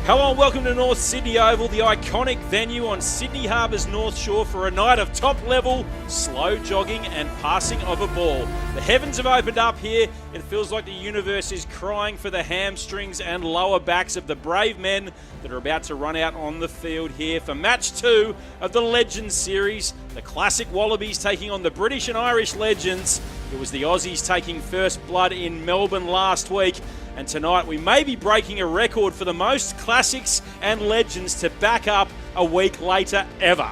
Hello and welcome to North Sydney Oval, the iconic venue on Sydney Harbour's North Shore for a night of top-level, slow jogging and passing of a ball. The heavens have opened up here. It feels like the universe is crying for the hamstrings and lower backs of the brave men that are about to run out on the field here for match 2 of the Legends Series. The classic Wallabies taking on the British and Irish Legends. It was the Aussies taking first blood in Melbourne last week. And tonight we may be breaking a record for the most classics and legends to back up a week later ever.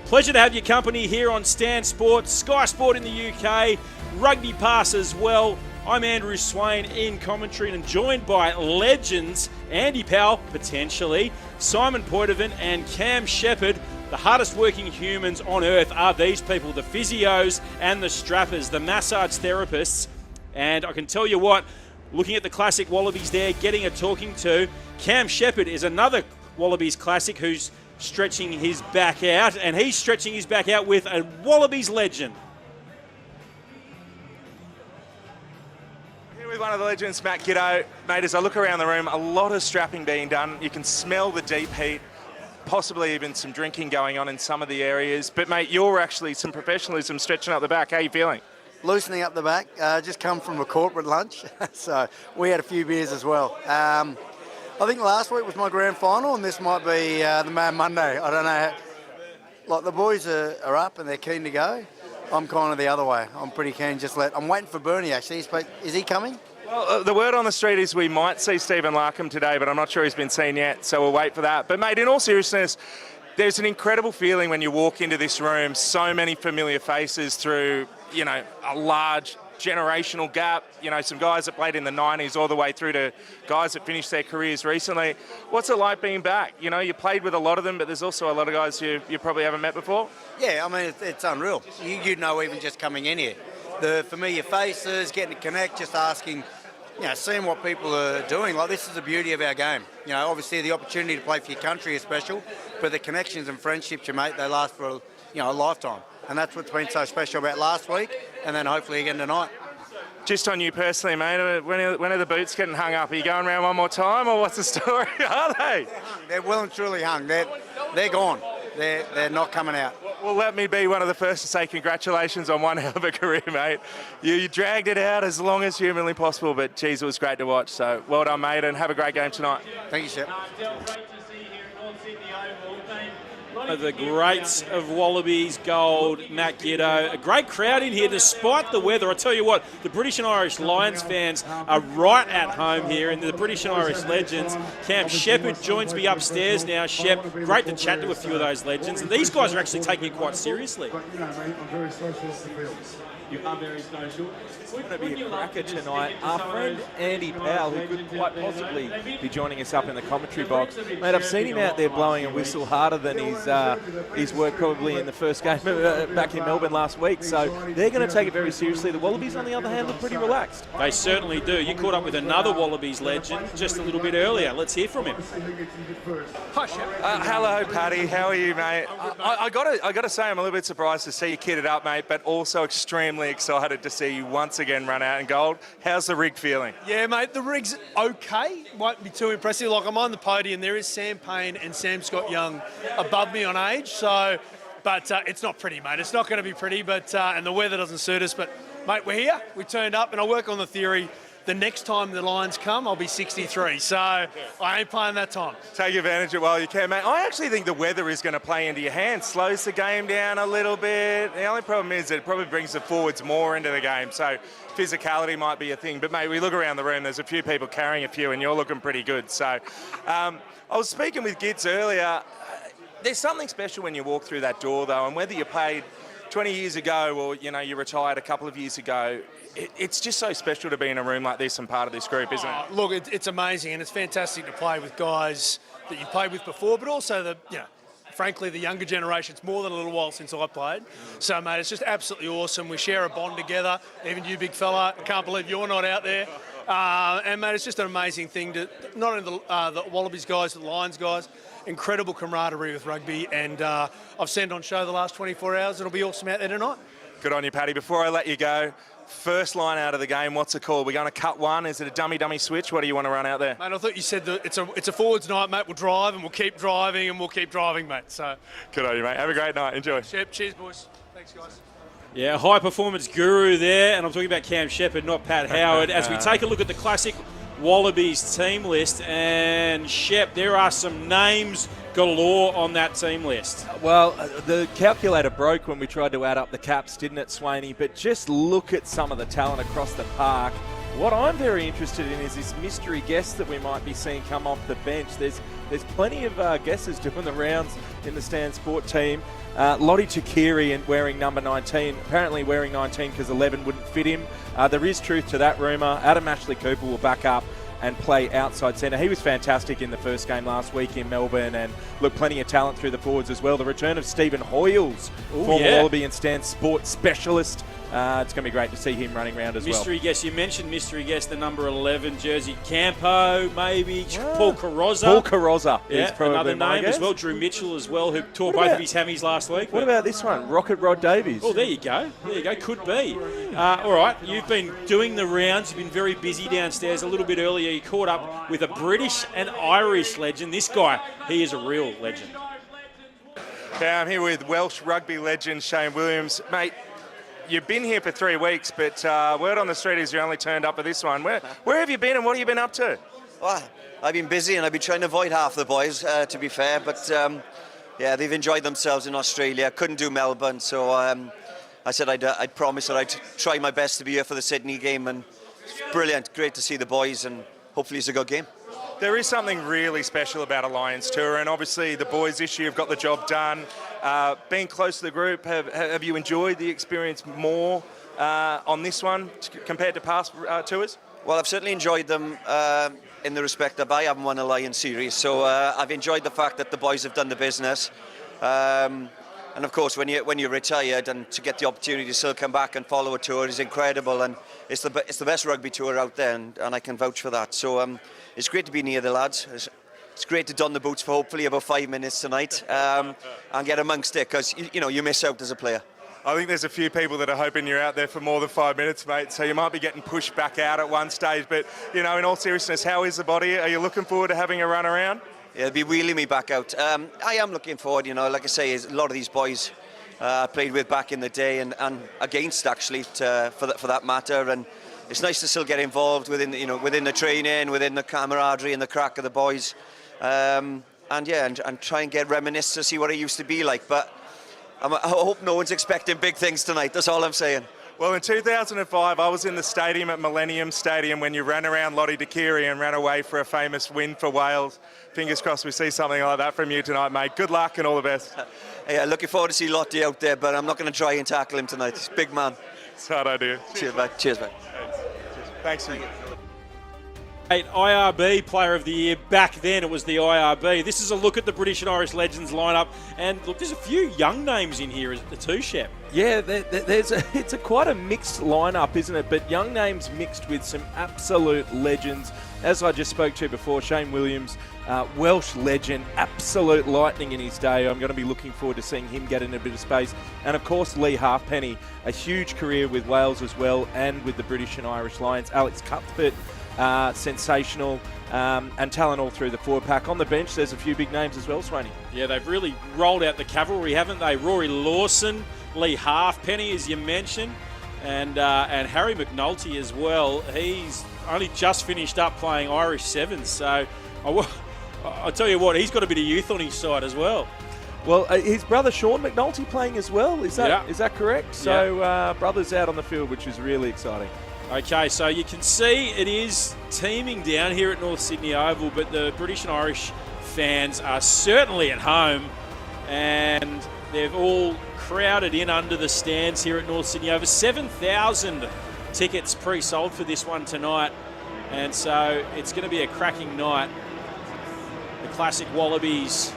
Pleasure to have your company here on Stan Sport, Sky Sport in the UK, Rugby Pass as well. I'm Andrew Swain in commentary and joined by legends Andy Powell, potentially, Simon Poitevin and Cam Shepherd. The hardest working humans on earth are these people, the physios and the strappers, the massage therapists. And I can tell you what, looking at the classic Wallabies there, getting a talking to. Cam Shepherd is another Wallabies classic who's stretching his back out, and he's stretching his back out with a Wallabies legend. Here with one of the legends, Matt Giddo. Mate, as I look around the room, a lot of strapping being done. You can smell the deep heat, possibly even some drinking going on in some of the areas. But mate, you're actually some professionalism stretching up the back. How are you feeling? Loosening up the back, just come from a corporate lunch, so we had a few beers as well. I think last week was my grand final, and this might be the Mad Monday. I don't know. Like, the boys are up and they're keen to go. I'm kind of the other way. I'm pretty keen. I'm waiting for Bernie actually. Is he coming? Well, the word on the street is we might see Stephen Larkham today, but I'm not sure he's been seen yet, so we'll wait for that. But mate, in all seriousness, there's an incredible feeling when you walk into this room, so many familiar faces through, a large generational gap, some guys that played in the 90s all the way through to guys that finished their careers recently. What's it like being back? You played with a lot of them, but there's also a lot of guys you probably haven't met before. Yeah, I mean, it's unreal. You know, even just coming in here. The familiar faces, getting to connect, just asking, seeing what people are doing. Like, this is the beauty of our game. Obviously the opportunity to play for your country is special, but the connections and friendships you make, they last for a lifetime. And that's what's been so special about last week, and then hopefully again tonight. Just on you personally, mate, when are the boots getting hung up? Are you going around one more time, or what's the story? Are they? They're well and truly hung. They're gone. They're not coming out. Well, let me be one of the first to say congratulations on one hell of a career, mate. You dragged it out as long as humanly possible, but geez, it was great to watch. So well done, mate, and have a great game tonight. Thank you, Shep. One of the greats of Wallabies gold, Matt Giddo. A great crowd in here despite the weather. I tell you what, the British and Irish Lions fans are right at home here, and the British and Irish legends. Cam Shepherd joins me upstairs now. Shep, great to chat to a few of those legends, and these guys are actually taking it quite seriously. You are very social. It's going to be a cracker tonight. Our friend Andy Powell, who could quite possibly be joining us up in the commentary box. Mate, I've seen him out there blowing a whistle harder than his work probably in the first game back in Melbourne last week. So they're going to take it very seriously. The Wallabies, on the other hand, look pretty relaxed. They certainly do. You caught up with another Wallabies legend just a little bit earlier. Let's hear from him. Hi, Shep. Hello, Paddy. How are you, mate? I got to say I'm a little bit surprised to see you kitted up, mate, but also extremely excited to see you once again run out in gold. How's the rig feeling? Yeah, mate, the rig's okay. Won't be too impressive. Like, I'm on the podium. There is Sam Payne and Sam Scott Young above me on age. So, but it's not pretty, mate. It's not going to be pretty, but and the weather doesn't suit us. But, mate, we're here. We turned up, and I work on the theory the next time the Lions come, I'll be 63. So I ain't playing that time. Take advantage of it while you can, mate. I actually think the weather is going to play into your hands. Slows the game down a little bit. The only problem is that it probably brings the forwards more into the game. So physicality might be a thing. But, mate, we look around the room, there's a few people carrying a few, and you're looking pretty good. So I was speaking with Gids earlier. There's something special when you walk through that door, though, and whether you played 20 years ago or, you retired a couple of years ago, it's just so special to be in a room like this and part of this group, isn't it? Look, it's amazing, and it's fantastic to play with guys that you've played with before, but also frankly, the younger generation. It's more than a little while since I played. So, mate, it's just absolutely awesome. We share a bond together. Even you, big fella, I can't believe you're not out there. And, mate, it's just an amazing thing to not only the Wallabies guys, the Lions guys, incredible camaraderie with rugby, and I've sent on show the last 24 hours. It'll be awesome out there tonight. Good on you, Paddy. Before I let you go, First line out of the game, what's it called? We're going to cut one. Is it a dummy switch? What do you want to run out there? Mate, I thought you said that it's a forwards night, mate. We'll drive and we'll keep driving and we'll keep driving, mate. So Good on you, mate. Have a great night. Enjoy. Shep, cheers, boys. Thanks, guys. Yeah, high performance guru there, and I'm talking about Cam Shepherd, not Pat Howard. As we take a look at the classic Wallabies team list, and Shep, there are some names galore on that team list. Well, the calculator broke when we tried to add up the caps, didn't it, Swaney? But just look at some of the talent across the park. What I'm very interested in is this mystery guest that we might be seeing come off the bench. There's plenty of guesses doing the rounds in the Stan Sport team. Lottie Takiri and wearing number 19, apparently wearing 19 because 11 wouldn't fit him. There is truth to that rumour. Adam Ashley Cooper will back up and play outside centre. He was fantastic in the first game last week in Melbourne, and look, plenty of talent through the forwards as well. The return of Stephen Hoyles, former Wallaby and Stan Sport specialist. It's going to be great to see him running around as well. Mystery guest, you mentioned mystery guest, the number 11 jersey, Campo, maybe, Paul Carrozza. Paul Carrozza is probably another my name guess. as well, Drew Mitchell as well, who tore both of his hammies last week. What about this one, Rocket Rod Davies? Oh, there you go. Could be. All right, you've been doing the rounds. You've been very busy downstairs. A little bit earlier, you caught up with a British and Irish legend. This guy, he is a real legend. Yeah, I'm here with Welsh rugby legend Shane Williams. Mate, you've been here for 3 weeks, but word on the street is you only turned up at this one. Where have you been and what have you been up to? Well, I've been busy and I've been trying to avoid half the boys, to be fair. But, yeah, they've enjoyed themselves in Australia. Couldn't do Melbourne, so I said I'd promise that I'd try my best to be here for the Sydney game. And it's brilliant. Great to see the boys, and hopefully it's a good game. There is something really special about a Lions tour, and obviously the boys this year have got the job done. Being close to the group, have you enjoyed the experience more on this one compared to past tours? Well, I've certainly enjoyed them in the respect that I haven't won a Lions series, so I've enjoyed the fact that the boys have done the business. And of course, when you're retired and to get the opportunity to still come back and follow a tour is incredible, and it's the best rugby tour out there, and I can vouch for that. So it's great to be near the lads. It's great to don the boots for hopefully about 5 minutes tonight and get amongst it, because you miss out as a player. I think there's a few people that are hoping you're out there for more than 5 minutes, mate, so you might be getting pushed back out at one stage. But, in all seriousness, how is the body? Are you looking forward to having a run around? Yeah, they'll be wheeling me back out. I am looking forward, like I say, a lot of these boys I played with back in the day and against, actually, for that matter. And it's nice to still get involved within the training, within the camaraderie and the crack of the boys. And try and get reminisced to see what it used to be like. But I hope no one's expecting big things tonight. That's all I'm saying. Well, in 2005, I was in the stadium at Millennium Stadium when you ran around Lottie Takiri and ran away for a famous win for Wales. Fingers crossed we see something like that from you tonight, mate. Good luck and all the best. Yeah, looking forward to see Lottie out there, but I'm not going to try and tackle him tonight. He's a big man. Smart idea. Cheers, mate. Cheers, mate. Thanks. IRB Player of the Year. Back then it was the IRB. This is a look at the British and Irish Legends lineup. And look, there's a few young names in here too, Shep. Yeah, it's quite a mixed lineup, isn't it? But young names mixed with some absolute legends. As I just spoke to before, Shane Williams, Welsh legend, absolute lightning in his day. I'm going to be looking forward to seeing him get in a bit of space. And of course, Lee Halfpenny, a huge career with Wales as well and with the British and Irish Lions. Alex Cuthbert, sensational, and talent all through the forward pack. On the bench, there's a few big names as well, Swaney. Yeah, they've really rolled out the cavalry, haven't they? Rory Lawson, Lee Halfpenny, as you mentioned, and Harry McNulty as well. He's only just finished up playing Irish Sevens, so I'll tell you what, he's got a bit of youth on his side as well. Well, his brother Sean McNulty playing as well, is that correct? So brothers out on the field, which is really exciting. Okay, so you can see it is teeming down here at North Sydney Oval, but the British and Irish fans are certainly at home, and they've all crowded in under the stands here at North Sydney. Over 7,000 tickets pre-sold for this one tonight, and so it's going to be a cracking night. The classic Wallabies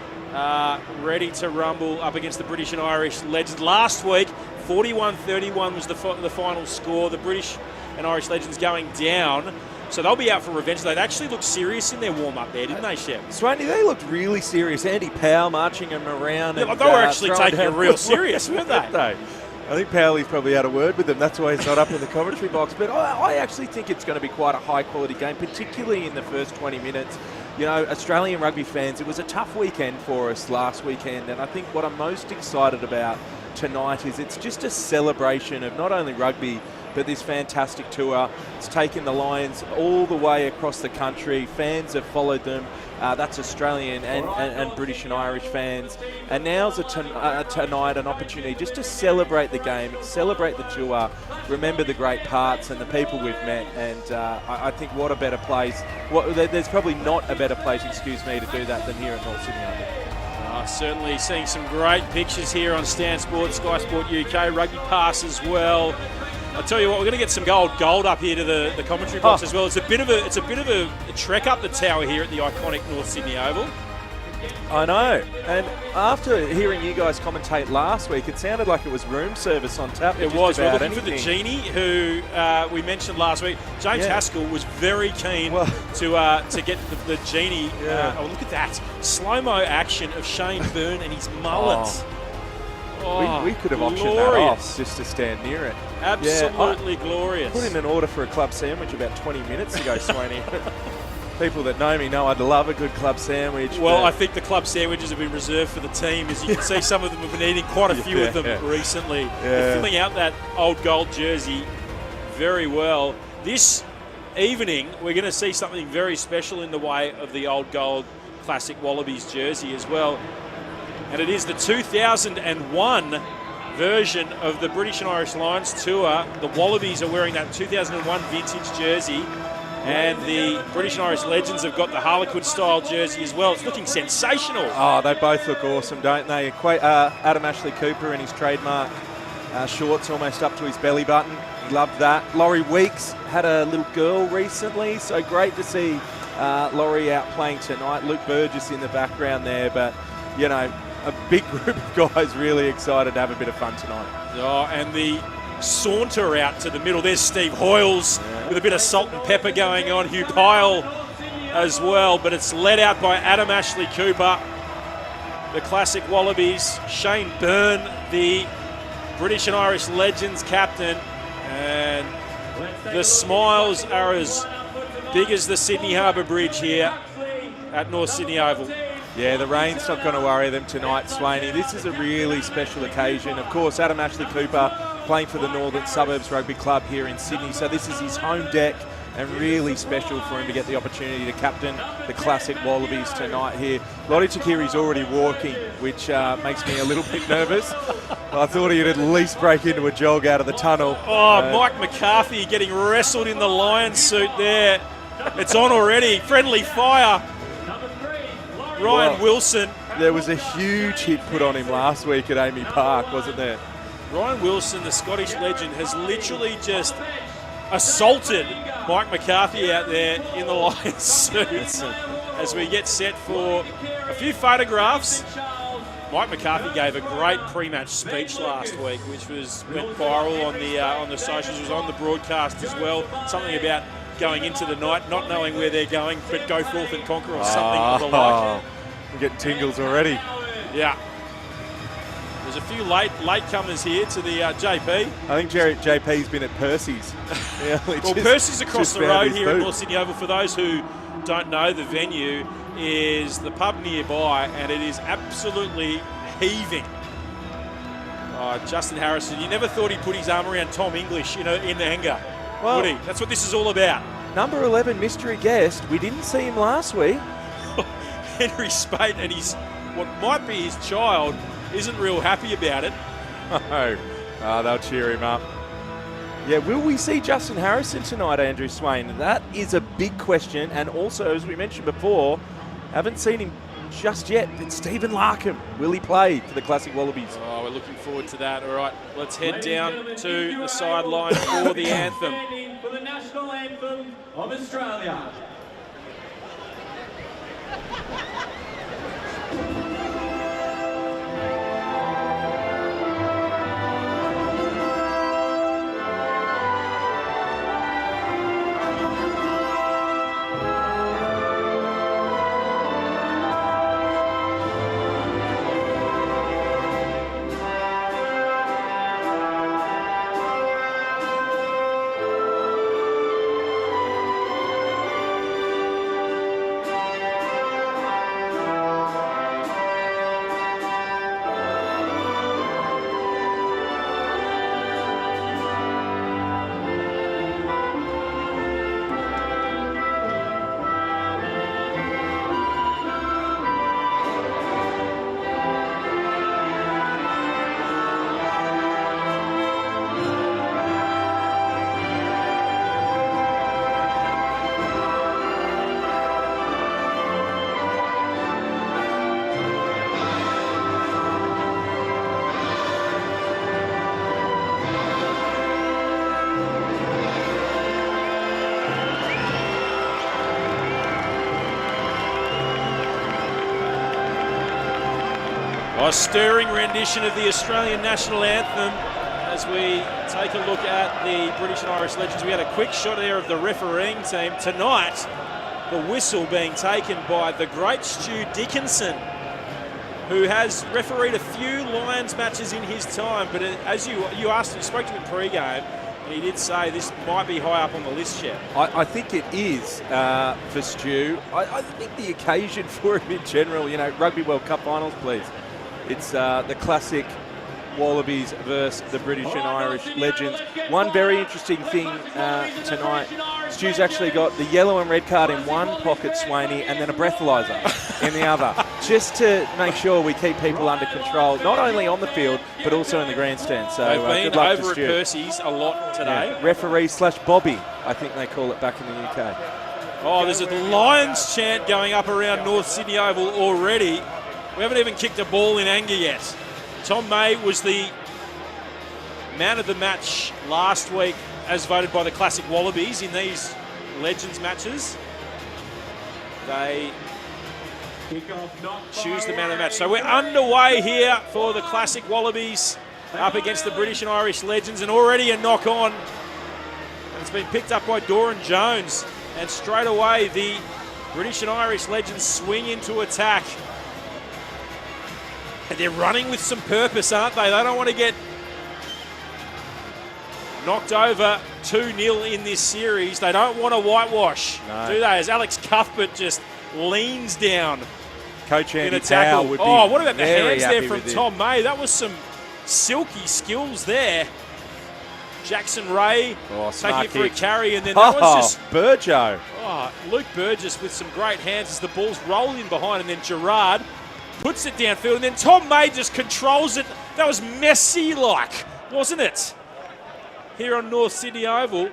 ready to rumble up against the British and Irish Legends. Last week, 41-31 was the final score. The British and Irish Legends going down, so they'll be out for revenge. They actually looked serious in their warm-up there, didn't they, Shep? Swaney, they looked really serious. Andy Powell marching them around. Yeah, they were actually taking it real serious, weren't they? I think Powley's probably had a word with them. That's why he's not up in the commentary box. But I actually think it's going to be quite a high-quality game, particularly in the first 20 minutes. You know, Australian rugby fans, it was a tough weekend for us last weekend, and I think what I'm most excited about tonight is it's just a celebration of not only rugby, but this fantastic tour. It's taken the Lions all the way across the country. Fans have followed them. That's Australian and British and Irish fans. And now's tonight an opportunity just to celebrate the game, celebrate the tour, remember the great parts and the people we've met. And I think what a better place. There's probably not a better place, excuse me, to do that than here at North Sydney Open. Certainly seeing some great pictures here on Stan Sports, Sky Sport UK, Rugby Pass as well. I'll tell you what, we're going to get some gold up here to the commentary box as well. It's a bit of a trek up the tower here at the iconic North Sydney Oval. I know. And after hearing you guys commentate last week, it sounded like it was room service on tap. It was. We're looking for the genie who we mentioned last week. James Haskell was very keen to get the genie. Oh, look at that slow-mo action of Shane Byrne and his mullet. We could have auctioned that off just to stand near it. Absolutely glorious. Put in an order for a club sandwich about 20 minutes ago, Swaney. People that know me know I'd love a good club sandwich. Well, I think the club sandwiches have been reserved for the team. As you can see, some of them have been eating quite a few of them recently. They're filling out that old gold jersey very well. This evening, we're going to see something very special in the way of the old gold classic Wallabies jersey as well. And it is the 2001 version of the British and Irish Lions tour. The Wallabies are wearing that 2001 vintage jersey, and the British and Irish Legends have got the Harlequin style jersey as well. It's looking sensational. Oh, they both look awesome, don't they? Adam Ashley Cooper in his trademark shorts almost up to his belly button. He loved that. Laurie Weeks had a little girl recently, so great to see Laurie out playing tonight. Luke Burgess in the background there, but, you know, a big group of guys really excited to have a bit of fun tonight. Oh, and the saunter out to the middle. There's Steve Hoyles with a bit of salt and pepper going on. Hugh Pyle as well, but it's led out by Adam Ashley Cooper, the classic Wallabies. Shane Byrne, the British and Irish Legends captain. And the smiles are as big as the Sydney Harbour Bridge here at North Sydney Oval. Yeah, the rain's not going to worry them tonight, Swaney. This is a really special occasion. Of course, Adam Ashley Cooper playing for the Northern Suburbs Rugby Club here in Sydney. So this is his home deck, and really special for him to get the opportunity to captain the classic Wallabies tonight here. Lottie Takiri's already walking, which makes me a little bit nervous. I thought he'd at least break into a jog out of the tunnel. Oh, Mike McCarthy getting wrestled in the Lions suit there. It's on already. Friendly fire. Ryan Wilson. There was a huge hit put on him last week at Amy Park, wasn't there? Ryan Wilson, the Scottish legend, has literally just assaulted Mike McCarthy out there in the Lions suit as we get set for a few photographs. Mike McCarthy gave a great pre-match speech last week, which went viral on the socials. It was on the broadcast as well. Something about going into the night, not knowing where they're going, but go forth and conquer or something of the like. I'm getting tingles already. Yeah. There's a few latecomers here to the JP. I think JP's been at Percy's. Well, Percy's across the road here at North Sydney Oval. For those who don't know, the venue is the pub nearby, and it is absolutely heaving. Justin Harrison, you never thought he'd put his arm around Tom English in anger, would he? That's what this is all about. Number 11 mystery guest. We didn't see him last week. Henry Spate and what might be his child isn't real happy about it. They'll cheer him up. Yeah, will we see Justin Harrison tonight, Andrew Swain? That is a big question. And also, as we mentioned before, haven't seen him just yet. It's Stephen Larkham. Will he play for the Classic Wallabies? Oh, we're looking forward to that. All right, let's head down to the sideline for the anthem. For the national anthem of Australia. A stirring rendition of the Australian national anthem as we take a look at the British and Irish legends. We had a quick shot there of the refereeing team. Tonight, the whistle being taken by the great Stu Dickinson, who has refereed a few Lions matches in his time, but as you asked him, spoke to him pre-game, and he did say this might be high up on the list yet. I think it is for Stu. I think the occasion for him in general, Rugby World Cup finals, please. It's the classic Wallabies versus the British and Irish legends. One very interesting thing tonight, Stu's actually got the yellow and red card in one pocket, Swaney, and then a breathalyzer in the other, just to make sure we keep people under control, not only on the field, but also in the grandstand. So they've been over at Stu. Percy's a lot today. Yeah. Referee/Bobby, I think they call it back in the UK. Oh, there's a Lions chant going up around North Sydney Oval already. We haven't even kicked a ball in anger yet. Tom May was the man of the match last week as voted by the Classic Wallabies in these Legends matches. They choose the man of the match. So we're underway here for the Classic Wallabies up against the British and Irish Legends, and already a knock on. And it's been picked up by Doran Jones. And straight away the British and Irish Legends swing into attack. And they're running with some purpose, aren't they? They don't want to get knocked over 2-0 in this series. They don't want to whitewash, do they? As Alex Cuthbert just leans down Coach Andy in a tackle. Powell would be what about the hands there happy from with Tom May? That was some silky skills there. Jackson Ray taking it for a carry, and then that was just Burjo. Luke Burgess with some great hands as the ball's rolling behind, and then Gerard puts it downfield, and then Tom May just controls it. That was Messi-like, wasn't it? Here on North Sydney Oval.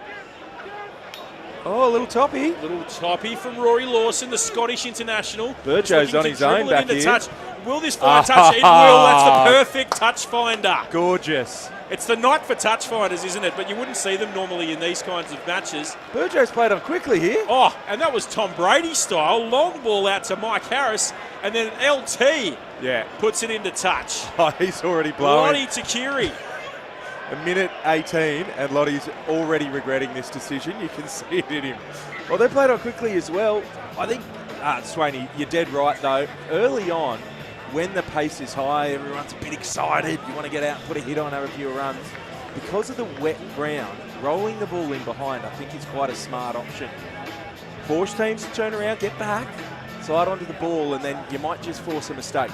Oh, a little toppy. Little toppy from Rory Lawson, the Scottish international. Burjo's on his own back here. Touch. Will this find touch? It will. That's the perfect touch finder. Gorgeous. It's the night for touch finders, isn't it? But you wouldn't see them normally in these kinds of matches. Burjo's played on quickly here. Oh, and that was Tom Brady style. Long ball out to Mike Harris, and then LT puts it into touch. Oh, he's already blowing. Lottie Takiri. A minute 18, and Lottie's already regretting this decision. You can see it in him. Well, they played on quickly as well. I think, Swaney, you're dead right, though. Early on, when the pace is high, everyone's a bit excited. You want to get out and put a hit on, have a few runs. Because of the wet ground, rolling the ball in behind, I think is quite a smart option. Force teams to turn around, get back, slide onto the ball, and then you might just force a mistake.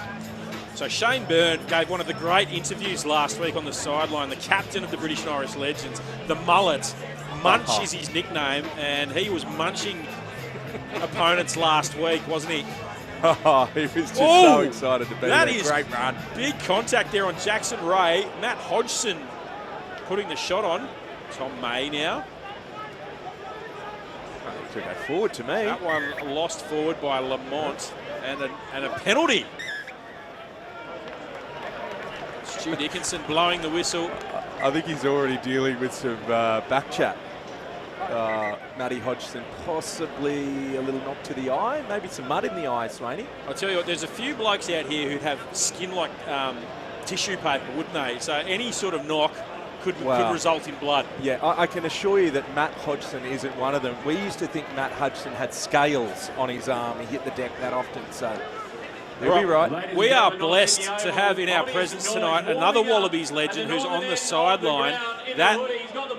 So Shane Byrne gave one of the great interviews last week on the sideline, the captain of the British and Irish Legends, the mullet. Munch is his nickname, and he was munching opponents last week, wasn't he? Oh, he was just so excited to be there. That is great run. Big contact there on Jackson Ray. Matt Hodgson putting the shot on. Tom May now. To go forward to me. That one lost forward by Lamont, and a penalty. Stu Dickinson blowing the whistle. I think he's already dealing with some back chat. Matty Hodgson possibly a little knock to the eye, maybe some mud in the eye, Swaney. I'll tell you what, there's a few blokes out here who'd have skin like tissue paper, wouldn't they? So any sort of knock could result in blood. Yeah, I can assure you that Matt Hodgson isn't one of them. We used to think Matt Hodgson had scales on his arm. He hit the deck that often, so you'll be right. We are blessed to have in our presence tonight another Wallabies legend who's on the sideline. That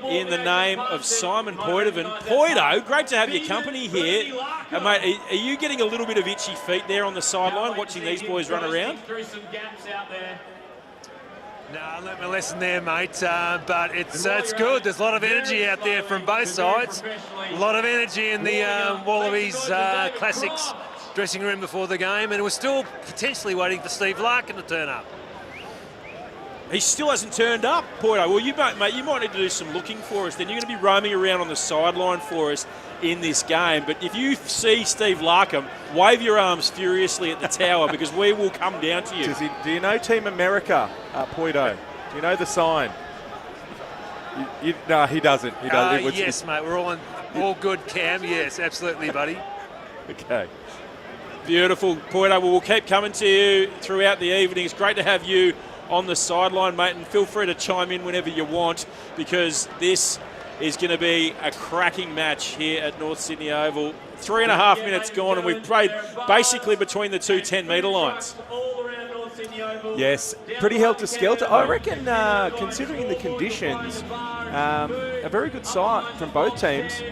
in the name of Simon Poidovan. Poido, great to have your company here. Mate, are you getting a little bit of itchy feet there on the sideline watching these boys run around? No, I learnt my lesson there, mate, but it's good. There's a lot of energy out there from both sides. A lot of energy in the Wallabies Classics dressing room before the game, and we're still potentially waiting for Steve Larkin to turn up. He still hasn't turned up, Poido. Well, you might need to do some looking for us. Then you're going to be roaming around on the sideline for us in this game. But if you see Steve Larkham, wave your arms furiously at the tower because we will come down to you. Do you know Team America, Poido? Do you know the sign? No, he doesn't. He doesn't. Yes, mate. We're all good, Cam. Yes, absolutely, buddy. Okay. Beautiful. Poito, we'll keep coming to you throughout the evening. It's great to have you on the sideline, mate, and feel free to chime in whenever you want, because this is going to be a cracking match here at North Sydney Oval. 3.5 minutes gone, and we've played basically between the two 10-metre lines. Yes, pretty helter-skelter. I reckon, considering the conditions, a very good sight from both teams.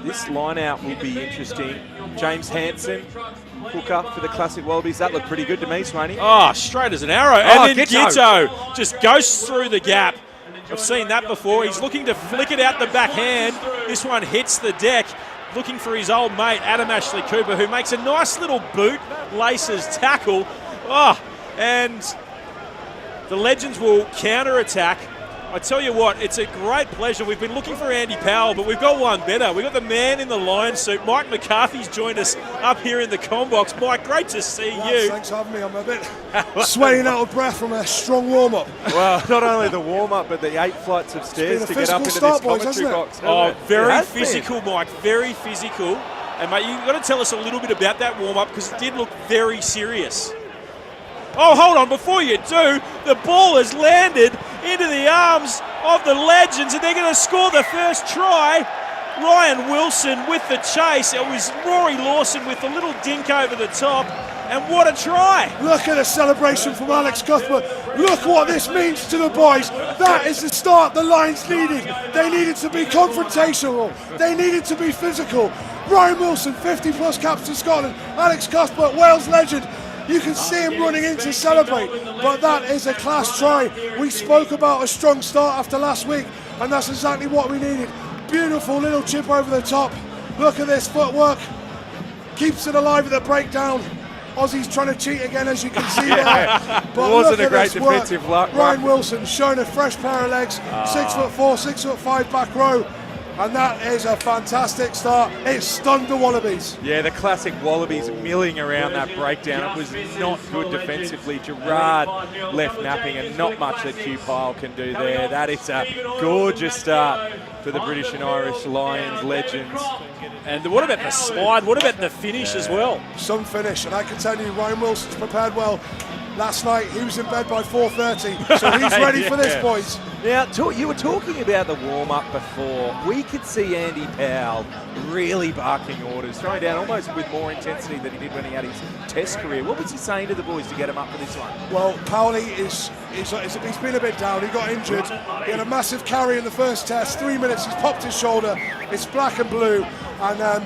This line-out will be interesting. James Hansen, hooker for the Classic Wallabies. That looked pretty good to me, Swaney. Oh, straight as an arrow. And then Gitto just goes through the gap. I've seen that before. He's looking to flick it out the backhand. This one hits the deck, looking for his old mate, Adam Ashley Cooper, who makes a nice little boot, laces tackle. Oh, and the Legends will counter-attack. I tell you what, it's a great pleasure. We've been looking for Andy Powell, but we've got one better. We've got the man in the lion suit. Mike McCarthy's joined us up here in the comm box. Mike, great to see you. Thanks for having me. I'm a bit sweating out of breath from a strong warm-up. Well, not only the warm-up, but the 8 flights of stairs to get up into this commentary box. Oh, very physical, Mike. Very physical. And, mate, you've got to tell us a little bit about that warm-up, because it did look very serious. Oh, hold on, before you do, the ball has landed into the arms of the Legends, and they're going to score the first try. Ryan Wilson with the chase. It was Rory Lawson with a little dink over the top, and what a try. Look at the celebration from Alex Cuthbert. Look what this means to the boys. That is the start the Lions needed. They needed to be confrontational. They needed to be physical. Ryan Wilson, 50-plus caps to Scotland. Alex Cuthbert, Wales legend. You can see him running in to celebrate, but that is a class try. We spoke about a strong start after last week, and that's exactly what we needed. Beautiful little chip over the top. Look at this footwork. Keeps it alive at the breakdown. Aussie's trying to cheat again, as you can see there. But wasn't a great defensive luck. Ryan Wilson showing a fresh pair of legs. 6'4", 6'5" back row. And that is a fantastic start. It stunned the Wallabies. Yeah, the Classic Wallabies milling around that breakdown. It was not good defensively. Gerard left napping, and not much that Hugh Pyle can do there. That is a gorgeous start for the British and Irish Lions Legends. And what about the slide? What about the finish as well? Some finish, and I can tell you, Ryan Wilson's prepared well. Last night, he was in bed by 4:30, so he's ready for this, boys. Now, you were talking about the warm-up before. We could see Andy Powell really barking orders, throwing down almost with more intensity than he did when he had his Test career. What was he saying to the boys to get him up for this one? Well, Powley he's been a bit down. He got injured. He had a massive carry in the first Test. 3 minutes, he's popped his shoulder. It's black and blue, and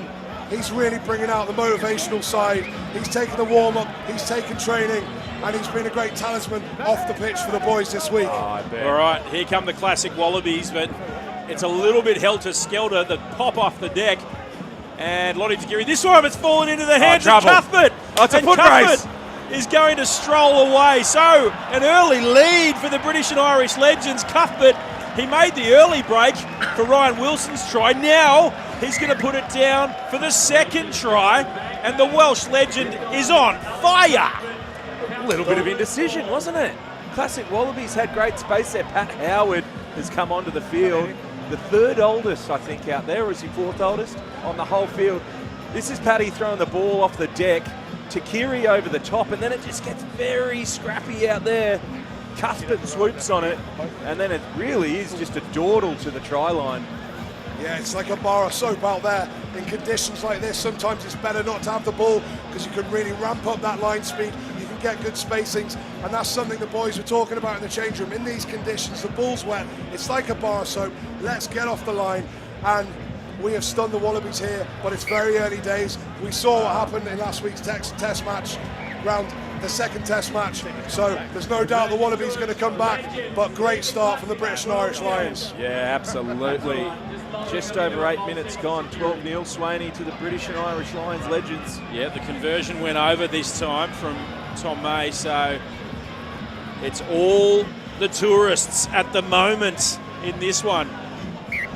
he's really bringing out the motivational side. He's taken the warm-up, he's taken training, and he's been a great talisman off the pitch for the boys this week. All right, here come the Classic Wallabies, but it's a little bit helter-skelter. The pop off the deck, and Lottie Tajiri. This time it's fallen into the hands of Cuthbert. Oh, it's a foot race. Is going to stroll away. So an early lead for the British and Irish Legends. Cuthbert, he made the early break for Ryan Wilson's try. Now he's going to put it down for the second try, and the Welsh legend is on fire. A little bit of indecision, wasn't it? Classic Wallabies had great space there. Pat Howard has come onto the field. The third oldest, I think, out there. Or is he fourth oldest on the whole field? This is Paddy throwing the ball off the deck. Takiri over the top, and then it just gets very scrappy out there. Cuthbert swoops on it, and then it really is just a dawdle to the try line. Yeah, it's like a bar of soap out there. In conditions like this, sometimes it's better not to have the ball, because you can really ramp up that line speed. You can get good spacings, and that's something the boys were talking about in the change room. In these conditions, the ball's wet. It's like a bar of soap. Let's get off the line, and we have stunned the Wallabies here, but it's very early days. We saw what happened in last week's test match, round the second test match, so there's no doubt the Wallabies are going to come back, but great start from the British and Irish Lions. Yeah, absolutely. Just over 8 minutes gone, 12-0 Swaney to the British and Irish Lions Legends. Yeah, the conversion went over this time from Tom May, so it's all the tourists at the moment in this one.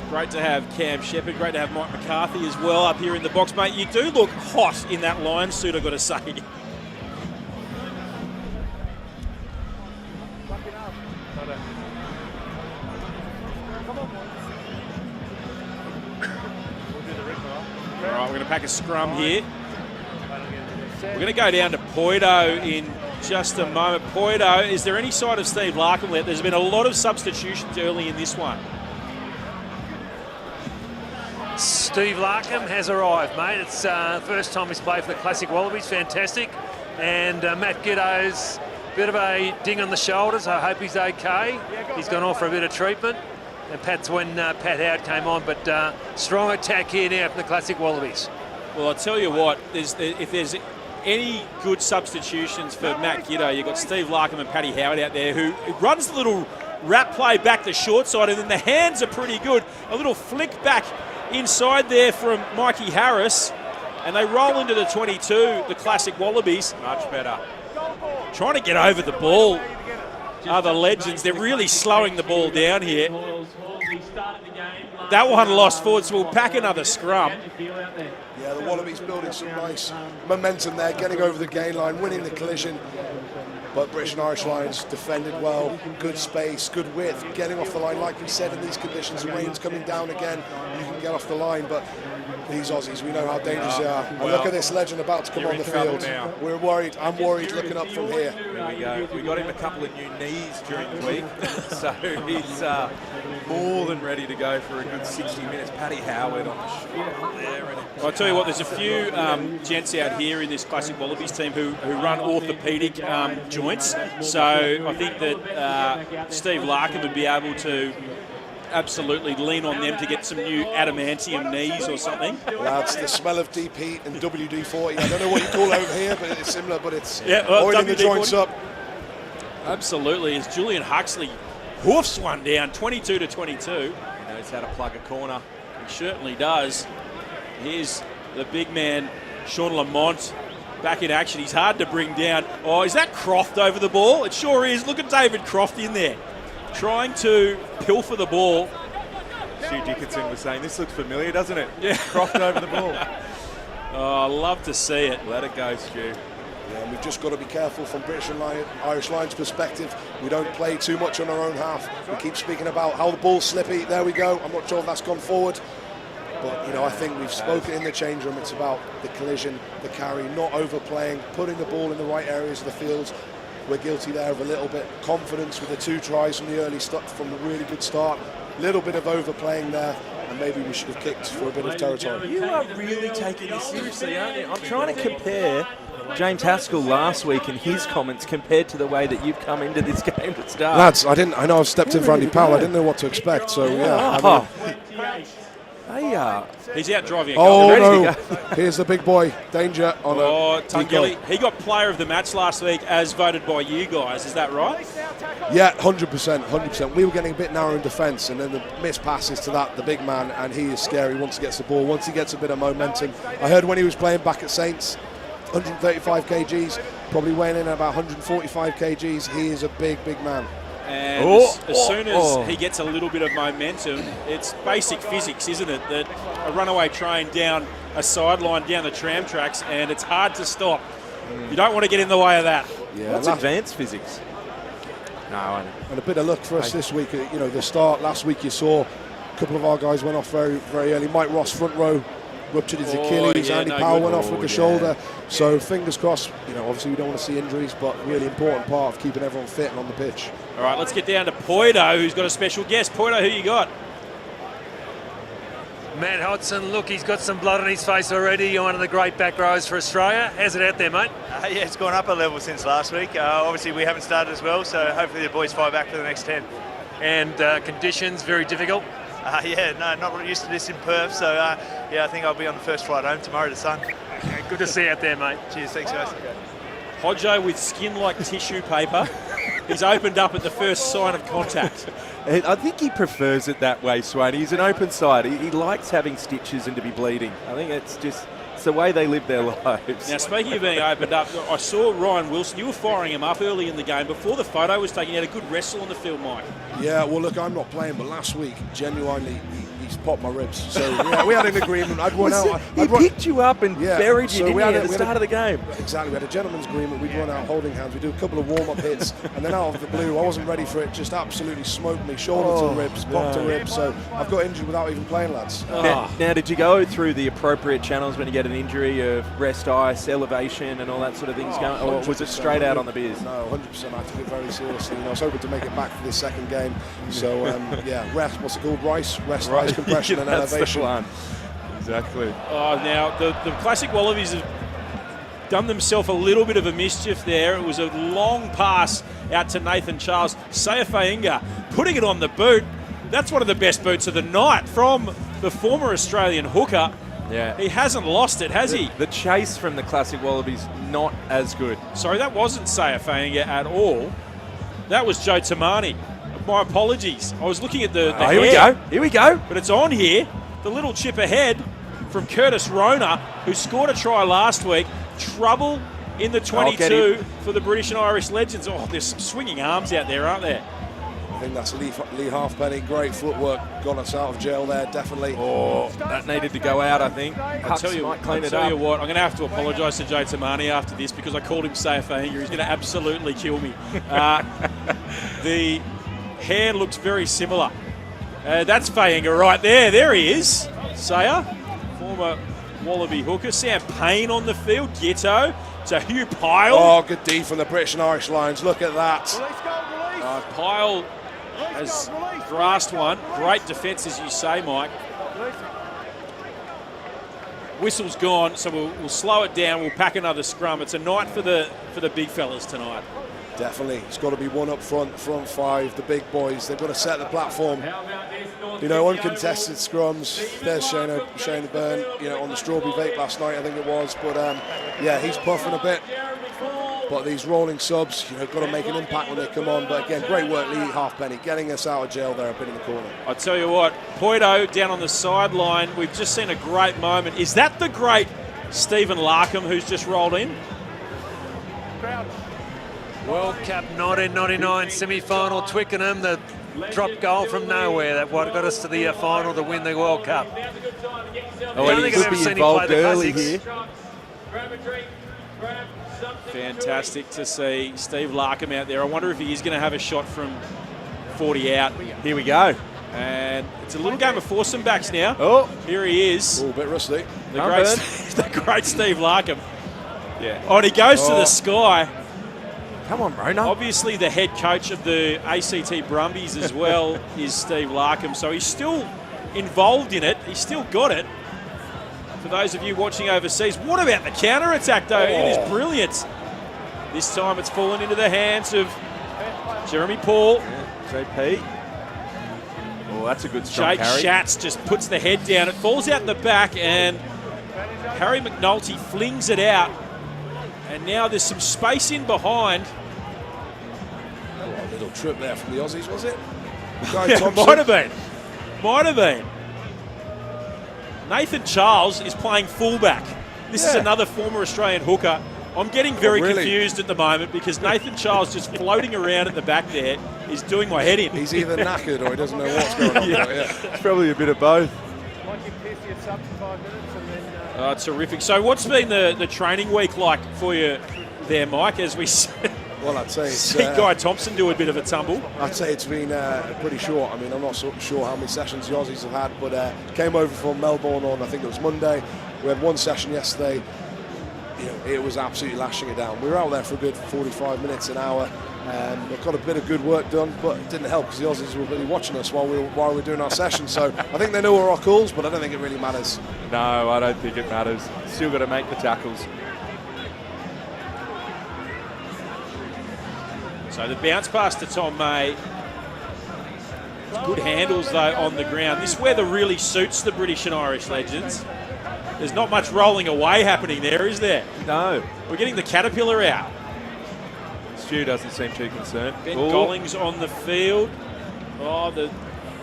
Great to have Cam Shepherd, great to have Mike McCarthy as well up here in the box. Mate, you do look hot in that lion suit, I've got to say. All right, we're going to pack a scrum here. We're going to go down to Poido in just a moment. Poido, is there any side of Steve Larkham left? There's been a lot of substitutions early in this one. Steve Larkham has arrived, mate. It's the first time he's played for the Classic Wallabies. Fantastic. And Matt Giddo's bit of a ding on the shoulders. I hope he's okay. He's gone off for a bit of treatment. And Pat's when Pat Howard came on. But strong attack here now from the Classic Wallabies. Well, I'll tell you what, if there's any good substitutions for Matt Giddo, you've got Steve Larkham and Paddy Howard out there who runs the little wrap play back the short side, and then the hands are pretty good. A little flick back inside there from Mikey Harris, and they roll into the 22, the Classic Wallabies. Much better. Trying to get over the ball are the legends. They're really slowing the ball down here. That one lost forward, so we'll pack another scrum. Yeah, the Wallabies building some nice momentum there, getting over the gain line, winning the collision. But British and Irish Lions defended well, good space, good width, getting off the line. Like we said, in these conditions, the rain's coming down again, you can get off the line, but these Aussies, we know how dangerous they are. And look at this legend about to come on the field. Now. We're worried, I'm worried looking up from here. Here we go. We got him a couple of new knees during the week, so he's more than ready to go for a good 60 minutes. Paddy Howard on the shoulder there. I'll tell you what, there's a few gents out here in this Classic Wallabies team who run orthopaedic joints. So I think that Steve Larkham would be able to absolutely lean on them to get some new adamantium knees or something. Lads, the smell of deep heat and WD-40. I don't know what you call it over here, but it's similar, but it's well, oiling the joints up. Absolutely, as Julian Huxley hoofs one down, 22 to 22. He knows how to plug a corner. He certainly does. Here's the big man, Sean Lamont, back in action. He's hard to bring down. Oh, is that Croft over the ball? It sure is. Look at David Croft in there, trying to pilfer the ball. Stu Dickinson was saying, this looks familiar, doesn't it? Yeah. Croft over the ball. Oh, I love to see it. Let it go, Stu. Yeah, and we've just got to be careful from British and Irish Lions perspective. We don't play too much on our own half. We keep speaking about how the ball's slippy. There we go. I'm not sure if that's gone forward. But, you know, I think we've spoken in the change room. It's about the collision, the carry, not overplaying, putting the ball in the right areas of the field. We're guilty there of a little bit. Confidence with the 2 tries from the early start, from the really good start. A little bit of overplaying there, and maybe we should have kicked for a bit of territory. You are really taking this seriously, aren't you? I'm trying to compare James Haskell last week and his comments compared to the way that you've come into this game to start. Lads, I know I've stepped in for Andy Powell. I didn't know what to expect, so yeah. He's out driving a goal. Oh no! Here's the big boy, danger on a Tungeli. He got player of the match last week as voted by you guys. Is that right? Yeah, 100%. We were getting a bit narrow in defence, and then the missed passes to the big man, and he is scary once he gets the ball. Once he gets a bit of momentum. I heard when he was playing back at Saints, 135 kgs, probably weighing in at about 145 kgs. He is a big man. And as soon as he gets a little bit of momentum, it's basic physics, isn't it? That a runaway train down a sideline, down the tram tracks, and it's hard to stop. You don't want to get in the way of that. Yeah, that's advanced physics. No, and a bit of luck for us this week. You know, the start last week you saw a couple of our guys went off very early. Mike Ross, front row, ruptured his Achilles. Andy Powell went off with the shoulder. So fingers crossed. You know, obviously we don't want to see injuries, but really important part of keeping everyone fit and on the pitch. All right, let's get down to Poido, who's got a special guest. Poido, who you got? Matt Hodson, look, he's got some blood on his face already. You're one of the great back rows for Australia. How's it out there, mate? Yeah, it's gone up a level since last week. Obviously, we haven't started as well, so hopefully the boys fight back for the next 10. And conditions, very difficult? Not used to this in Perth, so I think I'll be on the first flight home tomorrow to Sun. Okay, good to see you out there, mate. Cheers, thanks guys. Hodjo with skin like tissue paper. He's opened up at the first sign of contact. I think he prefers it that way, Swain. He's an open side. He likes having stitches and to be bleeding. I think it's the way they live their lives. Now, speaking of being opened up, I saw Ryan Wilson. You were firing him up early in the game. Before the photo was taken, he had a good wrestle on the field, Mike. Yeah, well, look, I'm not playing, but last week, genuinely, he he's popped my ribs. So yeah, we had an agreement. I'd run out. He picked you up and buried you, so didn't we he, had at the start of the game? Exactly. We had a gentleman's agreement. We'd run out holding hands. We'd do a couple of warm-up hits, and then out of the blue, I wasn't ready for it. Just absolutely smoked me, shoulder to ribs, popped to ribs. So I've got injured without even playing, lads. Now, did you go through the appropriate channels when you get an injury of rest ice, elevation, and all that sort of things going, or was it straight out on the beers? No, 100%. I took it very seriously. You know, I was hoping to make it back for this second game. So yeah, rest. What's it called? Rest, ice compression, and elevation. Exactly. Oh, now the classic Wallabies have done themselves a little bit of a mischief there. It was a long pass out to Nathan Charles. Sayafainga putting it on the boot. That's one of the best boots of the night from the former Australian hooker. Yeah. He hasn't lost it, has he? The chase from the classic Wallabies, not as good. Sorry, that wasn't Sayafainga at all. That was Joe Tamani. My apologies. I was looking at the here we go. Here we go. But it's on here. The little chip ahead from Curtis Rona, who scored a try last week. Trouble in the 22 for the British and Irish legends. Oh, there's some swinging arms out there, aren't there? I think that's Lee Halfpenny. Great footwork. Got us out of jail there, definitely. Oh, that needed to go out, I think. I'll tell you what, I'm going to have to apologise to Joe Tamani after this because I called him Sayafainga. He's going to absolutely kill me. The hair looks very similar. That's Fainga right there. There he is. Saya, former Wallaby hooker. Sam Payne on the field. Ghetto. To Hugh Pyle. Oh, good D from the British and Irish Lions. Look at that. Pyle has grasped one. Great defence, as you say, Mike. Whistle's gone, so we'll slow it down. We'll pack another scrum. It's a night for the big fellas tonight. Definitely. It's got to be one up front five, the big boys. They've got to set the platform. You know, uncontested scrums. There's Shane Byrne, you know, on the strawberry vape last night, I think it was. But, yeah, he's puffing a bit. But these rolling subs, you know, got to make an impact when they come on. But, again, great work, Lee Halfpenny, getting us out of jail there a bit in the corner. I tell you what, Poito down on the sideline. We've just seen a great moment. Is that the great Stephen Larkham who's just rolled in? World Cup 1999 semi-final, Twickenham, the drop goal from nowhere that got us to the final to win the World Cup. Oh, and he could be involved early here. Fantastic to see Steve Larkham out there. I wonder if he is going to have a shot from 40 out. Here we go. And it's a little game of foursome backs now. Oh, here he is. Oh, a bit rusty. The great Steve Larkham. Yeah. Oh, and he goes to the sky. Come on, Rona. Obviously, the head coach of the ACT Brumbies as well is Steve Larkham, so he's still involved in it. He's still got it. For those of you watching overseas, what about the counter-attack, though? It is brilliant. This time it's fallen into the hands of Jeremy Paul. Yeah, JP. Oh, that's a good strong Jake carry. Schatz just puts the head down. It falls out the back, and Harry McNulty flings it out. And now there's some space in behind. Oh, a little trip there from the Aussies, was it? Yeah, might have been. Might have been. Nathan Charles is playing fullback. This is another former Australian hooker. I'm getting very confused at the moment because Nathan Charles just floating around at the back there is doing my head in. He's either knackered or he doesn't know what's going on. It's probably a bit of both. Terrific. So what's been the training week like for you there, Mike, as we well, I'd say see Guy Thompson do a bit of a tumble? I'd say it's been pretty short. I mean, I'm not so sure how many sessions the Aussies have had, but came over from Melbourne on, I think it was Monday. We had one session yesterday. You know, it was absolutely lashing it down. We were out there for a good 45 minutes, an hour. We got a bit of good work done, but it didn't help because the Aussies were really watching us while we were doing our session. So I think they know our calls, but I don't think it really matters. No, I don't think it matters. Still got to make the tackles. So the bounce pass to Tom May. Good handles, though, on the ground. This weather really suits the British and Irish legends. There's not much rolling away happening there, is there? No. We're getting the caterpillar out. Stu doesn't seem too concerned. Ben Gollings on the field. Oh, the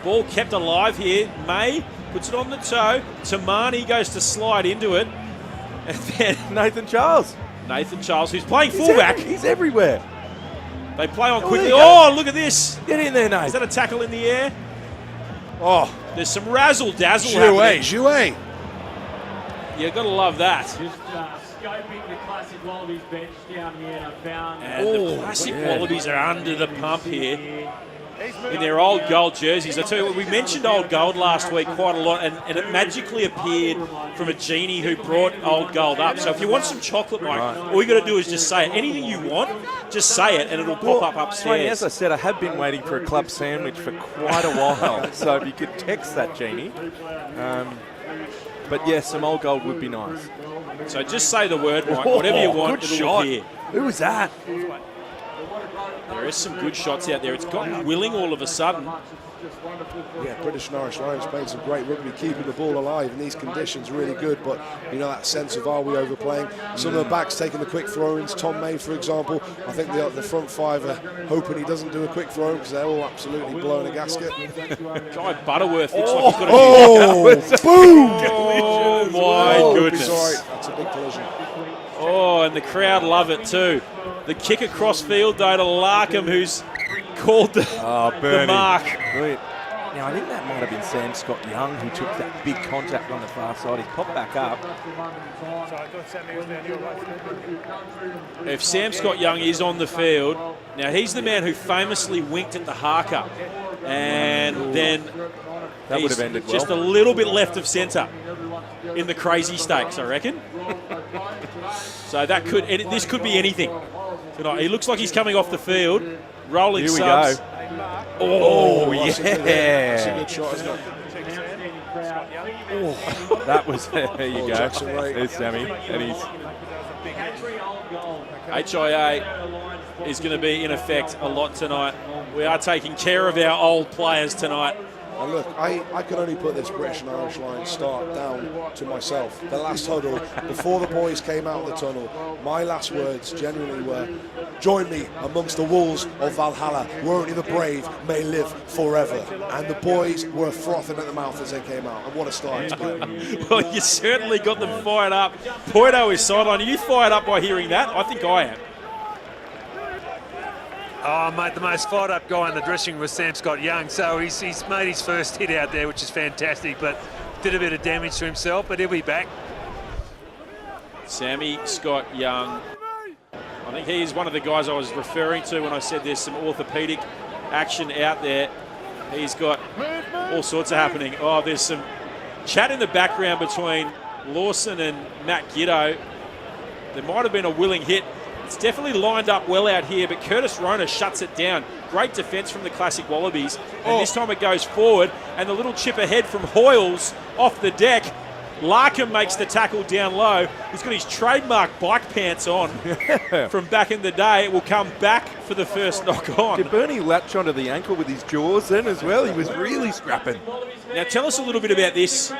ball kept alive here. May puts it on the toe. Tamani goes to slide into it. And then Nathan Charles, who's playing fullback. He's everywhere. They play on quickly. Oh, look at this. Get in there, Nate. Is that a tackle in the air? Oh, There's some razzle-dazzle Jouet, happening. Jouet. You've got to love that. Just scoping the classic Wallabies bench down here, and I found... And the classic Wallabies are under the pump here in their old gold jerseys. I tell you what, we mentioned old gold last week quite a lot, and it magically appeared from a genie who brought old gold up. So if you want some chocolate, Mike, all you got to do is just say it. Anything you want, just say it, and it'll pop up upstairs. As I said, I have been waiting for a club sandwich for quite a while, so if you could text that genie. But yes, some old gold would be nice. So just say the word, Mike. Whatever you want, good it'll shot. appear. Who was that? There is some good shots out there. It's gotten willing all of a sudden. Yeah, British and Irish Lions playing some great rugby, keeping the ball alive in these conditions, really good. But you know, that sense of, are we overplaying? Some of the backs taking the quick throw-ins. Tom May, for example, I think the front five are hoping he doesn't do a quick throw because they're all absolutely blowing a gasket. Guy Butterworth looks like he's got a boom! Oh my goodness! Sorry, that's a big collision. Oh, and the crowd love it too. The kick across field though to Larkham, who's called the mark. Brilliant. Now, I think that might have been Sam Scott Young who took that big contact on the far side. He popped back up. If Sam Scott Young is on the field, now he's the man who famously winked at the haka, and then That would have ended well. Just a little bit left of centre in the crazy stakes, I reckon. So that could, this could be anything tonight. He looks like he's coming off the field, rolling Here we subs. go. Oh, yeah. That's a good shot, isn't it? Oh, that was, there you go. Jackson Wright. There's Sammy. And he's HIA is going to be in effect a lot tonight. We are taking care of our old players tonight. And look, I can only put this British and Irish Lions start down to myself. The last huddle, before the boys came out of the tunnel, my last words genuinely were, join me amongst the wolves of Valhalla, where only the brave may live forever. And the boys were frothing at the mouth as they came out. And what a start to get. Well, you certainly got them fired up. Poito is sideline. Are you fired up by hearing that? I think I am. Oh, mate, the most fired-up guy in the dressing room was Sam Scott Young. So he's made his first hit out there, which is fantastic, but did a bit of damage to himself, but he'll be back. Sammy Scott Young. I think he is one of the guys I was referring to when I said there's some orthopaedic action out there. He's got all sorts of happening. Oh, there's some chat in the background between Lawson and Matt Giddo. There might have been a willing hit. It's definitely lined up well out here, but Curtis Rona shuts it down. Great defence from the Classic Wallabies. And this time it goes forward, and the little chip ahead from Hoyles off the deck. Larkham makes the tackle down low. He's got his trademark bike pants on from back in the day. It will come back for the first knock on. Did Bernie latch onto the ankle with his jaws then as well? He was really scrapping. Now tell us a little bit about this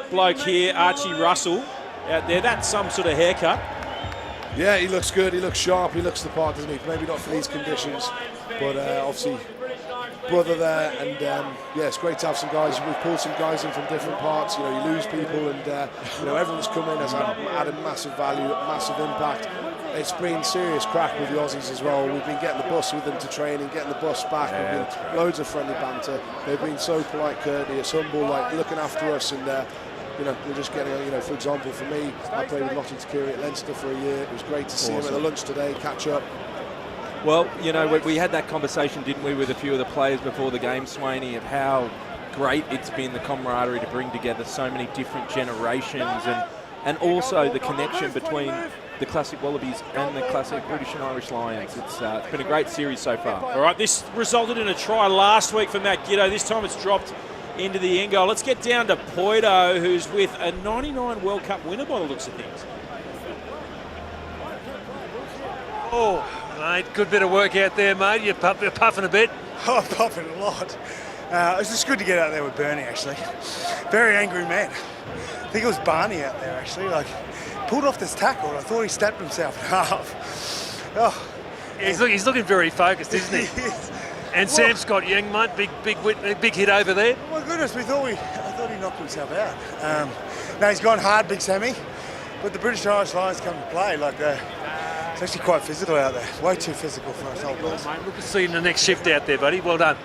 bloke here, Archie Russell, out there. That's some sort of haircut. Yeah, he looks good, he looks sharp, he looks the part, doesn't he? Maybe not for these conditions, but obviously brother there, and yeah, it's great to have some guys. We've pulled some guys in from different parts. You know, you lose people, and you know, everyone's come in has added massive value, massive impact. It's been serious crack with the Aussies as well. We've been getting the bus with them to training, getting the bus back. Yeah, We've been loads of friendly banter. They've been so polite, courteous, humble, like looking after us, and you know, we're just getting, you know, for example, for me, I played with Lottie Takiri at Leinster for a year. It was great to see him at the lunch today, catch up. Well, you know, we had that conversation, didn't we, with a few of the players before the game, Swaney, of how great it's been, the camaraderie to bring together so many different generations, and also the connection between the Classic Wallabies and the Classic British and Irish Lions. It's been a great series so far. All right, this resulted in a try last week for Matt Giddo. This time it's dropped into the end goal. Let's get down to Poito, who's with a 99 World Cup winner by the looks of things. Oh, mate, good bit of work out there, mate. You're puffing a bit. Oh, I'm puffing a lot. It's just good to get out there with Bernie, actually. Very angry man. I think it was Barney out there, actually. Like, pulled off this tackle, and I thought he stabbed himself in half. Oh. He's looking very focused, isn't he? And Sam Scott Young, mate, big hit over there. Oh my goodness, I thought he knocked himself out. No, he's gone hard, Big Sammy. But the British and Irish Lions come to play. Like, it's actually quite physical out there. Way too physical for us old boys. Mate, look to see you in the next shift out there, buddy. Well done.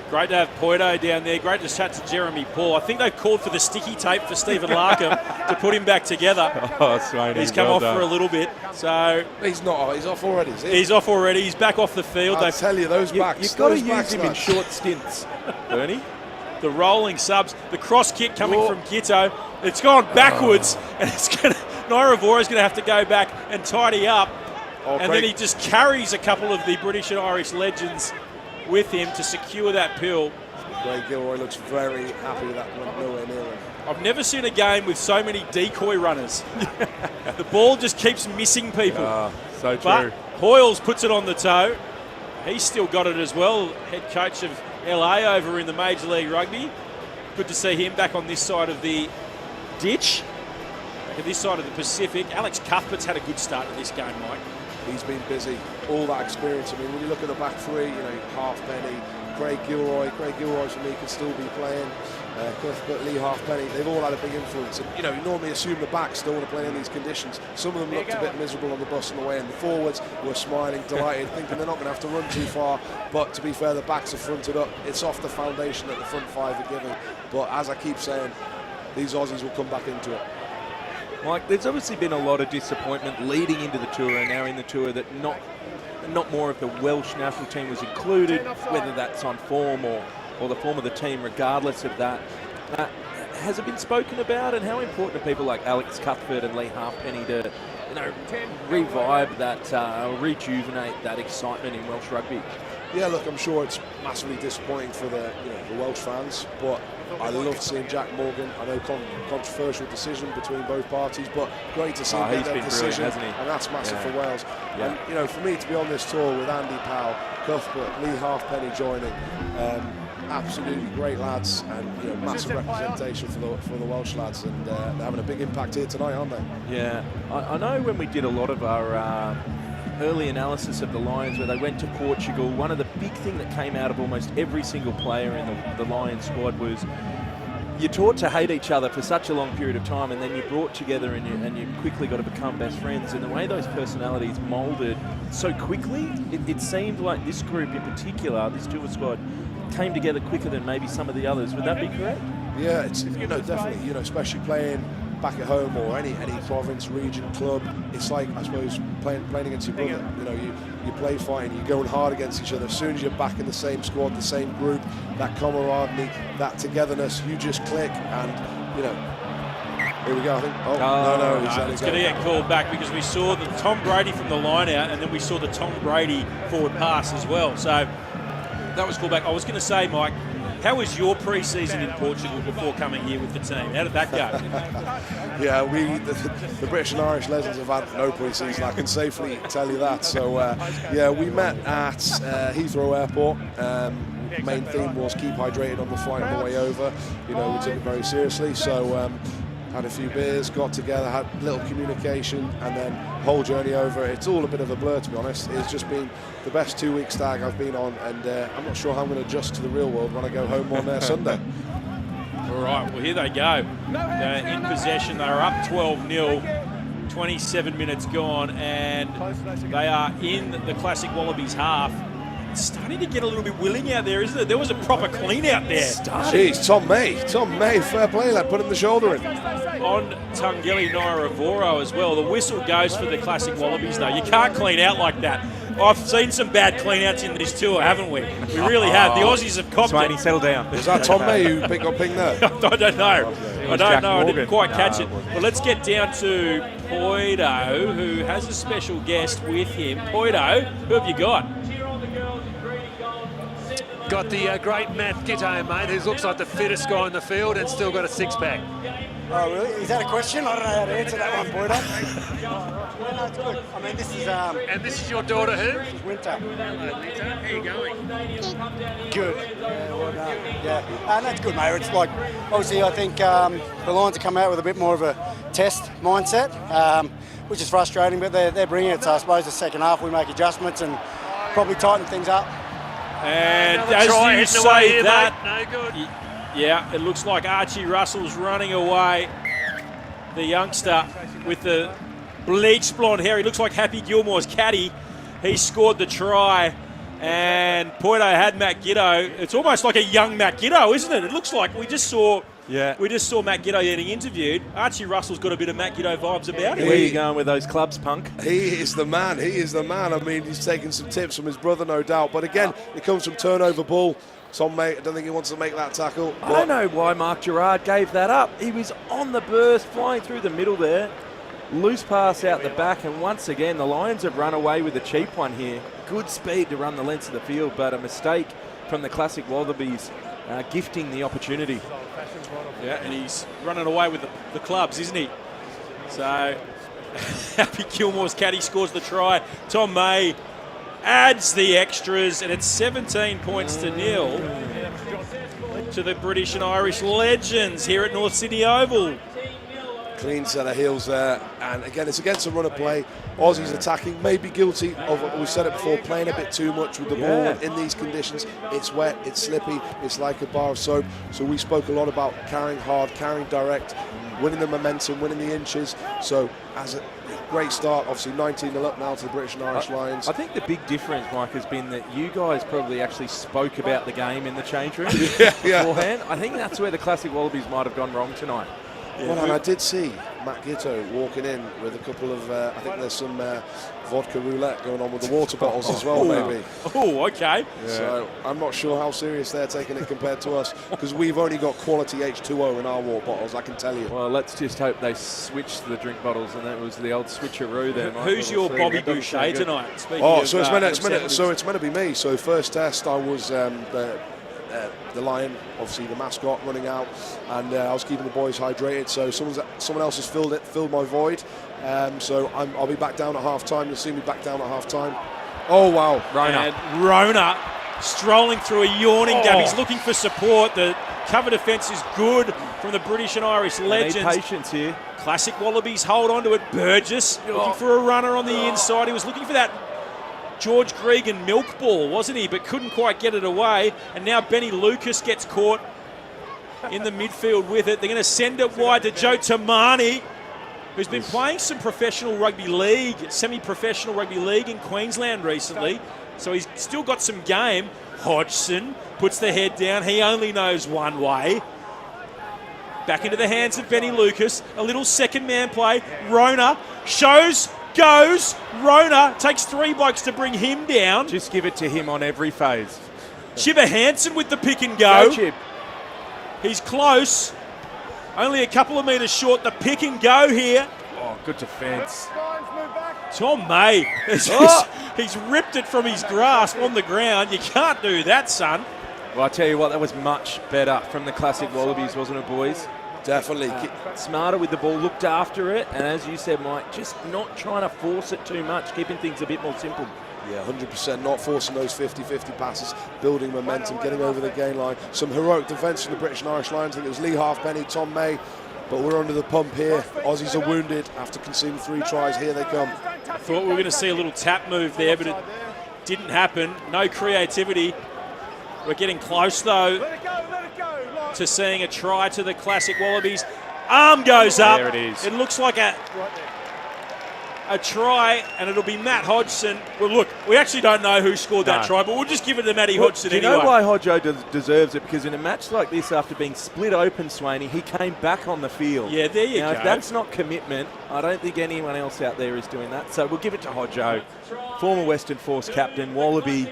Great to have Poito down there. Great to chat to Jeremy Paul. I think they've called for the sticky tape for Stephen Larkham to put him back together. Oh, Swaney, he's come off for a little bit. So he's not. He's off already. Is he? He's off already. He's back off the field. I tell you, those backs. You've got to backs, use him in short stints, Bernie. The rolling subs, the cross kick coming from Gitto. It's gone backwards, and it's going to. Nairavora's going to have to go back and tidy up. And then he just carries a couple of the British and Irish legends with him to secure that pill. Craig Gilroy looks very happy that went nowhere near him. I've never seen a game with so many decoy runners. The ball just keeps missing people. So true. But Hoyles puts it on the toe. He's still got it as well. Head coach of LA over in the Major League Rugby. Good to see him back on this side of the ditch. Back on this side of the Pacific. Alex Cuthbert's had a good start to this game, Mike. He's been busy. All that experience. I mean, when you look at the back three, you know, Halfpenny, Craig Gilroy for me can still be playing. Cuthbert, Lee Halfpenny, they've all had a big influence. And, you know, you normally assume the backs don't want to play in these conditions. Some of them looked a bit miserable on the bus on the way, and the forwards were smiling, delighted, thinking they're not going to have to run too far. But to be fair, the backs are fronted up. It's off the foundation that the front five are giving. But as I keep saying, these Aussies will come back into it. Mike, there's obviously been a lot of disappointment leading into the tour and now in the tour that not more of the Welsh national team was included, whether that's on form or the form of the team, regardless of that. Has it been spoken about, and how important are people like Alex Cuthbert and Lee Halfpenny to, you know, revive that, rejuvenate that excitement in Welsh rugby? Yeah, look, I'm sure it's massively disappointing for the Welsh fans, but I love seeing Jack Morgan. I know controversial decision between both parties, but great to see he's their been decision, hasn't he? and that's massive for Wales. Yeah. And you know, for me to be on this tour with Andy Powell, Cuthbert, Lee Halfpenny joining, absolutely great lads, and you know, massive representation for the Welsh lads, and they're having a big impact here tonight, aren't they? Yeah, I know when we did a lot of our early analysis of the Lions where they went to Portugal, one of the big things that came out of almost every single player in the Lions squad was you're taught to hate each other for such a long period of time, and then you're brought together and you quickly got to become best friends. And the way those personalities moulded so quickly, it seemed like this group in particular, this tour squad, came together quicker than maybe some of the others. Would that be correct? Yeah, it's definitely, especially playing back at home or any province, region, club. It's like, I suppose, playing against your brother. You play fighting, you're going hard against each other. As soon as you're back in the same squad, the same group, that camaraderie, that togetherness, you just click, and here we go, I think. No, it's going to get called back because we saw the Tom Brady from the line out, and then we saw the Tom Brady forward pass as well. So that was called back. I was going to say, Mike, how was your pre-season in Portugal before coming here with the team? How did that go? Yeah, the British and Irish legends have had no pre-season, I can safely tell you that. So, we met at Heathrow Airport. Main theme was keep hydrated on the flight on the way over. We took it very seriously. So, had a few beers, got together, had a little communication, and then whole journey over. It's all a bit of a blur, to be honest. It's just been the best 2-week stag I've been on, and I'm not sure how I'm going to adjust to the real world when I go home on Sunday. All right, well, here they go. They're in possession. They're up 12-0, 27 minutes gone, and they are in the classic Wallabies half. It's starting to get a little bit willing out there, isn't it? There was a proper clean out there. Jeez, Tom May, fair play, lad, putting the shoulder in. On Tungeli Nairavoro as well. The whistle goes for the classic Wallabies, though. You can't clean out like that. I've seen some bad clean-outs in this tour, haven't we? We really have. The Aussies have copped it. Settle down. Was that Tom May who got pinged there? I don't know. I didn't quite catch it. Well, But let's get down to Poito, who has a special guest with him. Poito, who have you got? Got the great Matt Gitto, mate, who looks like the fittest guy in the field and still got a six-pack. Oh, really? Is that a question? I don't know how to answer that one, Poito. Well, no, it's good. I mean, this is... And this is your daughter, who? This is Winter. Hello, Winter. How are you going? Good. Yeah, well done. Yeah. That's good, mate. It's like, obviously, I think the Lions have come out with a bit more of a test mindset, which is frustrating, but they're bringing it. So I suppose the second half we make adjustments and probably tighten things up. And as you say that, no good. Yeah, it looks like Archie Russell's running away. The youngster with the bleached blonde hair. He looks like Happy Gilmore's caddy. He scored the try. And Poito had Matt Giddo. It's almost like a young Matt Giddo, isn't it? It looks like we just saw Matt Giddo getting interviewed. Archie Russell's got a bit of Matt Giddo vibes about him. Where are you going with those clubs, Punk? He is the man. He is the man. I mean, he's taking some tips from his brother, no doubt. But again, it comes from turnover ball. Tom May, I don't think he wants to make that tackle. I don't know why Mark Gerard gave that up. He was on the burst, flying through the middle there. Loose pass out the back, and once again, the Lions have run away with a cheap one here. Good speed to run the length of the field, but a mistake from the classic Wallabies, gifting the opportunity. Yeah, and he's running away with the clubs, isn't he? So, Happy Gilmore's caddy scores the try. Tom May adds the extras, and it's 17 points to nil to the British and Irish legends here at North Sydney Oval. Clean set of heels there, and again it's against a run of play. Aussies attacking, may be guilty of, we've said it before, playing a bit too much with the ball in these conditions. It's wet, it's slippy, it's like a bar of soap. So we spoke a lot about carrying hard, carrying direct, winning the momentum, winning the inches. So as a great start, obviously 19-0 up now to the British and Irish Lions. I think the big difference, Mike, has been that you guys probably actually spoke about the game in the change room beforehand. I think that's where the classic Wallabies might have gone wrong tonight. Yeah. Well, and I did see Matt Gitto walking in with a couple of, I think there's some vodka roulette going on with the water bottles as well, maybe. Oh, okay. Yeah. So I'm not sure how serious they're taking it compared to us, because we've only got quality H2O in our water bottles, I can tell you. Well, let's just hope they switched the drink bottles, and that was the old switcheroo there. Who's your Bobby Boucher tonight? So it's meant to be me. So first test, I was the Lion, obviously the mascot, running out, and I was keeping the boys hydrated. So someone else has filled my void. So I'll be back down at half time. You'll see me back down at half time. Oh wow, Rona strolling through a yawning gap. He's looking for support. The cover defence is good from the British and Irish legends. Need patience here. Classic Wallabies hold on to it. Burgess looking for a runner on the inside. He was looking for that George Gregan milk ball, wasn't he? But couldn't quite get it away. And now Benny Lucas gets caught in the midfield with it. They're going to send it wide to Joe Tamani, who's been playing some professional rugby league, semi-professional rugby league in Queensland recently. So he's still got some game. Hodgson puts the head down. He only knows one way. Back into the hands of Benny Lucas. A little second man play. Rona shows, goes. Rona takes three blokes to bring him down. Just give it to him on every phase. Chibber Hansen with the pick and go. Go, Chib. He's close. Only a couple of metres short. The pick and go here. Oh, good defence. Tom May. He's ripped it from his grasp on the ground. You can't do that, son. Well, I tell you what, that was much better from the classic Wallabies, wasn't it, boys? Definitely. Smarter with the ball, looked after it, and as you said, Mike, just not trying to force it too much, keeping things a bit more simple. Yeah, 100%, not forcing those 50-50 passes, building momentum, getting over the gain line. Some heroic defence from the British and Irish Lions. I think it was Lee Halfpenny, Tom May, but we're under the pump here. Aussies are wounded after conceding 3 tries. Here they come. I thought we were going to see a little tap move there, but it didn't happen. No creativity. We're getting close, though, to seeing a try to the classic Wallabies. Arm goes up. There it is. It looks like a try, and it'll be Matt Hodgson. Well, look, we actually don't know who scored that try, but we'll just give it to Matty Hodgson anyway. Do you know why Hodjo deserves it? Because in a match like this, after being split open, Swaney, he came back on the field. Yeah, there you go. If that's not commitment, I don't think anyone else out there is doing that. So we'll give it to Hodjo, former Western Force captain, Wallaby,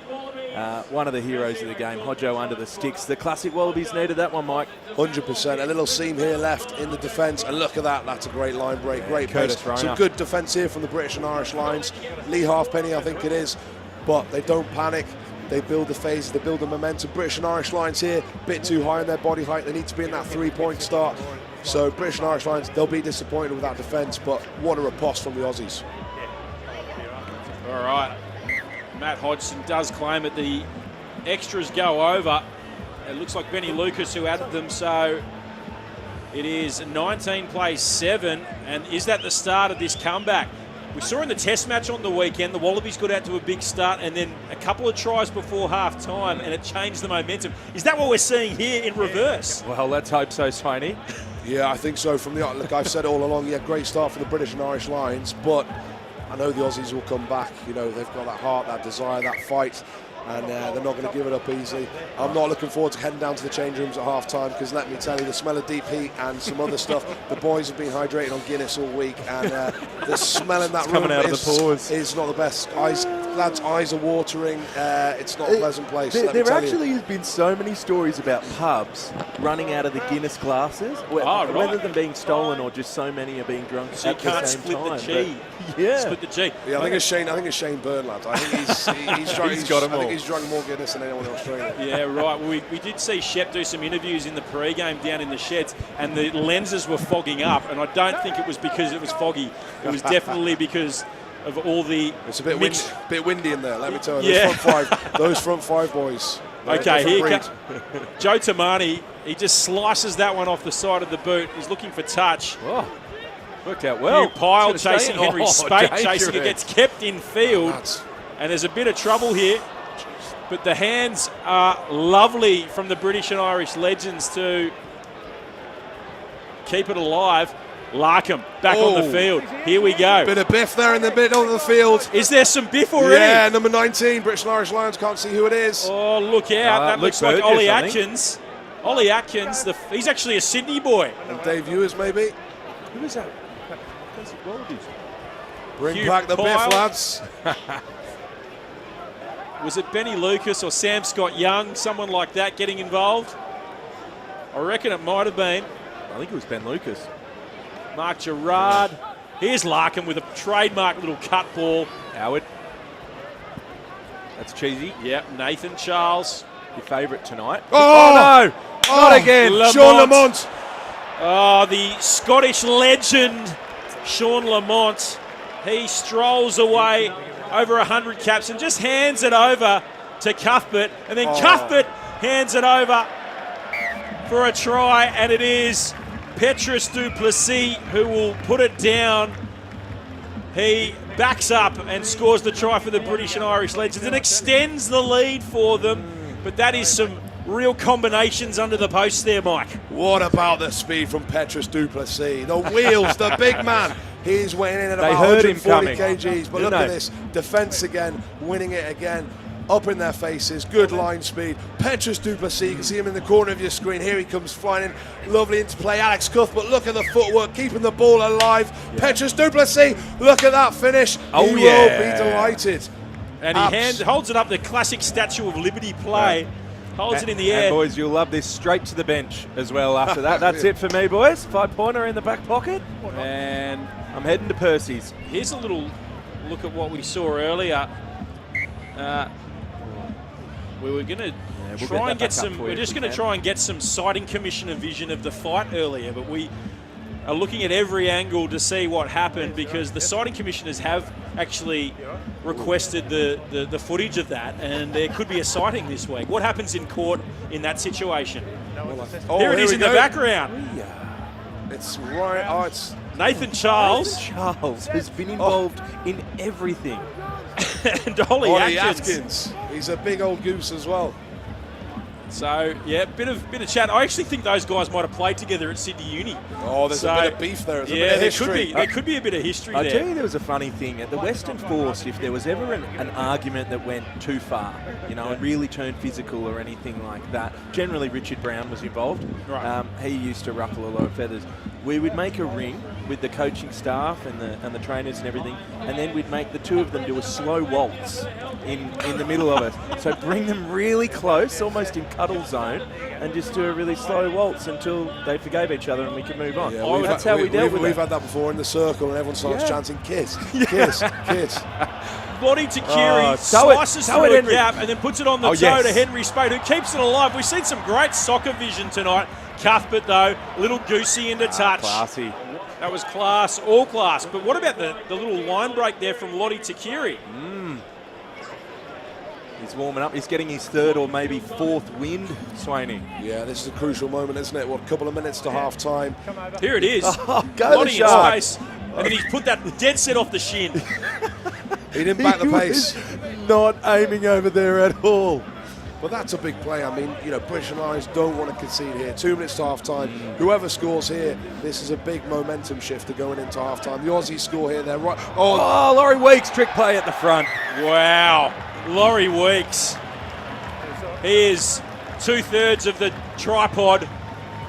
one of the heroes of the game. Hodjo under the sticks. The classic Wallabies needed that one, Mike. 100%. A little seam here left in the defence, and look at that. That's a great line break, great pace. Some good defence here from the British and Irish Lions. Lee Halfpenny, I think it is, but they don't panic. They build the phases, they build the momentum. British and Irish Lions here, a bit too high in their body height. They need to be in that 3-point start. So British and Irish Lions, they'll be disappointed with that defence, but what a riposte from the Aussies. All right. Matt Hodgson does claim it. The extras go over. It looks like Benny Lucas who added them, so it is 19 plays 7. And is that the start of this comeback? We saw in the test match on the weekend, the Wallabies got out to a big start and then a couple of tries before half time, and it changed the momentum. Is that what we're seeing here in reverse? Well, let's hope so, Swaney. Yeah, I think so. From the look, I've said all along, yeah, great start for the British and Irish Lions, but I know the Aussies will come back. You know, they've got that heart, that desire, that fight. and they're not going to give it up easily. I'm not looking forward to heading down to the change rooms at half-time, because let me tell you, the smell of deep heat and some other stuff, the boys have been hydrating on Guinness all week, and the smell in that room coming out of the pores. Is not the best. Lads' eyes are watering. It's not a pleasant place. There actually has been so many stories about pubs running out of the Guinness glasses, whether them being stolen or just so many are being drunk so at the same time. The G. Yeah, split the G. Yeah, I think it's Shane Byrne, lads. I think he's got them all. I think he's drunk more Guinness than anyone in Australia. Yeah, right. Well, we did see Shep do some interviews in the pre-game down in the sheds, and the lenses were fogging up, and I don't think it was because it was foggy. It was definitely because of all the... It's a bit windy in there, let me tell you. Yeah. Those front five boys. Okay, here comes Joe Tamani. He just slices that one off the side of the boot. He's looking for touch. Oh, worked out well. Hugh Pyle chasing Henry Spate, chasing it, gets kept in field. And there's a bit of trouble here. But the hands are lovely from the British and Irish legends to keep it alive. Larkham back on the field. Here we go. Bit of biff there in the middle of the field. Is there some biff already? Yeah, number 19, British and Irish Lions. Can't see who it is. Oh, look out. That looks like Ollie Atkins. Ollie Atkins, he's actually a Sydney boy. And Dave Ewers, maybe. Who is that? Bring Hugh back the biff, Pyle. lads. Was it Benny Lucas or Sam Scott Young, someone like that getting involved? I reckon it might have been. I think it was Ben Lucas. Mark Gerard. Here's Larkham with a trademark little cut ball. Howard. That's cheesy. Yep, Nathan Charles. Your favourite tonight. Oh, no! Not again. Sean Lamont. Oh, the Scottish legend, Sean Lamont. He strolls away over 100 caps and just hands it over to Cuthbert. And then Cuthbert hands it over for a try, and it is Petrus du Plessis who will put it down. He backs up and scores the try for the British and Irish legends and extends the lead for them. But that is some real combinations under the post there, Mike. What about the speed from Petrus du Plessis? The wheels, the big man. He's weighing in at about 140 kgs. But look at this. Defence again, winning it again. Up in their faces, good line speed. Petrus du Plessis, you can see him in the corner of your screen. Here he comes flying in, lovely into play. Alex Cuthbert, look at the footwork, keeping the ball alive. Petrus du Plessis, look at that finish. He will be delighted. And he holds it up, the classic Statue of Liberty play. Holds it in the air. And boys, you'll love this, straight to the bench as well after that. That's it for me, boys. 5-pointer in the back pocket. And I'm heading to Percy's. Here's a little look at what we saw earlier. We were going to try and get some. We're just going to try and get some sighting commissioner vision of the fight earlier, but we are looking at every angle to see what happened, because the sighting commissioners have actually requested the footage of that, and there could be a sighting this week. What happens in court in that situation? There it is in the background. It's right. Oh, it's Nathan Charles. Nathan Charles has been involved in everything. And Ollie Atkins. He's a big old goose as well. So yeah, bit of chat. I actually think those guys might have played together at Sydney Uni. Oh, there's a bit of beef there. There's a bit of history. There could be a bit of history there. I'll tell you, there was a funny thing at the Western Force. If there was ever an argument that went too far, and really turned physical or anything like that, generally Richard Brown was involved. Right. He used to ruffle a lot of feathers. We would make a ring with the coaching staff and the trainers and everything, and then we'd make the two of them do a slow waltz in the middle of it. So bring them really close, almost in cuddle zone, and just do a really slow waltz until they forgave each other and we could move on. Yeah, that's how we dealt with it. We've had that before in the circle, and everyone starts chanting kiss, kiss, kiss. Lottie Takiri slices through a gap and then puts it on the toe to Henry Spade, who keeps it alive. We've seen some great soccer vision tonight. Cuthbert, though, a little goosey into touch. Classy. That was class, all class. But what about the little line break there from Lottie Takiri? He's warming up. He's getting his third or maybe fourth wind, Swaney. Yeah, this is a crucial moment, isn't it? What, a couple of minutes to half time. Here it is. Go Lottie in space. And then he's put that dead set off the shin. He didn't back the pace. Not aiming over there at all. But that's a big play. I mean, British and Irish don't want to concede here. 2 minutes to half-time. Whoever scores here, this is a big momentum shifter going into half-time. The Aussies score here, they're right. Oh, Laurie Weeks, trick play at the front. Wow. Laurie Weeks. He is 2/3 of the tripod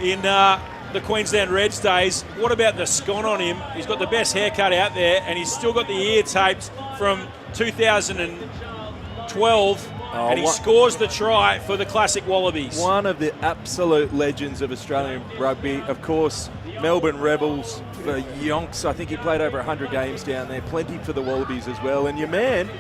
in the Queensland Reds days. What about the scone on him? He's got the best haircut out there, and he's still got the ear taped from 2012. And he scores the try for the Classic Wallabies. One of the absolute legends of Australian rugby. Of course, Melbourne Rebels for Yonks. I think he played over 100 games down there. Plenty for the Wallabies as well. And your man,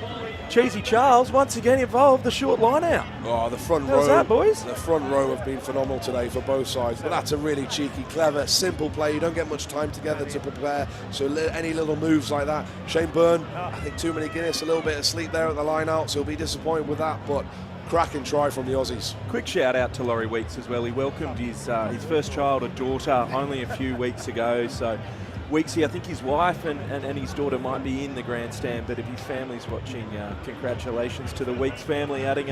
Cheesy Charles, once again involved the short line out. Oh, the front row. How's that, boys? The front row have been phenomenal today for both sides. But that's a really cheeky, clever, simple play. You don't get much time together to prepare. So any little moves like that. Shane Byrne, I think too many Guinness, a little bit of sleep there at the line out. So he'll be disappointed with that. But cracking try from the Aussies. Quick shout out to Laurie Weeks as well. He welcomed his first child, a daughter, only a few weeks ago. So Weeksy, I think his wife and his daughter might be in the grandstand, but if his family's watching, congratulations to the Weeks family adding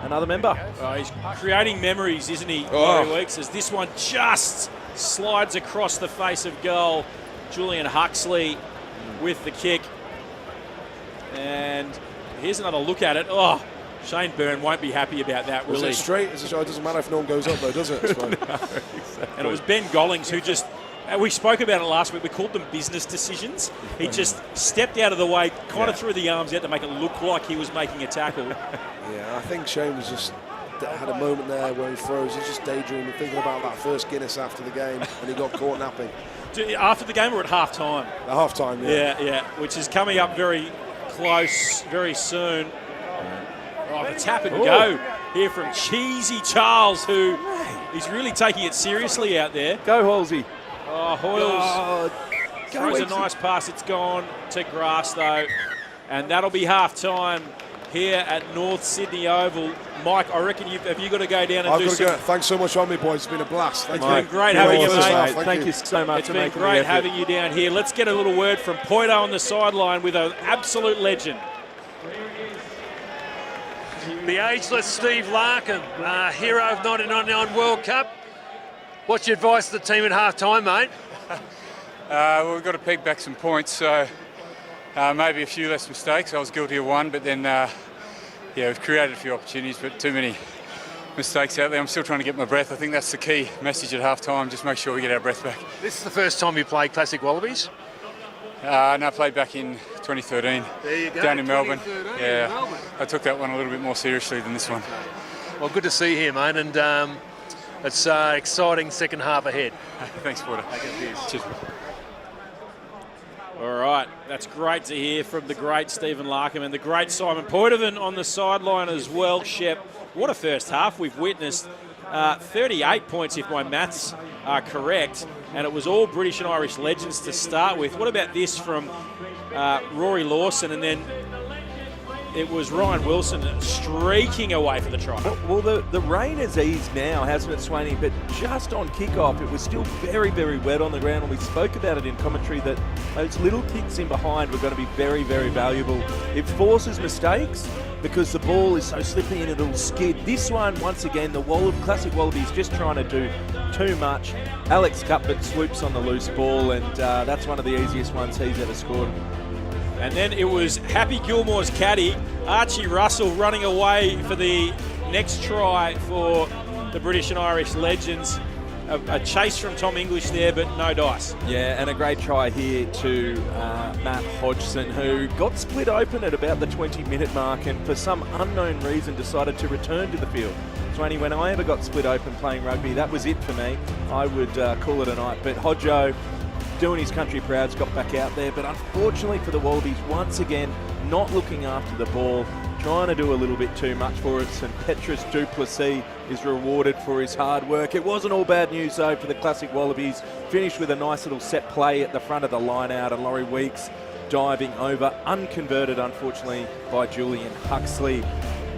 another member. He's creating memories, isn't he, Laurie Weeks, as this one just slides across the face of goal. Julian Huxley with the kick. And here's another look at it. Oh, Shane Byrne won't be happy about that, will he? It's straight. It doesn't matter if no one goes up, though, does it? It's fine. No, exactly. And it was Ben Gollings who just... We spoke about it last week. We called them business decisions. He just stepped out of the way, kind of threw the arms out to make it look like he was making a tackle. Yeah, I think Shane was just had a moment there where he froze. He's just daydreaming, thinking about that first Guinness after the game, and he got caught napping. After the game or at half-time? At half-time, yeah. Yeah, which is coming up very close, very soon. Oh, the tap and go here from Cheesy Charles, who is really taking it seriously out there. Go, Halsey. Oh, Hoyles throws a nice pass. It's gone to grass, though. And that'll be half-time here at North Sydney Oval. Mike, I reckon have you got to go down and do some... Thanks so much for me, boys. It's been a blast. It's been great having you, mate. Thank you so much. It's been great having you down here. Let's get a little word from Poito on the sideline with an absolute legend. The ageless Steve Larkham, hero of 1999 World Cup. What's your advice to the team at half-time, mate? Well, we've got to peg back some points, so maybe a few less mistakes. I was guilty of one, but then, we've created a few opportunities, but too many mistakes out there. I'm still trying to get my breath. I think that's the key message at half-time, just make sure we get our breath back. This is the first time you played Classic Wallabies? No, I played back in 2013. There you go. Down in Melbourne. Yeah, Melbourne. I took that one a little bit more seriously than this one. Well, good to see you here, mate, and it's exciting second half ahead. Thanks, Porter. Cheers. All right, that's great to hear from the great Stephen Larkham and the great Simon Poitevin on the sideline as well. Shep, what a first half we've witnessed. 38 points if my maths are correct, and it was all British and Irish legends to start with. What about this from Rory Lawson, and then it was Ryan Wilson streaking away for the try. Well, the rain has eased now, hasn't it, Swaney? But just on kickoff, it was still very, very wet on the ground, and we spoke about it in commentary that those little kicks in behind were going to be very, very valuable. It forces mistakes because the ball is so slippy and it'll skid. This one, once again, the Classic Wallabies just trying to do too much. Alex Cuthbert swoops on the loose ball, and that's one of the easiest ones he's ever scored. And then it was Happy Gilmore's caddy, Archie Russell, running away for the next try for the British and Irish legends. A chase from Tom English there, but no dice. Yeah, and a great try here to Matt Hodgson, who got split open at about the 20-minute mark and for some unknown reason decided to return to the field. Swaney, when I ever got split open playing rugby, that was it for me. I would call it a night. But Hodjo, doing his country prouds, got back out there, but unfortunately for the Wallabies, once again, not looking after the ball, trying to do a little bit too much for it, and Petrus Duplessis is rewarded for his hard work. It wasn't all bad news, though, for the Classic Wallabies. Finished with a nice little set play at the front of the line-out, and Laurie Weeks diving over, unconverted, unfortunately, by Julian Huxley.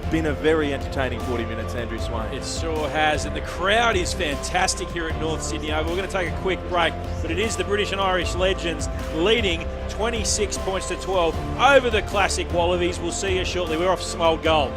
Been a very entertaining 40 minutes, Andrew Swain. It sure has, and the crowd is fantastic here at North Sydney Oval. We're going to take a quick break, but it is the British and Irish legends leading 26 points to 12 over the Classic Wallabies. We'll see you shortly. We're off some old goal.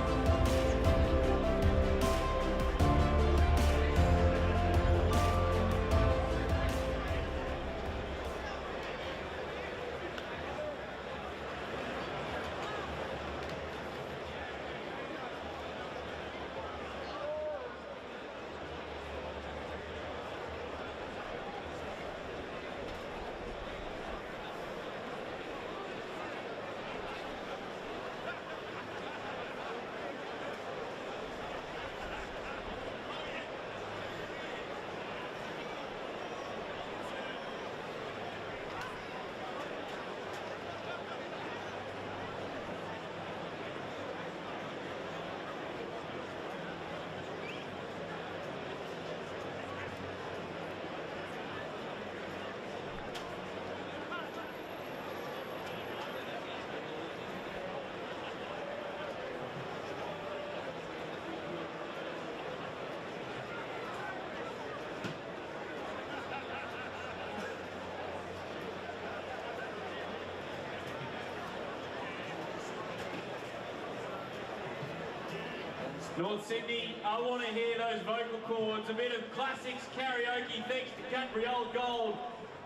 North Sydney, I want to hear those vocal cords, a bit of classics karaoke thanks to Country Old Gold.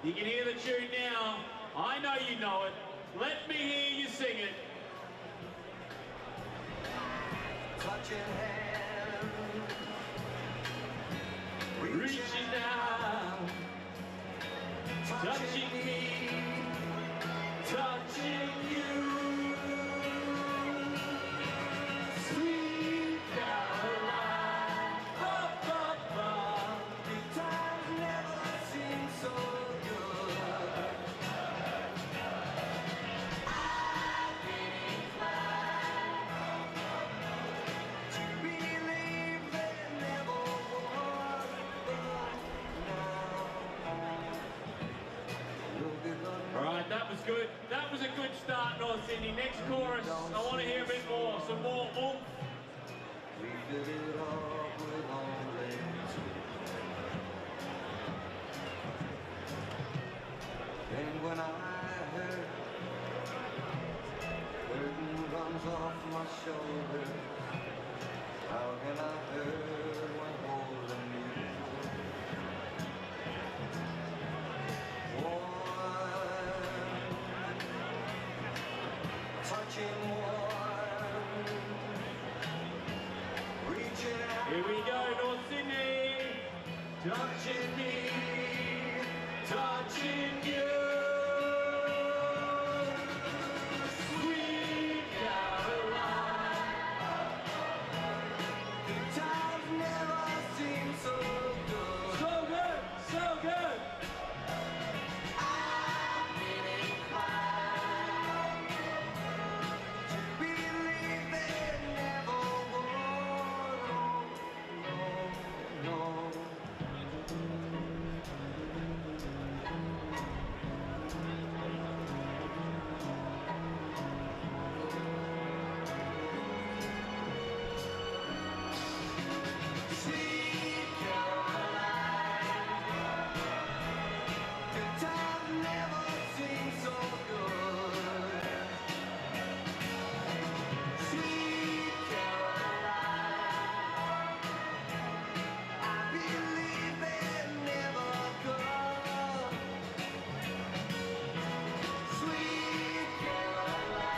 You can hear the tune now. I know you know it. Let me hear you sing it. Touching hand, reaching down, touching me, touching you. Sweet Caroline, up, up, up. Big times never seem so good. I've been inclined to believe there never was, but now. All right, that was good. That was a good start, North Sydney. Next chorus, I want to hear a bit more. Some more oomph. We did it all with only two. And when I heard curtain comes off my shoulder, how can I hurt when holding you? Touching one, reaching out. Here we go, North Sydney. Touching me, touching you. Sweet Caroline. The times never seem so good. So good, so good. I've been inclined to believe there never was. No, no. Sweet Caroline, the times never seem so good. Sweet Caroline, I believe they never could. Sweet Caroline,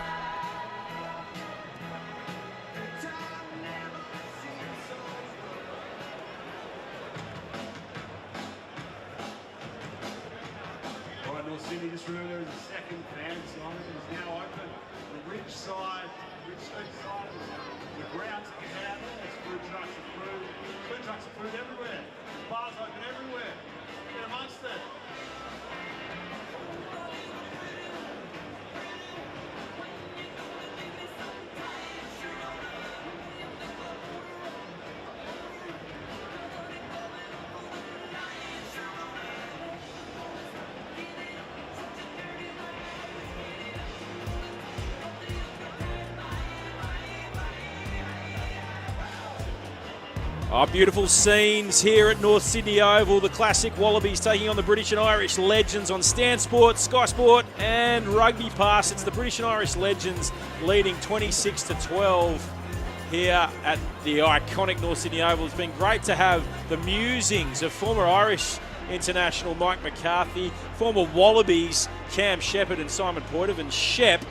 the time never seems so good. All right, North Sydney, just remember there is a second fan zone. It is now open. The rich side, the grounds that get out there, there's food trucks and food. Food trucks and food everywhere. Bars open everywhere. Get amongst it. Oh, beautiful scenes here at North Sydney Oval. The classic Wallabies taking on the British and Irish Legends on Stan Sport, Sky Sport and Rugby Pass. It's the British and Irish Legends leading 26-12 here at the iconic North Sydney Oval. It's been great to have the musings of former Irish international Mike McCarthy, former Wallabies Cam Shepherd and Simon Poitevin. Shep,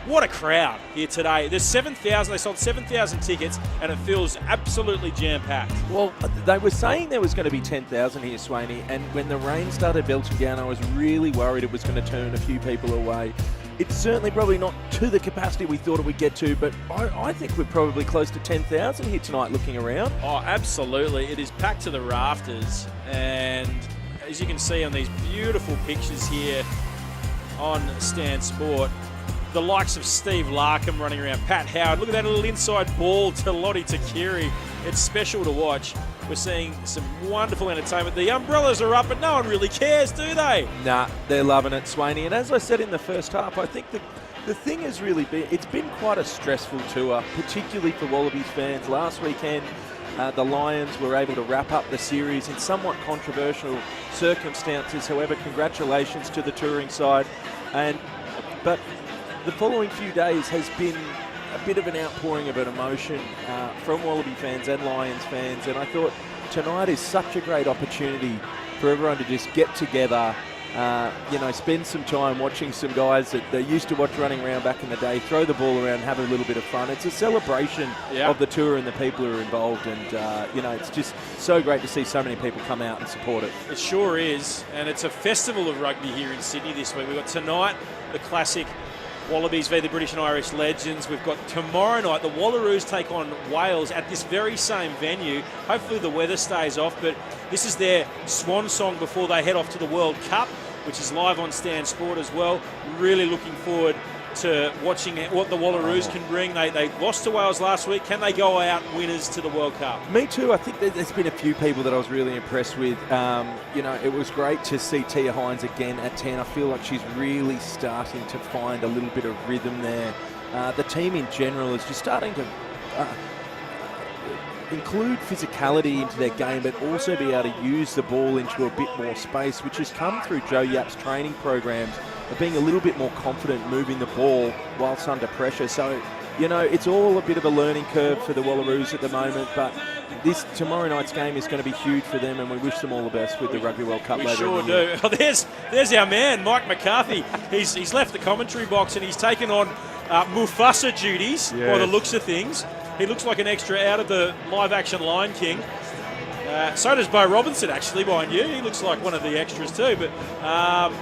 what a crowd here today. There's 7,000, they sold 7,000 tickets and it feels absolutely jam-packed. Well, they were saying there was going to be 10,000 here, Swaney, and when the rain started belching down, I was really worried it was going to turn a few people away. It's certainly probably not to the capacity we thought it would get to, but I think we're probably close to 10,000 here tonight looking around. Oh, absolutely. It is packed to the rafters, and as you can see on these beautiful pictures here on Stan Sport, the likes of Steve Larkham running around, Pat Howard. Look at that little inside ball to Lottie Takiri. It's special to watch. We're seeing some wonderful entertainment. The umbrellas are up, but no one really cares, do they? Nah, they're loving it, Swaney. And as I said in the first half, I think the thing has really been, it's been quite a stressful tour, particularly for Wallabies fans. Last weekend, the Lions were able to wrap up the series in somewhat controversial circumstances. However, congratulations to the touring side. But the following few days has been a bit of an outpouring of an emotion from Wallaby fans and Lions fans, and I thought tonight is such a great opportunity for everyone to just get together, spend some time watching some guys that they used to watch running around back in the day, throw the ball around, have a little bit of fun. It's a celebration of the tour and the people who are involved, and it's just so great to see so many people come out and support it. It sure is, and it's a festival of rugby here in Sydney this week. We've got tonight the classic Wallabies v the British and Irish Legends. We've got tomorrow night the Wallaroos take on Wales at this very same venue. Hopefully the weather stays off, but this is their swan song before they head off to the World Cup, which is live on Stan Sport as well. Really looking forward to watching what the Wallaroos can bring. They lost to Wales last week. Can they go out winners to the World Cup? Me too. I think there's been a few people that I was really impressed with. It was great to see Tia Hines again at 10. I feel like she's really starting to find a little bit of rhythm there. The team in general is just starting to include physicality into their game, but also be able to use the ball into a bit more space, which has come through Joe Yapp's training programs of being a little bit more confident moving the ball whilst under pressure. So, it's all a bit of a learning curve for the Wallaroos at the moment, but this tomorrow night's game is going to be huge for them, and we wish them all the best with the Rugby World Cup later in the year. Oh, there's our man, Mike McCarthy. He's left the commentary box and he's taken on Mufasa duties by the looks of things. He looks like an extra out of the live-action Lion King. So does Bo Robinson, actually, behind you. He looks like one of the extras too. But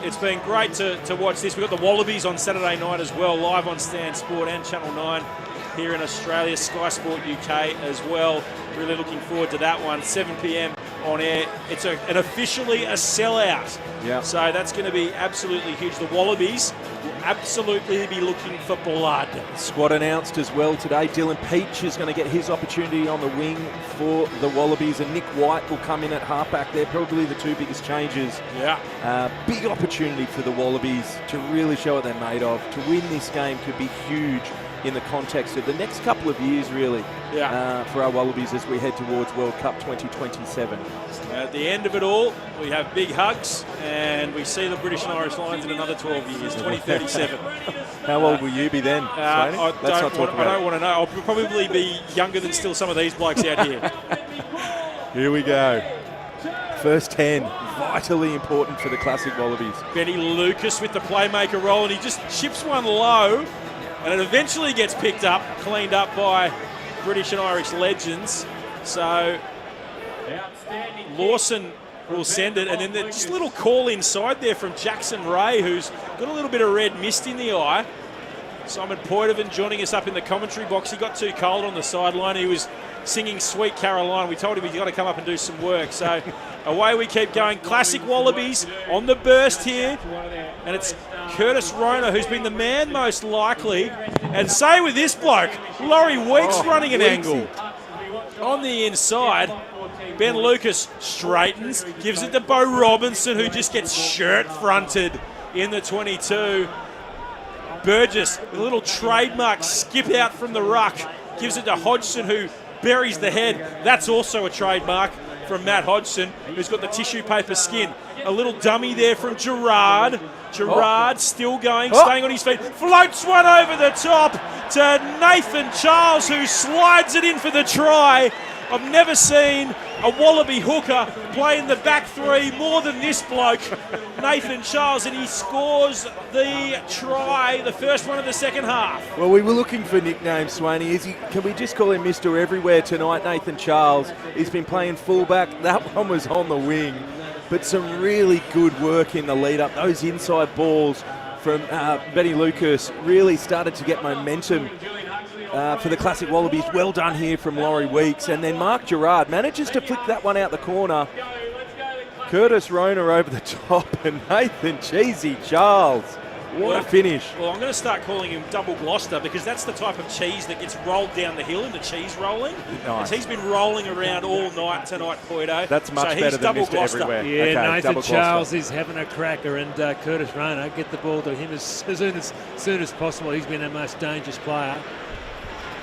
it's been great to watch this. We've got the Wallabies on Saturday night as well, live on Stan Sport and Channel 9 here in Australia, Sky Sport UK as well. Really looking forward to that one, 7 p.m. on air. It's officially a sellout. Yeah. So that's going to be absolutely huge. The Wallabies will absolutely be looking for blood. Squad announced as well today. Dylan Peach is going to get his opportunity on the wing for the Wallabies, and Nick White will come in at halfback. They're probably the two biggest changes. Yeah. Big opportunity for the Wallabies to really show what they're made of. To win this game could be huge in the context of the next couple of years, really, for our Wallabies as we head towards World Cup 2027. At the end of it all, we have big hugs, and we see the British and Irish Lions in another 12 years, 2037. How old will you be then? I don't want to know. I'll probably be younger than still some of these blokes out here. Here we go. First 10, vitally important for the classic Wallabies. Benny Lucas with the playmaker role, and he just chips one low, and it eventually gets picked up, cleaned up by British and Irish Legends. So Lawson will send it, and then there's just a little call inside there from Jackson Ray, who's got a little bit of red mist in the eye. Simon Poitevin joining us up in the commentary box. He got too cold on the sideline. He was singing Sweet Caroline. We told him he's got to come up and do some work. So away we keep going. Classic Wallabies on the burst here. And it's Curtis Rona who's been the man most likely. And say with this bloke, Laurie Weeks running an angle. On the inside, Ben Lucas straightens, gives it to Bo Robinson, who just gets shirt-fronted in the 22. Burgess, with a little trademark skip out from the ruck, gives it to Hodgson, who buries the head. That's also a trademark from Matt Hodgson, who's got the tissue paper skin. A little dummy there from Gerard. Gerard still going, staying on his feet. Floats one over the top to Nathan Charles, who slides it in for the try. I've never seen a Wallaby hooker play in the back three more than this bloke, Nathan Charles, and he scores the try, the first one of the second half. Well, we were looking for nicknames, Swaney. Can we just call him Mr. Everywhere tonight, Nathan Charles? He's been playing fullback. That one was on the wing. But some really good work in the lead-up. Those inside balls from Benny Lucas really started to get momentum for the classic Wallabies. Well done here from Laurie Weeks. And then Mark Gerard manages to flick that one out the corner. Curtis Rona over the top, and Nathan Cheesy Charles. What a finish. Well, I'm going to start calling him Double Gloucester, because that's the type of cheese that gets rolled down the hill in the cheese rolling. Nice. He's been rolling around all night tonight, Poito. That's much better than Mr. Everywhere. Yeah, okay, Nathan Charles is having a cracker, and Curtis Rona, get the ball to him as soon as possible. He's been our most dangerous player.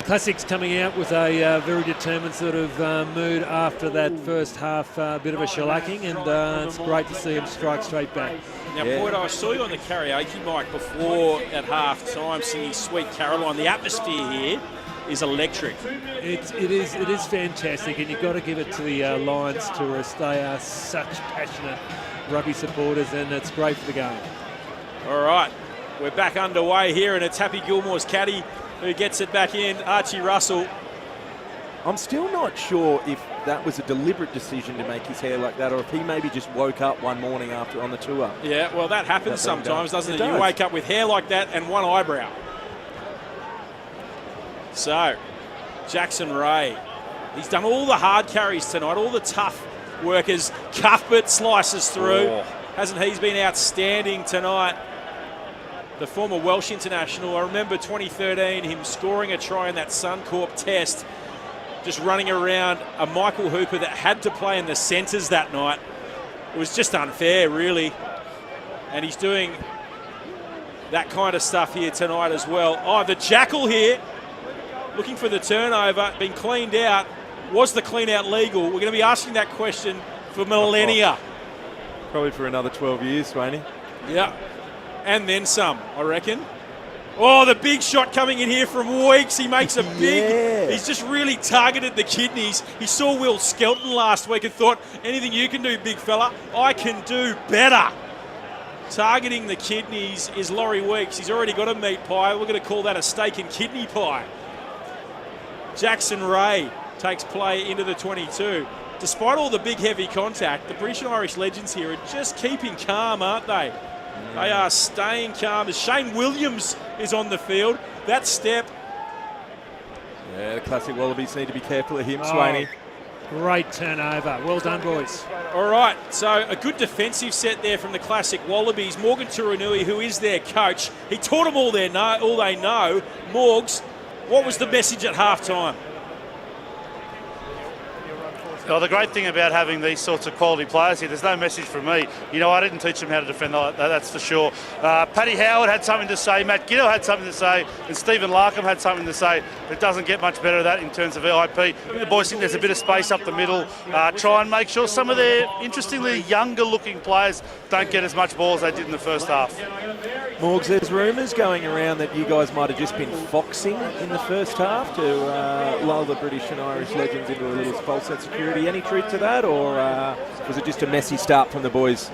Classics coming out with a very determined sort of mood after that first half, bit of a shellacking, and it's great to see him strike straight back. Now, Boyd, I saw you on the karaoke mic before at half time singing Sweet Caroline. The atmosphere here is electric. It is fantastic, and you've got to give it to the Lions tourists. They are such passionate rugby supporters, and it's great for the game. All right, we're back underway here, and it's Happy Gilmore's caddy who gets it back in, Archie Russell. I'm still not sure if that was a deliberate decision to make his hair like that, or if he maybe just woke up one morning after on the tour. Yeah, well, that happens sometimes, doesn't it? Does. You wake up with hair like that and one eyebrow. So, Jackson Ray, he's done all the hard carries tonight, all the tough workers. Cuthbert slices through. Oh. Hasn't he been outstanding tonight? The former Welsh international, I remember 2013, him scoring a try in that Suncorp test, just running around a Michael Hooper that had to play in the centres that night. It was just unfair, really. And he's doing that kind of stuff here tonight as well. Oh, the Jackal here, looking for the turnover, been cleaned out. Was the clean out legal? We're going to be asking that question for millennia. Probably for another 12 years, Swaney. Yeah, and then some, I reckon. Oh, the big shot coming in here from Weeks. He makes a big, he's just really targeted the kidneys. He saw Will Skelton last week and thought, anything you can do, big fella, I can do better. Targeting the kidneys is Laurie Weeks. He's already got a meat pie. We're going to call that a steak and kidney pie. Jackson Ray takes play into the 22. Despite all the big, heavy contact, the British and Irish legends here are just keeping calm, aren't they? They are staying calm. As Shane Williams is on the field, that step. Yeah, the classic Wallabies need to be careful of him, Swaney. Great turnover. Well done, boys. All right, so a good defensive set there from the classic Wallabies. Morgan Turanui, who is their coach, he taught them all they know. Morgs, what was the message at halftime? Well, the great thing about having these sorts of quality players here, there's no message from me. You know, I didn't teach them how to defend, that's for sure. Paddy Howard had something to say, Matt Giddo had something to say, and Stephen Larkham had something to say. It doesn't get much better than that in terms of VIP. The boys think there's a bit of space up the middle. Try and make sure some of their, interestingly, younger-looking players don't get as much ball as they did in the first half. Morgs, there's rumours going around that you guys might have just been foxing in the first half to lull the British and Irish legends into a little false sense of security. Any truth to that, or was it just a messy start from the boys?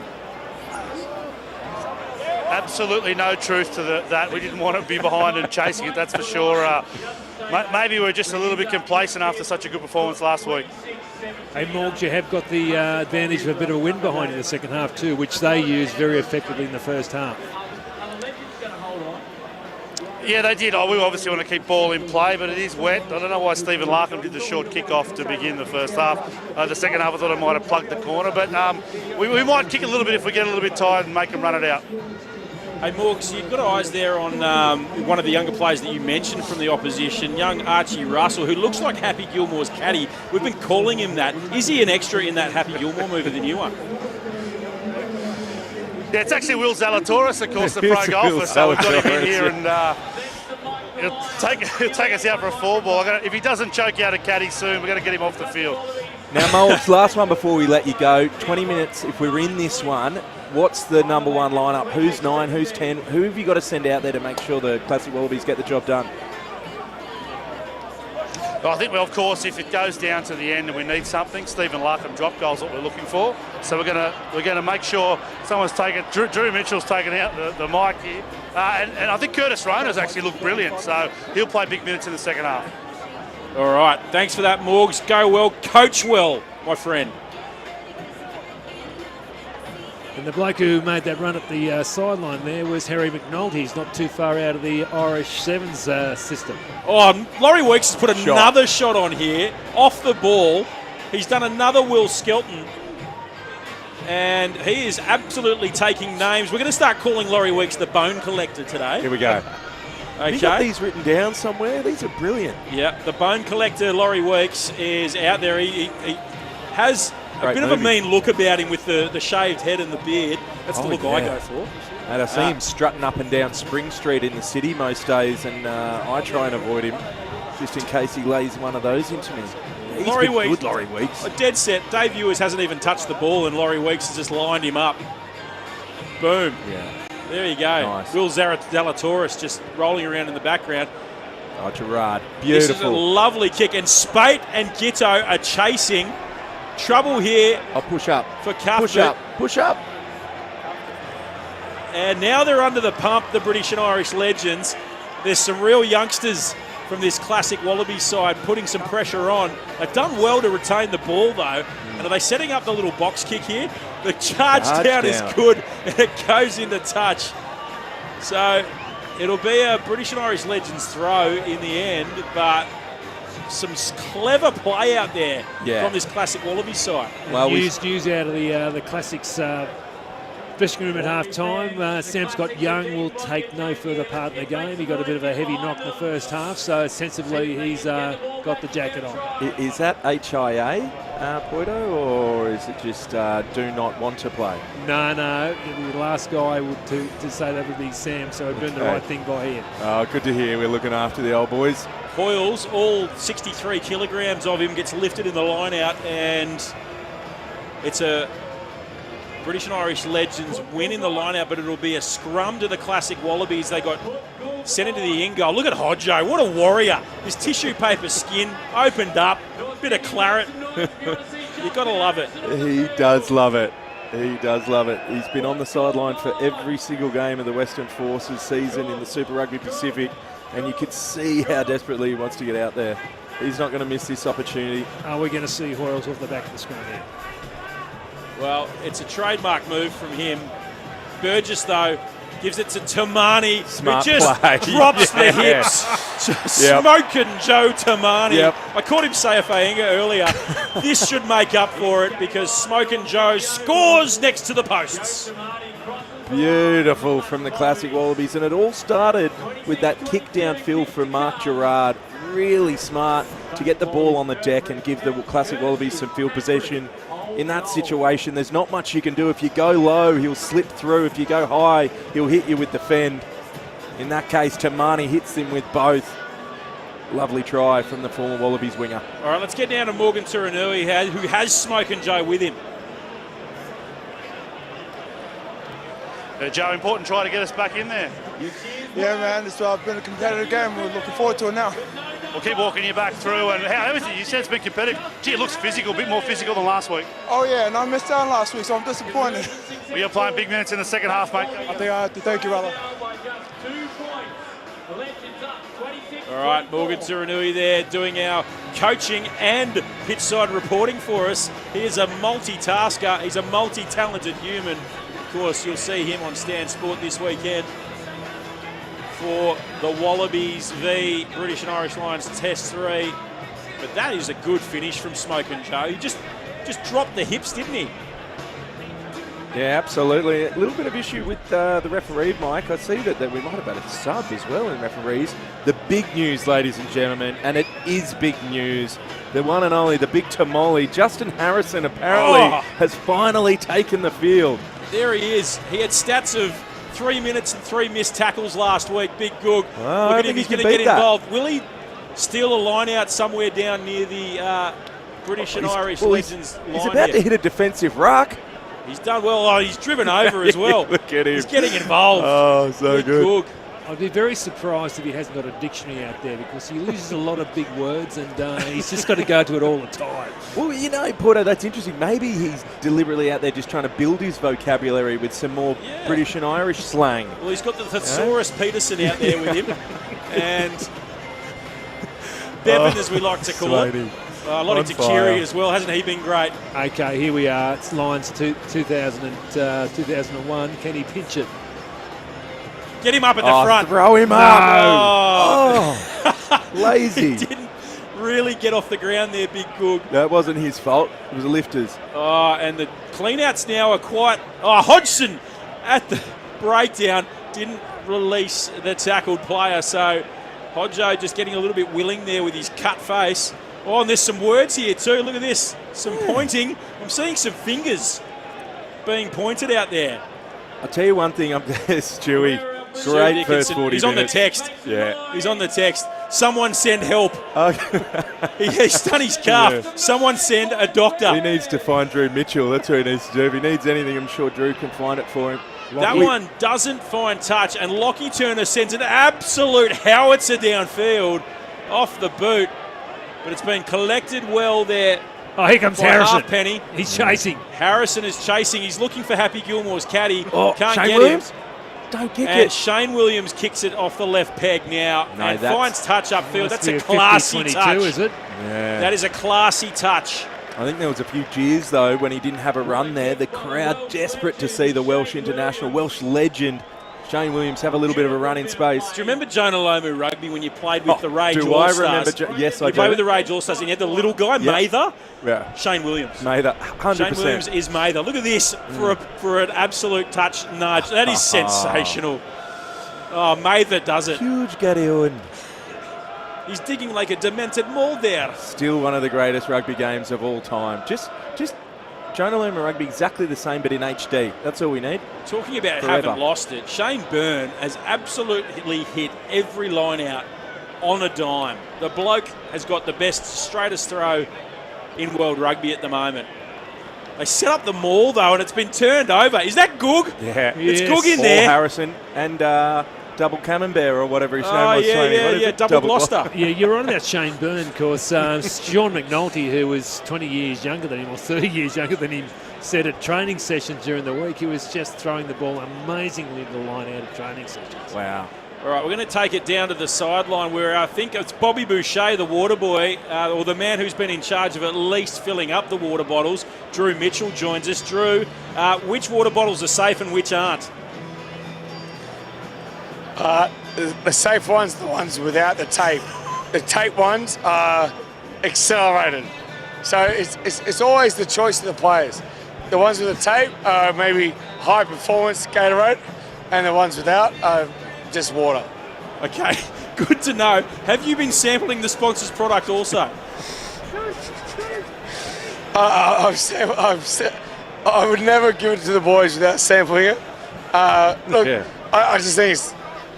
Absolutely no truth to that. We didn't want to be behind and chasing it, that's for sure. Maybe we're just a little bit complacent after such a good performance last week. Hey, Morgs, you have got the advantage of a bit of a wind behind in the second half too, which they used very effectively in the first half. Yeah, they did. We obviously want to keep ball in play, but it is wet. I don't know why Stephen Larkham did the short kick-off to begin the first half. The second half, I thought I might have plugged the corner, but we might kick a little bit if we get a little bit tired and make them run it out. Hey, Morgs, you've got eyes there on one of the younger players that you mentioned from the opposition, young Archie Russell, who looks like Happy Gilmore's caddy. We've been calling him that. Is he an extra in that Happy Gilmore movie, the new one? Yeah, it's actually Will Zalatoris, of course, the pro golfer, so we've got him in here and he'll take us out for a four ball. If he doesn't choke out a caddy soon, we're going to get him off the field. Now, Morgs, last one before we let you go. 20 minutes, if we're in this one, what's the number one lineup? Who's 9, who's 10? Who have you got to send out there to make sure the Classic Wallabies get the job done? Well, I think, well, of course, if it goes down to the end and we need something, Stephen Larkham drop goal is what we're looking for. So we're going to make sure someone's taken. Drew Mitchell's taken out the mic here, and I think Curtis Rona's actually looked brilliant. So he'll play big minutes in the second half. All right, thanks for that, Morgs. Go well, coach well, my friend. And the bloke who made that run at the sideline there was Harry McNulty. He's not too far out of the Irish Sevens system. Oh, Laurie Weeks has put another shot on here, off the ball. He's done another Will Skelton. And he is absolutely taking names. We're going to start calling Laurie Weeks the bone collector today. Here we go. Okay. You got these written down somewhere? These are brilliant. Yeah, the bone collector, Laurie Weeks, is out there. He has a bit of a mean look about him with the shaved head and the beard. That's the look I go for. And I see him strutting up and down Spring Street in the city most days, and I try and avoid him. just in case he lays one of those into me. He's Laurie been Weeks. good, Laurie Weeks. A dead set. Dave Ewers hasn't even touched the ball, and Laurie Weeks has just lined him up. Boom. Yeah. There you go. Nice. Will Zalatoris just rolling around in the background. Oh, Gerard. Beautiful. This is a lovely kick, and Spate and Gitto are chasing. Trouble here. I'll push up. For Cuthbert. Push up. Push up. And now they're under the pump, the British and Irish legends. There's some real youngsters from this classic Wallabies side putting some pressure on. They've done well to retain the ball, though. And are they setting up the little box kick here? The charge down is good, and it goes into touch. So it'll be a British and Irish legends throw in the end, but some clever play out there from this classic Wallabies side. Well, news out of the Classics dressing room at half time. Sam Scott Young will take no further part in the game. He got a bit of a heavy knock in the first half, so sensibly he's got the jacket on. Is that HIA, Poito, or is it just do not want to play? No, the last guy to say that would be Sam, so we're doing the right thing by him. Oh, good to hear. We're looking after the old boys. Hoyles, all 63 kilograms of him, gets lifted in the line out, and it's a British and Irish legends win in the line-out, but it'll be a scrum to the classic Wallabies. They got sent into the in goal. Look at Hodjo, what a warrior. His tissue paper skin opened up, bit of claret. You've got to love it. He does love it. He does love it. He's been on the sideline for every single game of the Western Forces season in the Super Rugby Pacific, and you could see how desperately he wants to get out there. He's not going to miss this opportunity. Are we going to see Hoyles off the back of the scrum here? Well, it's a trademark move from him. Burgess, though, gives it to Tamani, Smart who just play. drops the hips. Smoking Joe Tamani. I caught him say a Fainga earlier. This should make up for it because Smoking Joe scores next to the posts. Beautiful from the classic Wallabies, and it all started with that kick downfield from Mark Gerard. Really smart to get the ball on the deck and give the classic Wallabies some field possession. In that situation, there's not much you can do. If you go low, he'll slip through. If you go high, he'll hit you with the fend. In that case, Tamani hits him with both. Lovely try from the former Wallabies winger. All right, let's get down to Morgan Turanui, who has Smokin' Joe with him. Joe, important try to get us back in there. Yeah, man, it's been a competitive game. We're looking forward to it now. We'll keep walking you back through, and everything you said it's been competitive. Gee, it looks physical, a bit more physical than last week. Oh yeah, and I missed out last week, so I'm disappointed. Well, you're playing big minutes in the second half, mate. I think I have to. Thank you, brother. All right, Morgan Turanui there doing our coaching and pitch-side reporting for us. He is a multitasker. He's a multi-talented human. Of course, you'll see him on Stan Sport this weekend for the Wallabies v British and Irish Lions Test 3. But that is a good finish from Smokin' Joe. He just dropped the hips, didn't he? Yeah, absolutely. A little bit of issue with the referee, Mike. I see that we might have had a sub as well in referees. The big news, ladies and gentlemen, and it is big news. The one and only, the big tamale, Justin Harrison apparently has finally taken the field. There he is. He had stats of 3 minutes and 3 missed tackles last week. Big Goog. Well, look at him. He's going to get involved. Will he steal a line out somewhere down near the British and Irish legends line? He's about to hit a defensive ruck. He's done well. Oh, he's driven over as well. Look at him. He's getting involved. Oh, so Big good. Goog. I'd be very surprised if he hasn't got a dictionary out there because he uses a lot of big words and he's just got to go to it all the time. Well, you know, Porter, that's interesting. Maybe he's deliberately out there just trying to build his vocabulary with some more British and Irish slang. Well, he's got the Thesaurus Peterson out there with him. And Bevan, as we like to call him. Lottie Takiri as well. Hasn't he been great? Okay, here we are. It's Lions 2001. Can he pinch it? Get him up at the front. Throw him up. Oh. Lazy. He didn't really get off the ground there, Big Goog. That wasn't his fault. It was the lifters. Oh, and the clean-outs now are quite... Oh, Hodgson at the breakdown didn't release the tackled player. So Hodjo just getting a little bit willing there with his cut face. Oh, and there's some words here too. Look at this. Some pointing. I'm seeing some fingers being pointed out there. I'll tell you one thing up there, Stewie. Stu Great first Dickinson. 40 He's on the minutes. text. Yeah. He's on the text. Someone send help. He's done his calf. Yeah. Someone send a doctor. He needs to find Drew Mitchell. That's what he needs to do. If he needs anything, I'm sure Drew can find it for him. That one doesn't find touch, and Lockie Turner sends an absolute howitzer downfield off the boot, but it's been collected well there. Oh, here comes by Harrison. Halfpenny. He's chasing. Harrison is chasing. He's looking for Happy Gilmore's caddy. Oh, Can't Shane get Williams? him. Don't kick And it. Shane Williams kicks it off the left peg now and that's- finds touch upfield. Must That's be a classy 50-22, touch. is it? Yeah. That is a classy touch. I think there was a few jeers, though, when he didn't have a run there. The crowd desperate to see the Welsh international, Welsh legend, Shane Williams, have a little bit of a run in space. Do you remember Jonah Lomu rugby when you played with the Rage do I All-Stars? remember yes, I You do. played with the Rage All-Stars and you had the little guy, Yeah. Mather. Yeah. Shane Williams. Mather, 100%. Shane Williams is Mather. Look at this for an absolute touch nudge. That is sensational. Oh, Mather does it. Huge Gary Owen. He's digging like a demented mole there. Still one of the greatest rugby games of all time. Just Jonah Lomu rugby exactly the same, but in HD. That's all we need. Talking about Forever. haven't lost it, Shane Byrne has absolutely hit every line out on a dime. The bloke has got the best, straightest throw in world rugby at the moment. They set up the maul, though, and it's been turned over. Is that Goog? Yeah. It's Goog in Paul there. Harrison and double Camembert or whatever his name was. Yeah, Tony. What is it? double Gloucester. Yeah, you're on about Shane Byrne, of course. Sean McNulty, who was 20 years younger than him, or 30 years younger than him, said at training sessions during the week he was just throwing the ball amazingly to the line out of training sessions. Wow. All right, we're going to take it down to the sideline where I think it's Bobby Boucher, the water boy, or the man who's been in charge of at least filling up the water bottles. Drew Mitchell joins us. Drew, which water bottles are safe and which aren't? The safe ones are the ones without the tape. The tape ones are accelerated. So it's always the choice of the players. The ones with the tape are maybe high performance Gatorade, and the ones without are just water. Okay, good to know. Have you been sampling the sponsor's product also? I would never give it to the boys without sampling it. Look, Yeah. I just think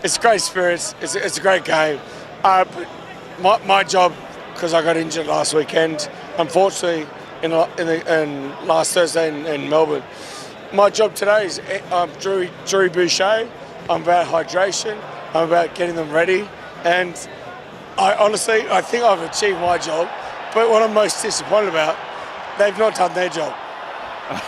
it's great spirits. It's a great game. But my job, because I got injured last weekend, unfortunately, in last Thursday in Melbourne. My job today is I'm Drew Boucher. I'm about hydration. I'm about getting them ready. And I think I've achieved my job. But what I'm most disappointed about, they've not done their job.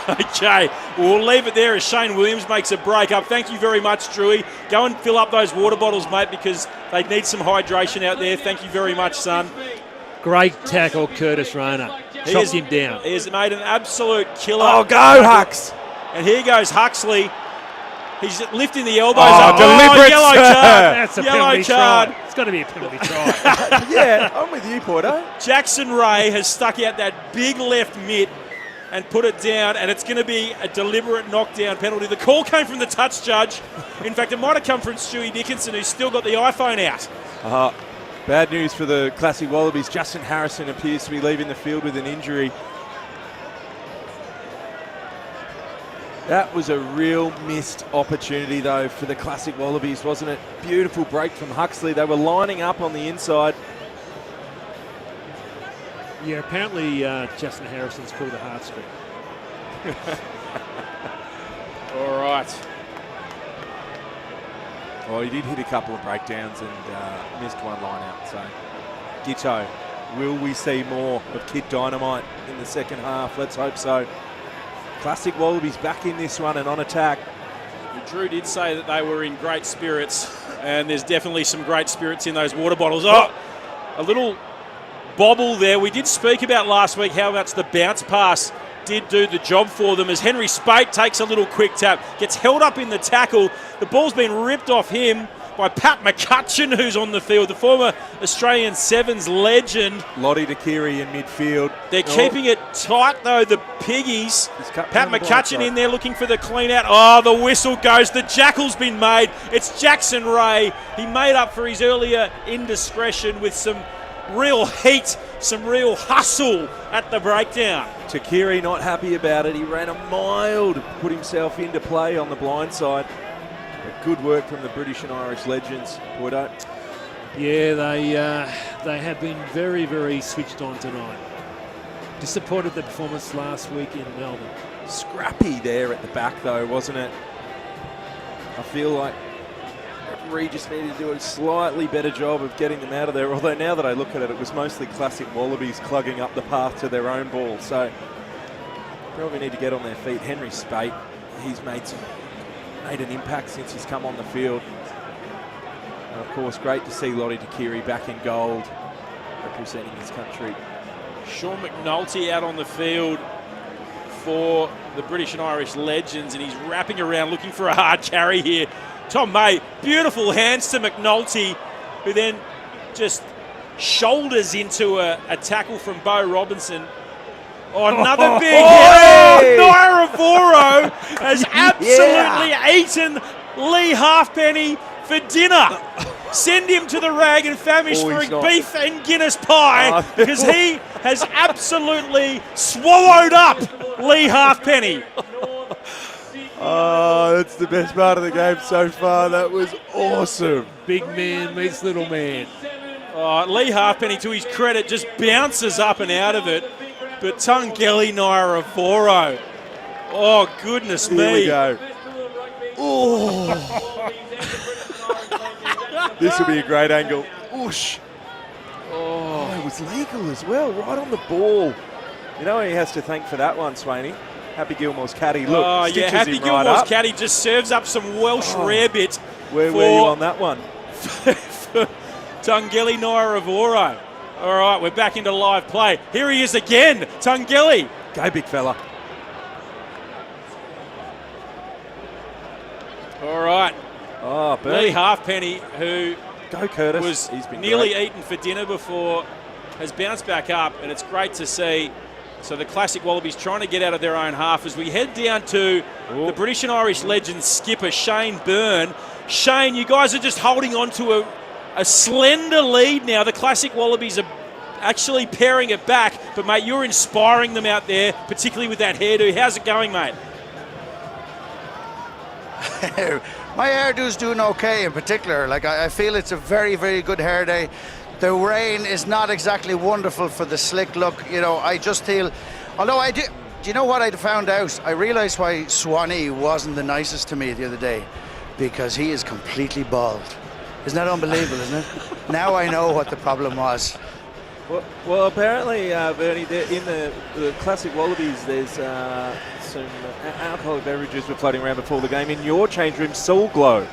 Okay, we'll leave it there as Shane Williams makes a break up. Thank you very much, Drewy. Go and fill up those water bottles, mate, because they need some hydration out there. Thank you very much, son. Great tackle, Curtis Rona. Chopped him down. He has made an absolute killer. Oh, go, Hux. And here goes Huxley. He's lifting the elbows Oh, up. deliberate yellow turn. card. That's a Yellow penalty card. try. It's got to be a penalty try. Yeah, I'm with you, Porto. Jackson Ray has stuck out that big left mitt and put it down, and it's going to be a deliberate knockdown penalty. The call came from the touch judge. In fact, it might have come from Stewie Dickinson, who's still got the iPhone out. Bad news for the Classic Wallabies. Justin Harrison appears to be leaving the field with an injury. That was a real missed opportunity, though, for the Classic Wallabies, wasn't it? Beautiful break from Huxley. They were lining up on the inside. Yeah, apparently Justin Harrison's pulled a heartstring. All right. Well, he did hit a couple of breakdowns and missed one line out. So, Gitto, will we see more of Kid Dynamite in the second half? Let's hope so. Classic Wallabies back in this one and on attack. Drew did say that they were in great spirits, and there's definitely some great spirits in those water bottles. Oh, a little bobble there. We did speak about last week how much the bounce pass did do the job for them as Henry Spate takes a little quick tap, gets held up in the tackle. The ball's been ripped off him by Pat McCutcheon, who's on the field, the former Australian Sevens legend. Lottie Dakiri in midfield. They're keeping it tight, though, the Piggies. Pat McCutcheon in there looking for the clean out. Oh, the whistle goes. The jackal's been made. It's Jackson Ray. He made up for his earlier indiscretion with some real heat, some real hustle at the breakdown. Takiri not happy about it. He ran a mile to put himself into play on the blind side. But good work from the British and Irish legends, Boydo. Yeah, they have been very, very switched on tonight. Disappointed the performance last week in Melbourne. Scrappy there at the back, though, wasn't it? I feel like referee just needed to do a slightly better job of getting them out of there. Although now that I look at it, it was mostly classic Wallabies clugging up the path to their own ball. So probably need to get on their feet. Henry Spate, he's made an impact since he's come on the field. And of course, great to see Lottie Takiri back in gold, representing his country. Sean McNulty out on the field for the British and Irish legends, and he's wrapping around looking for a hard carry here. Tom May, beautiful hands to McNulty, who then just shoulders into a tackle from Bo Robinson. Oh, another big hit. Oh, Naira Voro has absolutely eaten Lee Halfpenny for dinner. Send him to the rag and famish for beef and Guinness pie because he has absolutely swallowed up Lee Halfpenny. Oh, that's the best part of the game so far. That was awesome. Big man meets little man. Oh, Lee Halfpenny, to his credit, just bounces up and out of it. But Tungeli Naira Voro. Oh, goodness me. Here we go. Oh. This will be a great angle. Whoosh. Oh, it was legal as well, right on the ball. You know who he has to thank for that one, Swaney? Happy Gilmore's caddy. Look, oh, yeah, Happy Gilmore's right caddy just serves up some Welsh rarebit. Where were you on that one? For Tungeli Naira Voro. All right, we're back into live play. Here he is again, Tungeli. Go, big fella. All right. Oh, Lee Halfpenny, who go Curtis. Was He's been nearly great. eaten for dinner before, has bounced back up, and it's great to see. So the classic Wallabies trying to get out of their own half as we head down to the British and Irish legends skipper Shane Byrne. Shane, you guys are just holding on to a slender lead now. The classic Wallabies are actually paring it back, but mate, you're inspiring them out there, particularly with that hairdo. How's it going, mate? My hairdo's doing okay in particular. Like I feel it's a very, very good hair day. The rain is not exactly wonderful for the slick look. You know, I just feel, although I do you know what I found out? I realised why Swanee wasn't the nicest to me the other day, because he is completely bald. Isn't that unbelievable, isn't it? Now I know what the problem was. Well, apparently, Bernie, in the classic Wallabies, there's some alcoholic beverages were floating around before the game. In your change room, Soul Glow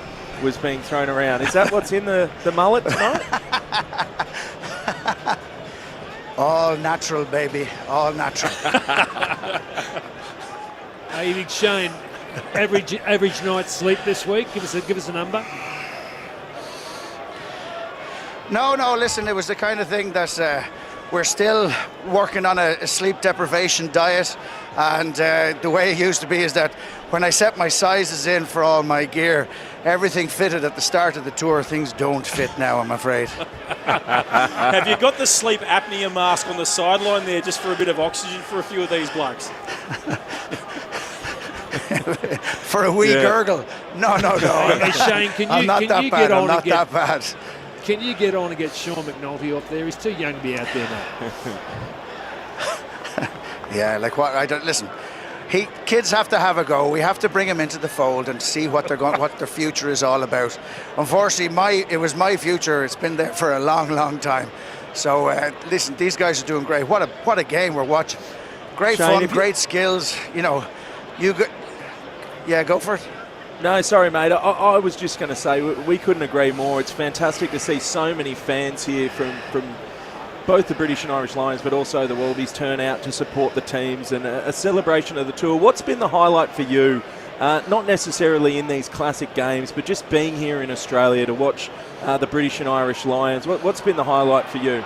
was being thrown around. Is that what's in the mullet tonight? All natural, baby. All natural. Hey, you think Shane, average night's sleep this week? Give us a number. No, listen, it was the kind of thing that we're still working on a sleep deprivation diet, and the way it used to be is that when I set my sizes in for all my gear, everything fitted at the start of the tour. Things don't fit now, I'm afraid. Have you got the sleep apnea mask on the sideline there just for a bit of oxygen for a few of these blokes? For a wee gurgle? No. Hey, Shane, I'm not that bad. Can you get on and get Sean McNulty up there? He's too young to be out there, mate. Yeah, like what? I don't listen. Kids have to have a go. We have to bring them into the fold and see what what their future is all about. Unfortunately, it was my future. It's been there for a long, long time. So listen, these guys are doing great. What a game we're watching. Great Shane, fun, great skills. You know, go for it. No, sorry, mate. I was just going to say we couldn't agree more. It's fantastic to see so many fans here from both the British and Irish Lions, but also the Wallabies turn out to support the teams and a celebration of the tour. What's been the highlight for you? Not necessarily in these classic games, but just being here in Australia to watch the British and Irish Lions. What's been the highlight for you?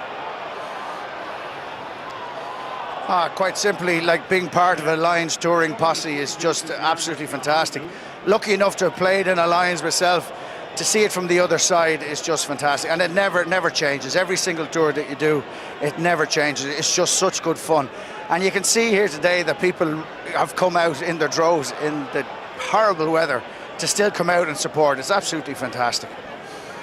Quite simply, like being part of a Lions touring posse is just absolutely fantastic. Lucky enough to have played in a Lions myself, to see it from the other side is just fantastic. And it never changes. Every single tour that you do, it never changes. It's just such good fun. And you can see here today that people have come out in their droves in the horrible weather to still come out and support. It's absolutely fantastic.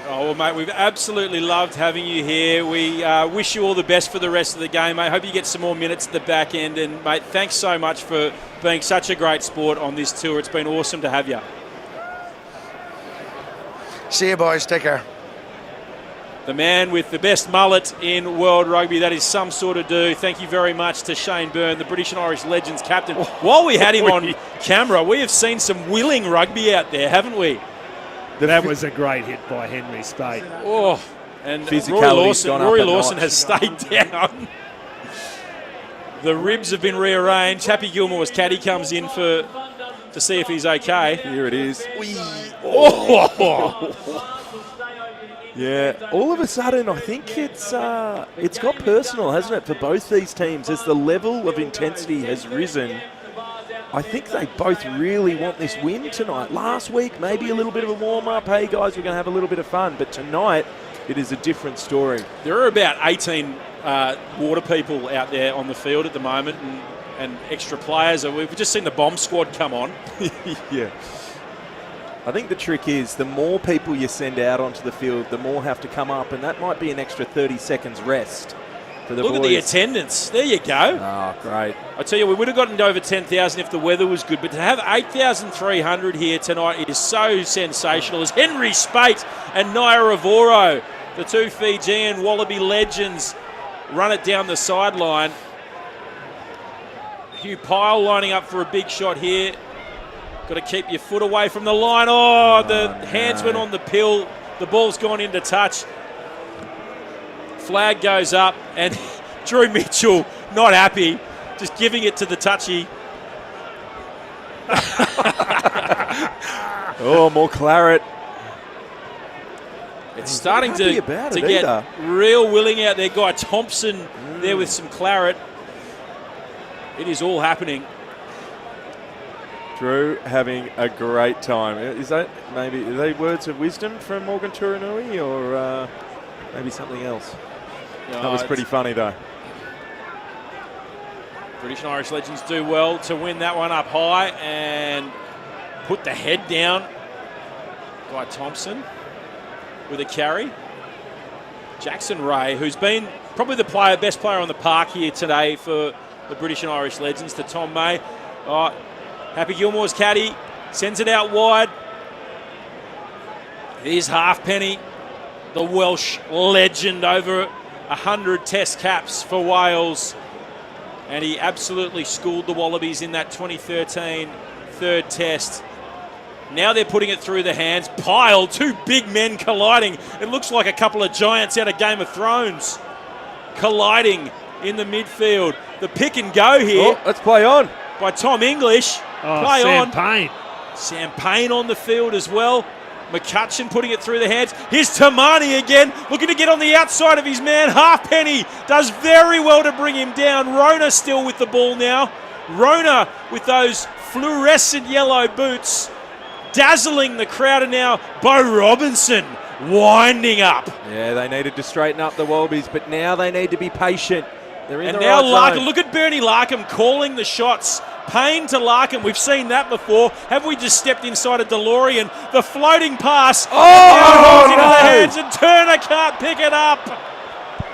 Oh, well, mate, we've absolutely loved having you here. We wish you all the best for the rest of the game, mate. Hope you get some more minutes at the back end. And, mate, thanks so much for being such a great sport on this tour. It's been awesome to have you. See you, boys. Take care. The man with the best mullet in world rugby. That is some sort of do. Thank you very much to Shane Byrne, the British and Irish Legends captain. While we had him on camera, we have seen some willing rugby out there, haven't we? That was a great hit by Henry Spate. Oh, and Physicality's Rory Lawson has stayed down. The ribs have been rearranged. Happy Gilmore's caddy comes in to see if he's okay. Here it is. Oh. Yeah, all of a sudden I think it's got personal, hasn't it, for both these teams as the level of intensity has risen. I think they both really want this win tonight. Last week, maybe a little bit of a warm-up. Hey, guys, we're going to have a little bit of fun. But tonight, it is a different story. There are about 18 water people out there on the field at the moment and extra players. We've just seen the bomb squad come on. Yeah. I think the trick is the more people you send out onto the field, the more have to come up. And that might be an extra 30 seconds rest. Look at the attendance. There you go. Oh, great. I tell you, we would have gotten to over 10,000 if the weather was good, but to have 8,300 here tonight is so sensational. As Henry Spate and Naira Avoro, the two Fijian Wallaby legends, run it down the sideline. Hugh Pyle lining up for a big shot here. Got to keep your foot away from the line. The hands went on the pill. The ball's gone into touch. Flag goes up, and Drew Mitchell, not happy, just giving it to the touchy. Oh, more claret. It's starting to get real willing out there. Guy Thompson there with some claret. It is all happening. Drew having a great time. Is that maybe, are they words of wisdom from Morgan Turinui or maybe something else? That was pretty funny, though. British and Irish legends do well to win that one up high and put the head down. Guy Thompson with a carry. Jackson Ray, who's been probably the best player on the park here today for the British and Irish legends, to Tom May. Happy Gilmore's caddy sends it out wide. Here's Halfpenny, the Welsh legend, over 100 test caps for Wales, and he absolutely schooled the Wallabies in that 2013 third test. Now they're putting it through the hands. Pyle, two big men colliding. It looks like a couple of giants out of Game of Thrones colliding in the midfield. The pick and go here. Oh, let's play on. By Tom English. Play Sam on. Payne. Sam Payne on the field as well. McCutcheon putting it through the hands. Here's Tamani again, looking to get on the outside of his man. Halfpenny does very well to bring him down. Rona still with the ball now. Rona with those fluorescent yellow boots, dazzling the crowd, and now Bo Robinson winding up. Yeah, they needed to straighten up the Wallabies, but now they need to be patient. They're in and the now right Larkham, zone. look at Bernie Larkham calling the shots. Payne to Larkham, we've seen that before. Have we just stepped inside a DeLorean? The floating pass. Oh, into the hands, and Turner can't pick it up.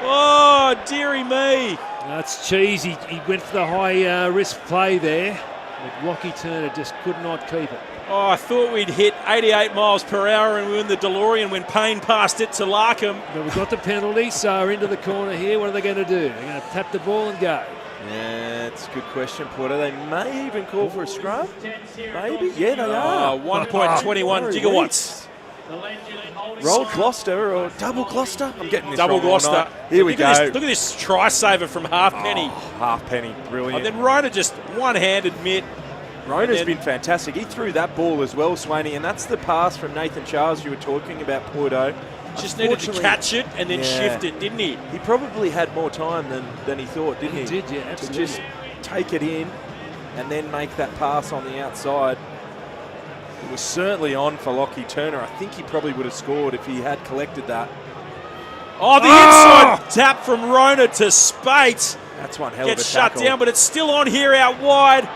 Oh, dearie me. That's cheesy. He went for the high risk play there, but Lockie Turner just could not keep it. Oh, I thought we'd hit 88 miles per hour and we were in the DeLorean when Payne passed it to Larkham. But we've got the penalty, so into the corner here. What are they going to do? They're going to tap the ball and go. Yeah, it's a good question, Porter. They may even call for a scrum. Maybe. Yeah, they are. 1.21 gigawatts. Rolled Gloucester or double Gloucester? I'm getting this double wrong Gloucester. Here we go. Look at this try saver from Halfpenny. Halfpenny, brilliant. And then Rona just one-handed mitt. Rona's been fantastic. He threw that ball as well, Swaney, and that's the pass from Nathan Charles you were talking about, Porto. Just needed to catch it and then shift it, didn't he? He probably had more time than he thought, didn't he? He did, yeah, absolutely. To just take it in and then make that pass on the outside. It was certainly on for Lockie Turner. I think he probably would have scored if he had collected that. Oh, the inside tap from Rona to Spate. That's one hell of a Gets tackle. shut down, but it's still on here out wide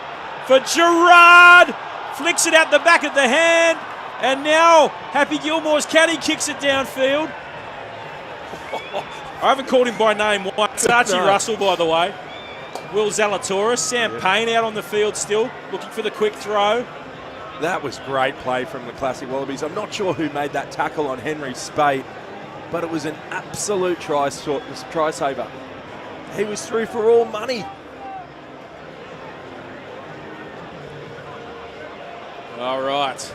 for Gerard. Flicks it out the back of the hand. And now Happy Gilmore's caddy kicks it downfield. I haven't called him by name once. Archie Russell, by the way. Will Zalatoris, Sam Payne out on the field still, looking for the quick throw. That was great play from the Classic Wallabies. I'm not sure who made that tackle on Henry Spate, but it was an absolute try saver. He was through for all money. All right.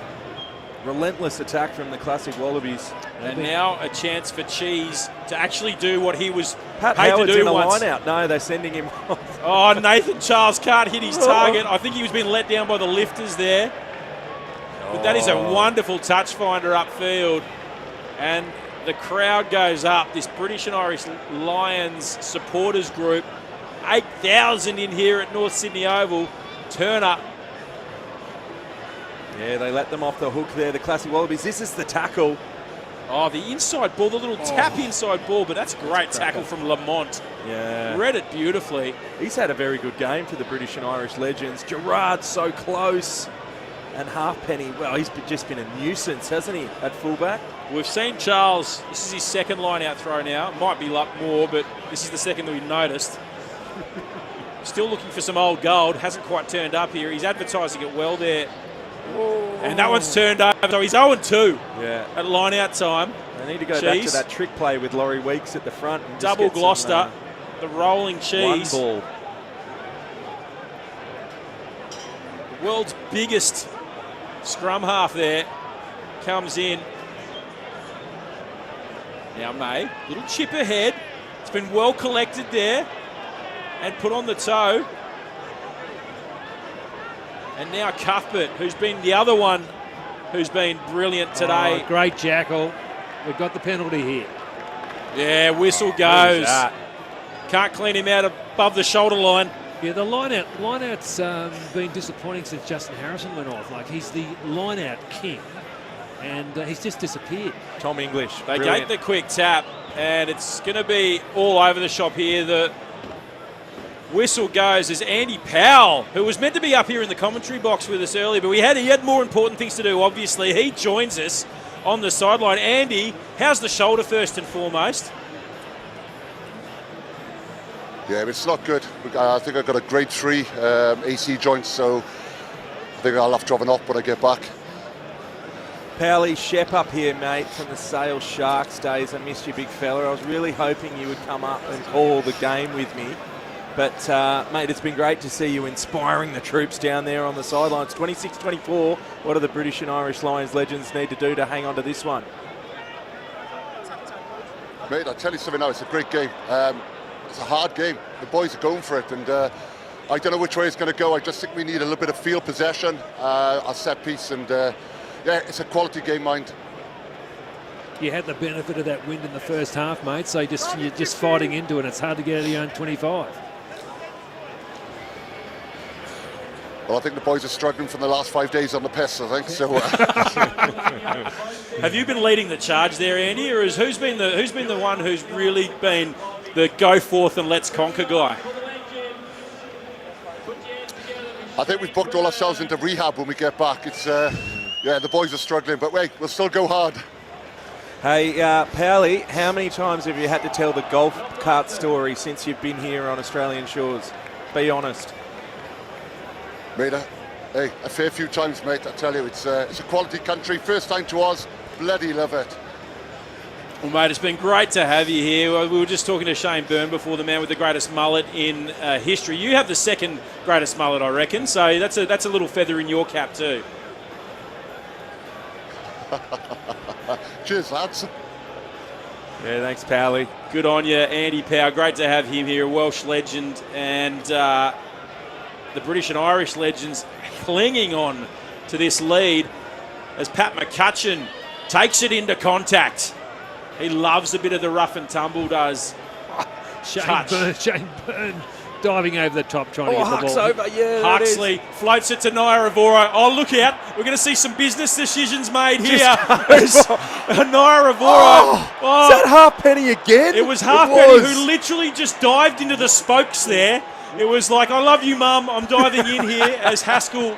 Relentless attack from the Classic Wallabies. And now a chance for Cheese to actually do what he was Pat paid Howard's to do in a once. line out. No, they're sending him off. Oh, Nathan Charles can't hit his target. I think he was being let down by the lifters there. But that is a wonderful touch finder upfield. And the crowd goes up. This British and Irish Lions supporters group. 8,000 in here at North Sydney Oval. Turner. Yeah, they let them off the hook there, the Classic Wallabies. This is the tackle. Oh, the inside ball, the little tap inside ball, but that's a great tackle from Lamont. Yeah. Read it beautifully. He's had a very good game for the British and Irish legends. Gerard so close. And Halfpenny, well, he's just been a nuisance, hasn't he, at fullback? We've seen Charles, this is his second line-out throw now. Might be luck more, but this is the second that we've noticed. Still looking for some old gold. Hasn't quite turned up here. He's advertising it well there. And that one's turned over, so he's 0-2 at line-out time. They need to go back to that trick play with Laurie Weeks at the front. And double Gloucester, the rolling cheese. One ball. The world's biggest scrum half there comes in. Now May, little chip ahead. It's been well collected there and put on the toe. And now Cuthbert, who's been the other one who's been brilliant today. Oh, great jackal. We've got the penalty here. Yeah, whistle goes. Can't clean him out above the shoulder line. Yeah, the line-out's been disappointing since Justin Harrison went off. Like, he's the line-out king, and he's just disappeared. Tom English, They brilliant. gave the quick tap, and it's going to be all over the shop here. The whistle goes as Andy Powell, who was meant to be up here in the commentary box with us earlier, but he had more important things to do, obviously. He joins us on the sideline. Andy, how's the shoulder first and foremost? Yeah, it's not good. I think I've got a grade 3 AC joint, so I think I'll have to have an op when I get back. Powley, Shep up here, mate, from the Sale Sharks days. I missed you, big fella. I was really hoping you would come up and call the game with me. But, mate, it's been great to see you inspiring the troops down there on the sidelines. 26-24. What do the British and Irish Lions legends need to do to hang on to this one? Mate, I'll tell you something now. It's a great game. It's a hard game. The boys are going for it, and I don't know which way it's going to go. I just think we need a little bit of field possession, a set piece, and yeah, it's a quality game, mind. You had the benefit of that wind in the first half, mate, so you're just fighting into it. It's hard to get out of your own 25. Well, I think the boys are struggling from the last 5 days on the piss, I think. So, Have you been leading the charge there, Andy, or who's been the one who's really been the go forth and let's conquer guy? I think we've booked all ourselves into rehab when we get back. It's yeah, the boys are struggling, but wait, we'll still go hard. Hey, Powley, how many times have you had to tell the golf cart story since you've been here on Australian shores? Be honest. Mate, hey, a fair few times, mate. I tell you, it's a quality country. First time to Oz, bloody love it. Well, mate, it's been great to have you here. We were just talking to Shane Byrne before, the man with the greatest mullet in history. You have the second greatest mullet, I reckon, so that's a little feather in your cap too. Cheers, lads. Yeah, thanks, Powley. Good on you, Andy Power. Great to have him here, a Welsh legend, and the British and Irish legends clinging on to this lead as Pat McCutcheon takes it into contact. He loves a bit of the rough and tumble, does. Shane Byrne diving over the top trying to get the Huck's ball. over, yeah. Huxley floats it to Nairavoro. Oh, look out. We're going to see some business decisions made here. Nairavoro. Is that Halfpenny again? It was Halfpenny who literally just dived into the spokes there. It was like, I love you, Mum. I'm diving in here as Haskell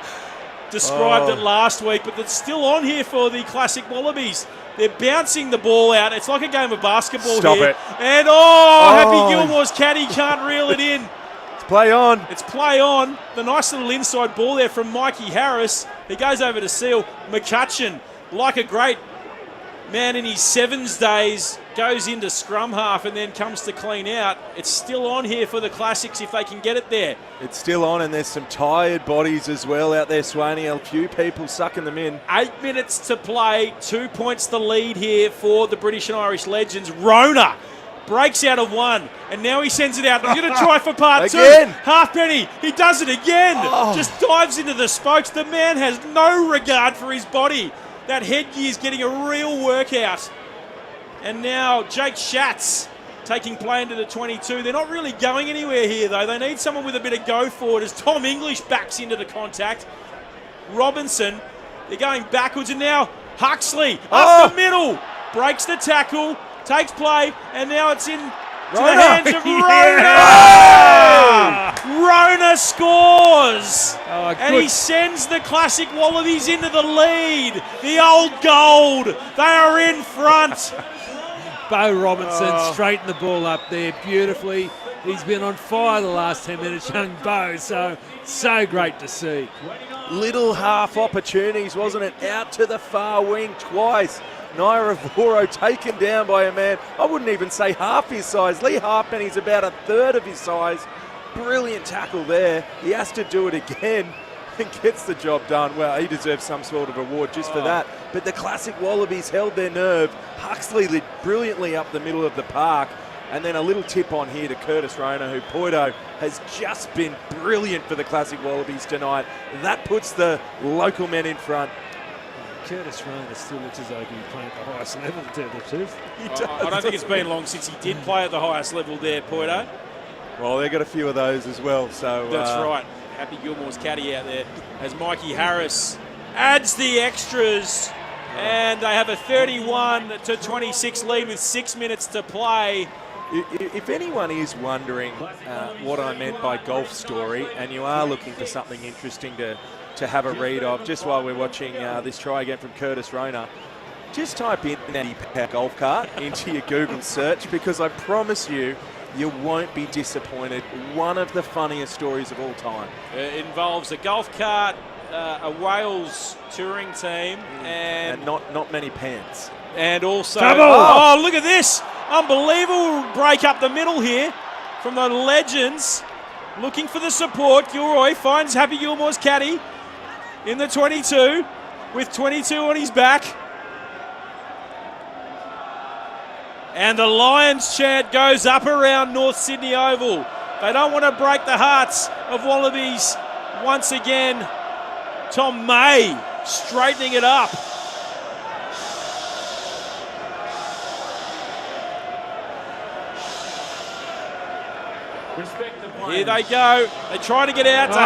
described it last week, but it's still on here for the Classic Wallabies. They're bouncing the ball out. It's like a game of basketball Stop here. it. And Happy Gilmore's caddy can't reel it in. It's play on. It's play on. The nice little inside ball there from Mikey Harris. He goes over to Seal. McCutcheon, like a great man in his sevens days, goes into scrum half and then comes to clean out. It's still on here for the Classics if they can get it there. It's still on, and there's some tired bodies as well out there, Swaney. A few people sucking them in. 8 minutes to play. 2 points the lead here for the British and Irish legends. Rona breaks out of one, and now he sends it out. He's going to try for part Again. 2. Halfpenny, he does it again. Just dives into the spokes. The man has no regard for his body. That headgear's getting a real workout. And now Jake Schatz taking play into the 22. They're not really going anywhere here, though. They need someone with a bit of go forward as Tom English backs into the contact. Robinson, they're going backwards, and now Huxley up the middle. Breaks the tackle, takes play, and now it's in to the hands of Rona. Rona scores. And he sends the Classic Wallabies into the lead. The old gold. They are in front. Bo Robinson straightened the ball up there beautifully. He's been on fire the last 10 minutes, young Bo, so great to see. Little half opportunities, wasn't it? Out to the far wing twice. Naira Voro taken down by a man, I wouldn't even say half his size. Lee Halfpenny's about a third of his size. Brilliant tackle there. He has to do it again and gets the job done. Well, he deserves some sort of award just for that. But the Classic Wallabies held their nerve. Huxley lit brilliantly up the middle of the park. And then a little tip on here to Curtis Rona, who Poito has just been brilliant for the Classic Wallabies tonight. That puts the local men in front. Curtis Rona still looks as though he's playing at the highest level, to tell the truth. I don't think it's been long since he did play at the highest level there, Poito. Well, they've got a few of those as well. So that's right. Happy Gilmore's caddy out there as Mikey Harris adds the extras. And they have a 31-26 lead with 6 minutes to play. If anyone is wondering what I meant by golf story, and you are looking for something interesting to have a read of, just while we're watching this try again from Curtis Rona, just type in Andy Power golf cart into your Google search, because I promise you, you won't be disappointed. One of the funniest stories of all time. It involves a golf cart, a Wales touring team, and not many pants. And also, Double. Look at this. Unbelievable break up the middle here from the legends. Looking for the support. Gilroy finds Happy Gilmore's caddy in the 22 with 22 on his back. And the Lions chant goes up around North Sydney Oval. They don't want to break the hearts of Wallabies once again. Tom May straightening it up. Here they go. They try to get out to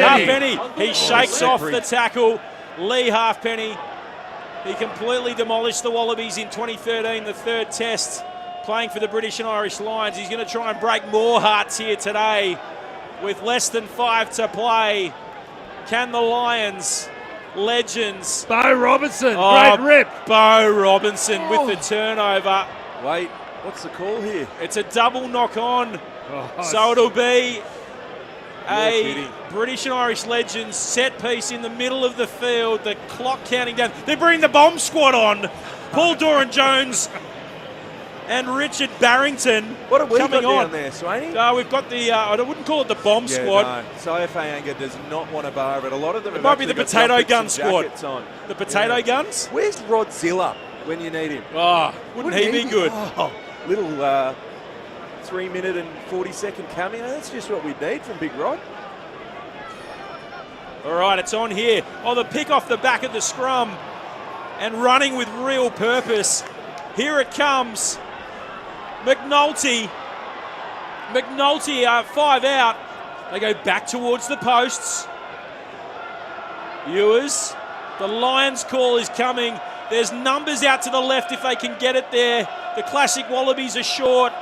Halfpenny. He shakes off the tackle. Lee Halfpenny. He completely demolished the Wallabies in 2013, the third test, playing for the British and Irish Lions. He's going to try and break more hearts here today with less than 5 to play. Can the Lions, legends... Bo Robinson, great rip. Bo Robinson with the turnover. Wait, what's the call here? It's a double knock on. So it'll be a British and Irish legends set piece in the middle of the field. The clock counting down. They bring the bomb squad on. Paul Doran-Jones and Richard Barrington. What have we coming got on down there, Swaney? We've got the, I wouldn't call it the bomb squad. No. Saifeanga does not want to bar it. A lot of them it might be the potato gun squad. On. The potato guns? Where's Rodzilla when you need him? Wouldn't he be good? Little 3 minute and 40-second cameo. That's just what we need from Big Rod. All right, it's on here. The pick off the back of the scrum and running with real purpose. Here it comes. McNulty, 5 out. They go back towards the posts. Ewers, the Lions call is coming. There's numbers out to the left if they can get it there. The Classic Wallabies are short.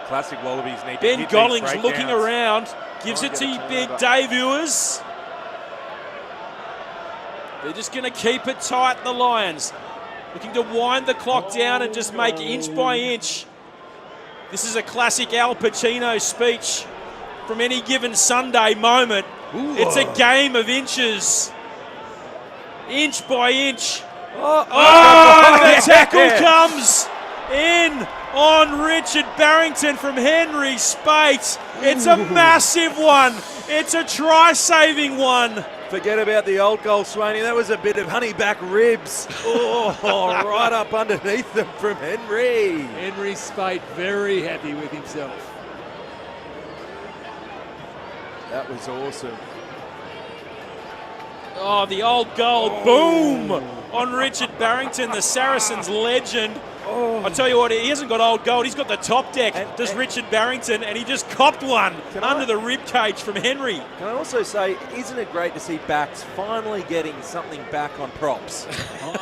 Classic Wallabies need Ben to hit Gollings these looking breakdowns. around. Gives it to big Dave Ewers. They're just going to keep it tight, the Lions. Looking to wind the clock down and just make inch by inch. This is a classic Al Pacino speech from Any Given Sunday moment. Ooh. It's a game of inches. Inch by inch. Oh, the tackle comes in on Richard Barrington from Henry Spate. It's a massive one. It's a try-saving one. Forget about the old goal, Swaney. That was a bit of honeyback ribs. Oh, right up underneath them from Henry. Henry Spate very happy with himself. That was awesome. Oh, the old goal. Boom on Richard Barrington, the Saracens legend. I tell you what, he hasn't got old gold. He's got the top deck. Does Richard Barrington, and he just copped one under the rib cage from Henry. Can I also say, isn't it great to see backs finally getting something back on props?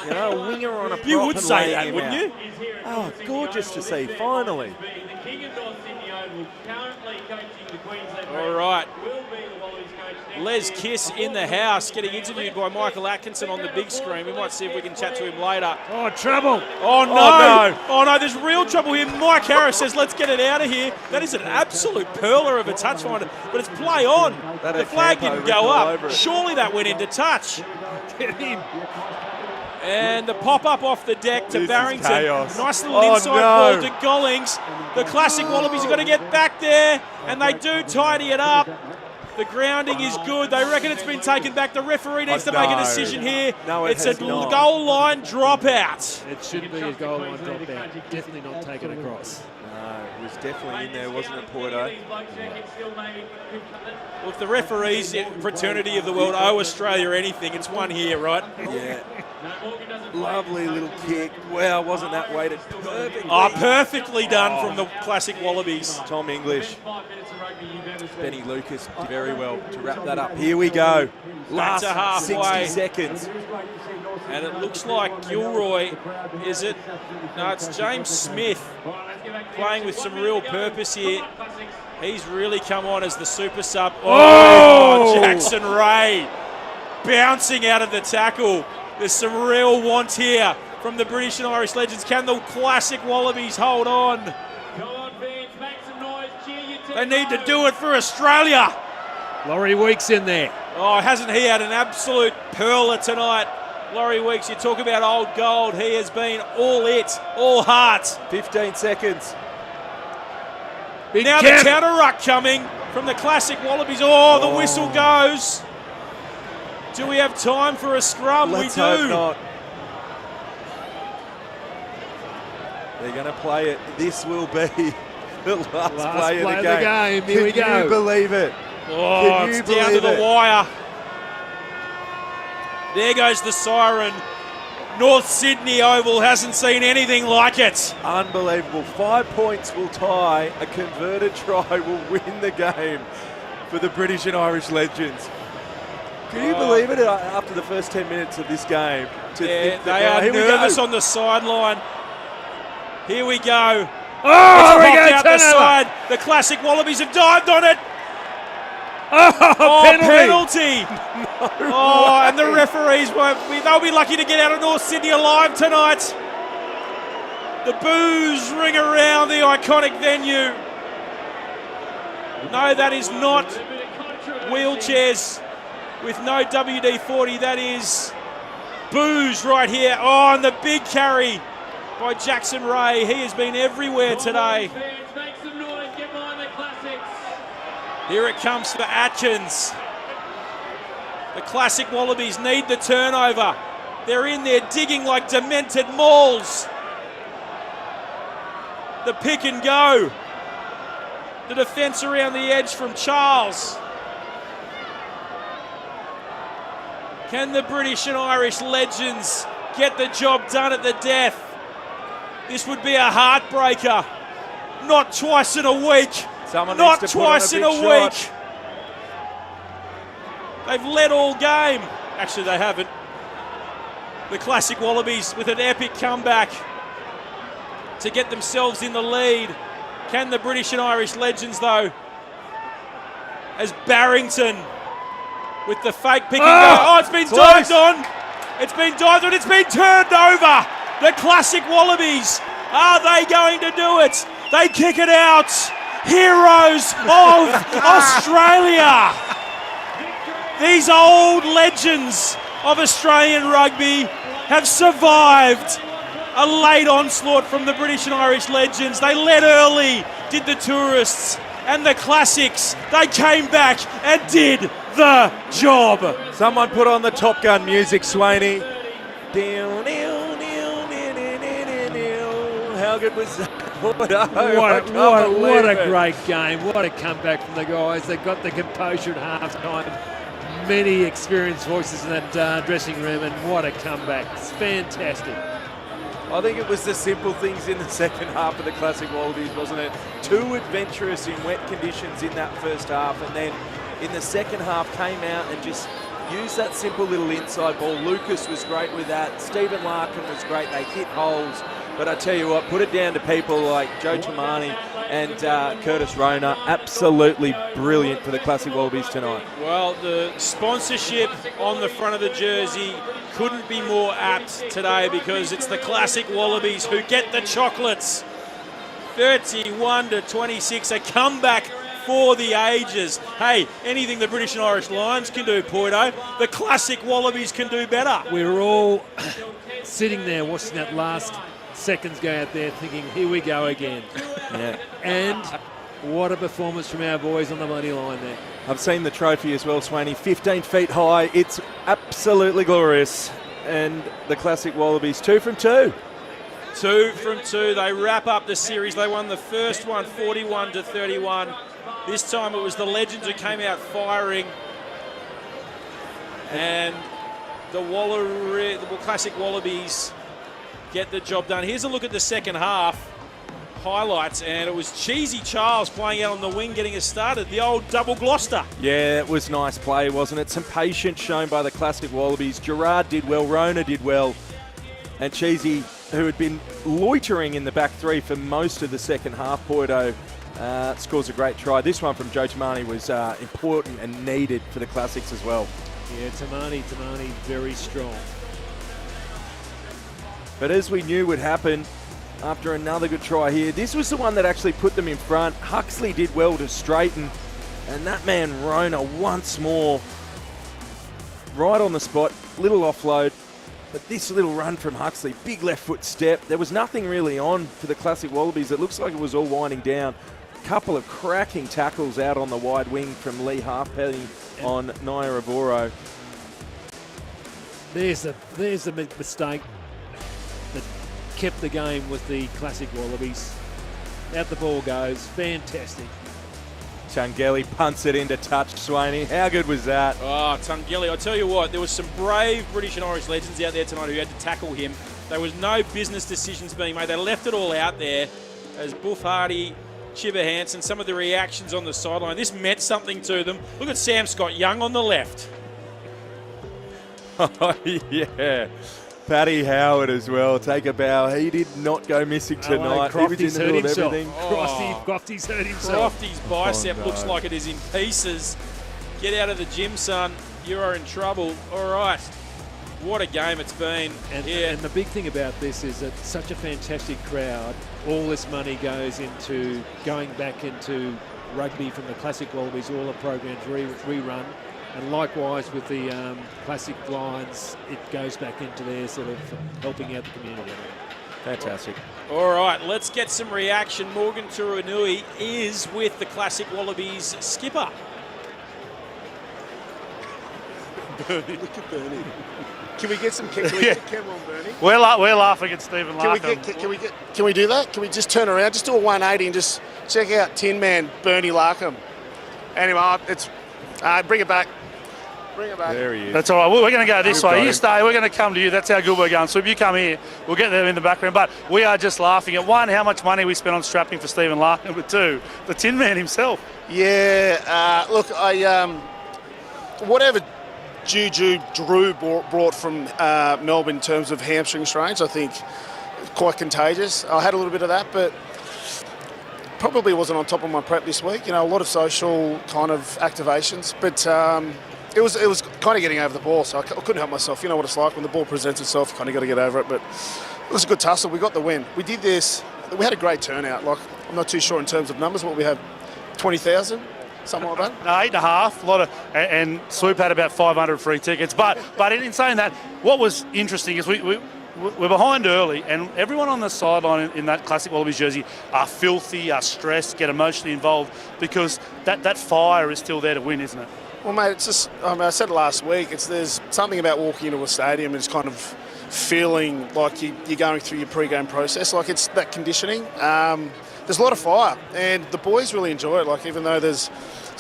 You know, a winger on a prop. You would and say laying that, him wouldn't out. you? Oh, gorgeous to see, finally. The King of North Sydney Oval, currently coaching the Queensland All right. will be the Wallabies coach next Les year. Kiss in the house, getting interviewed by Michael Atkinson on the big screen. We might see if we can chat to him later. Oh, trouble. Oh, no. no. Oh, no, there's real trouble here. Mike Harris says, let's get it out of here. That is an absolute perler of a touch finder, but it's play on. That The had flag Campo didn't written go all over up. it. Surely that went into touch. Get him. And the pop-up off the deck to This is Barrington. chaos. Nice little Oh, inside no. ball to Gollings. The classic Wallabies have got to get back there, and they do tidy it up. The grounding is good. They reckon it's been taken back. The referee needs to make a no. decision here. No, it it's a has not. goal line dropout. It shouldn't be a goal line drop out. Definitely not taken across. No, it was definitely in there, wasn't it, Porto? Well, if the referees, fraternity of the world, owe Australia anything, it's one here, right? Yeah. Lovely little kick. Wow, wasn't that weighted perfectly? Oh, perfectly done from the classic Wallabies. Tom English. Benny Lucas did very well to wrap that up. Here we go. Last to halfway. 60 seconds. And it looks like Gilroy, is it? No, it's James Smith playing with some real purpose here. He's really come on as the super sub. Oh, Jackson Ray bouncing out of the tackle. There's some real want here from the British and Irish legends. Can the classic Wallabies hold on? They need to do it for Australia. Laurie Weeks in there. Oh, hasn't he had an absolute perler tonight? Laurie Weeks, you talk about old gold. He has been all it, all heart. 15 seconds. Now the counter ruck coming from the classic Wallabies. Oh, the whistle goes. Do we have time for a scrum? Let's we do. hope not. They're going to play it. This will be the last play of the game. Here we go. Can you believe it? Oh, Can you it's down to believe the it? wire. There goes the siren. North Sydney Oval hasn't seen anything like it. Unbelievable. 5 points will tie. A converted try will win the game for the British and Irish legends. Can you believe it after the first 10 minutes of this game? Yeah, they are nervous on the sideline. Here we go. Oh, it's we go out the turnover. side. The classic Wallabies have dived on it. Oh, penalty. Oh, and the referees they'll be lucky to get out of North Sydney alive tonight. The boos ring around the iconic venue. No, that is not wheelchairs with no WD-40. That is boos right here. Oh, and the big carry by Jackson Ray. He has been everywhere today. Here it comes for Atkins. The classic Wallabies need the turnover. They're in there digging like demented mauls. The pick and go. The defence around the edge from Charles. Can the British and Irish legends get the job done at the death? This would be a heartbreaker. Not twice in a week. Someone Not needs to put on twice a in big a shot. week. They've led all game. Actually, they haven't. The classic Wallabies with an epic comeback to get themselves in the lead. Can the British and Irish legends, though, as Barrington with the fake picking. Oh, it's been dived on. It's been dived and it's been turned over. The classic Wallabies, are they going to do it? They kick it out. Heroes of Australia. These old legends of Australian rugby have survived a late onslaught from the British and Irish legends. They led early, did the tourists and the classics. They came back and did the job. Someone put on the Top Gun music, Swaney. How good was that? What a great game. What a comeback from the guys. They got the composure at halftime. Many experienced voices in that dressing room, and what a comeback. It's fantastic. I think it was the simple things in the second half of the Classic Wallabies, wasn't it? Too adventurous in wet conditions in that first half, and then in the second half came out and just used that simple little inside ball. Lucas was great with that. Stephen Larkin was great. They hit holes. But I tell you what, put it down to people like Joe Tamani and Curtis Rona. Absolutely brilliant for the Classic Wallabies tonight. Well, the sponsorship on the front of the jersey couldn't be more apt today, because it's the Classic Wallabies who get the chocolates. 31-26, a comeback for the ages. Hey, anything the British and Irish Lions can do, Poito, the Classic Wallabies can do better. We were all sitting there watching that last seconds go out there thinking, here we go again. Yeah. And what a performance from our boys on the money line there. I've seen the trophy as well, Swaney. 15 feet high. It's absolutely glorious. And the Classic Wallabies, 2 from 2. 2 from 2. They wrap up the series. They won the first one 41-31. This time it was the Legends who came out firing. And the Classic Wallabies get the job done. Here's a look at the second half highlights, and it was Cheesy Charles playing out on the wing getting us started, the old double Gloucester. Yeah, it was nice play, wasn't it? Some patience shown by the Classic Wallabies. Gerard did well, Rona did well, and Cheesy, who had been loitering in the back three for most of the second half, Poito, scores a great try. This one from Joe Tamani was important and needed for the Classics as well. Yeah, Tamani, very strong. But as we knew would happen, after another good try here, this was the one that actually put them in front. Huxley did well to straighten, and that man Rona once more right on the spot, little offload, but this little run from Huxley, big left foot step. There was nothing really on for the Classic Wallabies. It looks like it was all winding down. A couple of cracking tackles out on the wide wing from Lee Halfpenny on Naya Avoro. There's the mistake that kept the game with the Classic Wallabies. Out the ball goes, fantastic. Tungeli punts it into touch, Swaney. How good was that? Oh, Tungeli, I tell you what, there was some brave British and Irish legends out there tonight who had to tackle him. There was no business decisions being made. They left it all out there as Buff Hardy, Chibber Hansen, some of the reactions on the sideline. This meant something to them. Look at Sam Scott Young on the left. Oh, yeah. Paddy Howard as well. Take a bow. He did not go missing tonight. He was in the middle of everything. Crofty's hurt himself. Crofty's bicep looks like it is in pieces. Get out of the gym, son. You are in trouble. All right. What a game it's been. And the big thing about this is that such a fantastic crowd. All this money goes into going back into rugby from the Classic Wallabies. All the programs rerun. And likewise with the Classic Lions, it goes back into their sort of helping out the community. Fantastic. All right, let's get some reaction. Morgan Turuanui is with the Classic Wallabies skipper. Bernie, look at Bernie. Can we get some camera on Bernie? We're laughing at Stephen Larkham. Can we do that? Can we just turn around, just do a 180 and just check out Tin Man Bernie Larkham? Anyway, it's bring it back. Bring it back. There he is. That's all right. We're going to go this way. You stay. We're going to come to you. That's how good we're going. So if you come here, we'll get them in the background. But we are just laughing at, one, how much money we spent on strapping for Stephen Larkham, but two, the Tin Man himself. Yeah. Look, whatever Juju Drew brought from Melbourne in terms of hamstring strains, I think quite contagious. I had a little bit of that, but probably wasn't on top of my prep this week. You know, a lot of social kind of activations, but it was kind of getting over the ball, so I couldn't help myself. You know what it's like when the ball presents itself, you kind of got to get over it. But it was a good tussle. We got the win. We did this. We had a great turnout. Like, I'm not too sure in terms of numbers. What we have, 20,000, something like that. No, 8.5. A lot of, and Swoop had about 500 free tickets. But in saying that, what was interesting is we're behind early, and everyone on the sideline in that classic Wallabies jersey are filthy, are stressed, get emotionally involved because that fire is still there to win, isn't it? Well, mate, it's just, I said it last week, there's something about walking into a stadium and it's kind of feeling like you're going through your pre-game process. Like, it's that conditioning. There's a lot of fire, and the boys really enjoy it. Like, even though it's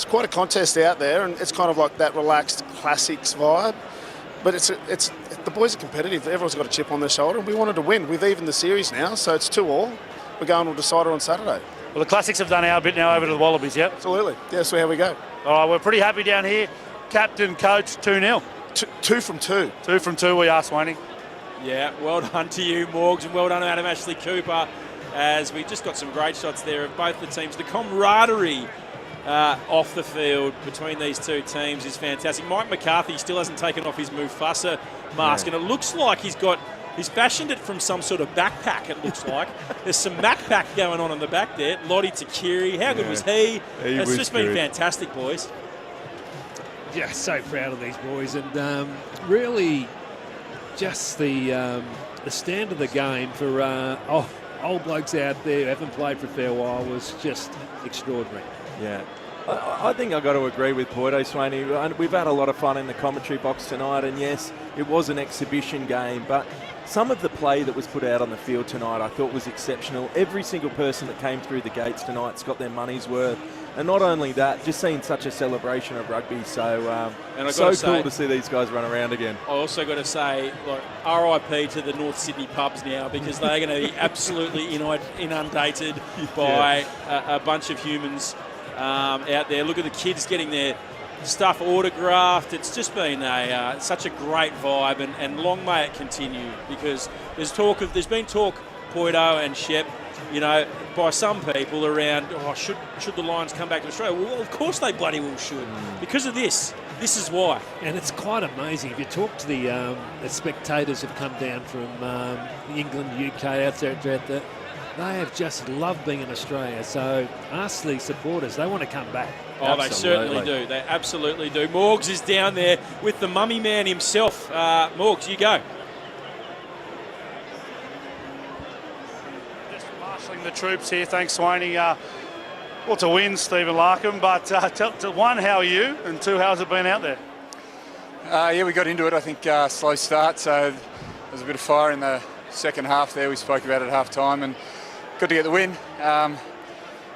quite a contest out there, and it's kind of like that relaxed classics vibe. But the boys are competitive. Everyone's got a chip on their shoulder, and we wanted to win. We've evened the series now, so it's 2-2. We're going to decider on Saturday. Well, the Classics have done our bit now over to the Wallabies, yep? Absolutely. Yeah, so how we go. All right, we're pretty happy down here. Captain, coach, 2-0. 2 from 2. 2 from 2, we are, Swaney. Yeah, well done to you, Morgs, and well done to Adam Ashley Cooper, as we just got some great shots there of both the teams. The camaraderie off the field between these two teams is fantastic. Mike McCarthy still hasn't taken off his Mufasa mask, and it looks like he's fashioned it from some sort of backpack, it looks like. There's some backpack going on in the back there. Lottie Takiri, how good was he? It's just been fantastic, boys. Yeah, so proud of these boys, and really just the stand of the game for old blokes out there who haven't played for a fair while was just extraordinary. Yeah. I think I've got to agree with Poito, Swaney. We've had a lot of fun in the commentary box tonight, and yes, it was an exhibition game, but some of the play that was put out on the field tonight I thought was exceptional. Every single person that came through the gates tonight's got their money's worth. And not only that, just seeing such a celebration of rugby. So so cool to see these guys run around again. I also got to say, like, RIP to the North Sydney pubs now, because they're going to be absolutely inundated by a bunch of humans out there. Look at the kids getting their stuff autographed. It's just been such a great vibe, and long may it continue, because there's been talk, Poito and Shep, by some people around, should the Lions come back to Australia? Well, of course they bloody well should. Because of this. This is why. And it's quite amazing. If you talk to the spectators who've come down from England, UK, out there, they have just loved being in Australia. So ask the supporters. They want to come back. Oh, absolutely. They certainly do. They absolutely do. Morgs is down there with the mummy man himself. Morgs, you go. The troops here, thanks Swaney. Well, to win, Stephen Larkham, but to one, how are you? And two, how's it been out there? Yeah, we got into it. I think slow start, so there's a bit of fire in the second half there. We spoke about it at half time, and good to get the win. Yeah,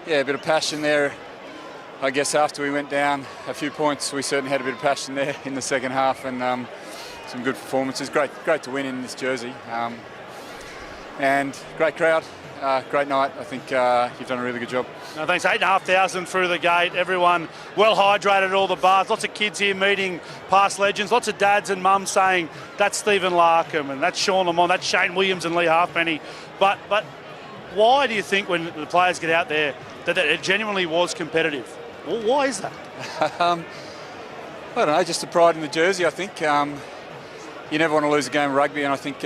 a bit of passion there. I guess after we went down a few points, we certainly had a bit of passion there in the second half, and some good performances. Great to win in this jersey, and great crowd. Great night. I think you've done a really good job. No, thanks. 8,500 through the gate. Everyone well hydrated at all the bars. Lots of kids here meeting past legends. Lots of dads and mums saying, that's Stephen Larkham and that's Sean Lamont, that's Shane Williams and Lee Halfpenny. But why do you think when the players get out there that it genuinely was competitive? Well, why is that? I don't know, just the pride in the jersey, I think. You never want to lose a game of rugby, and I think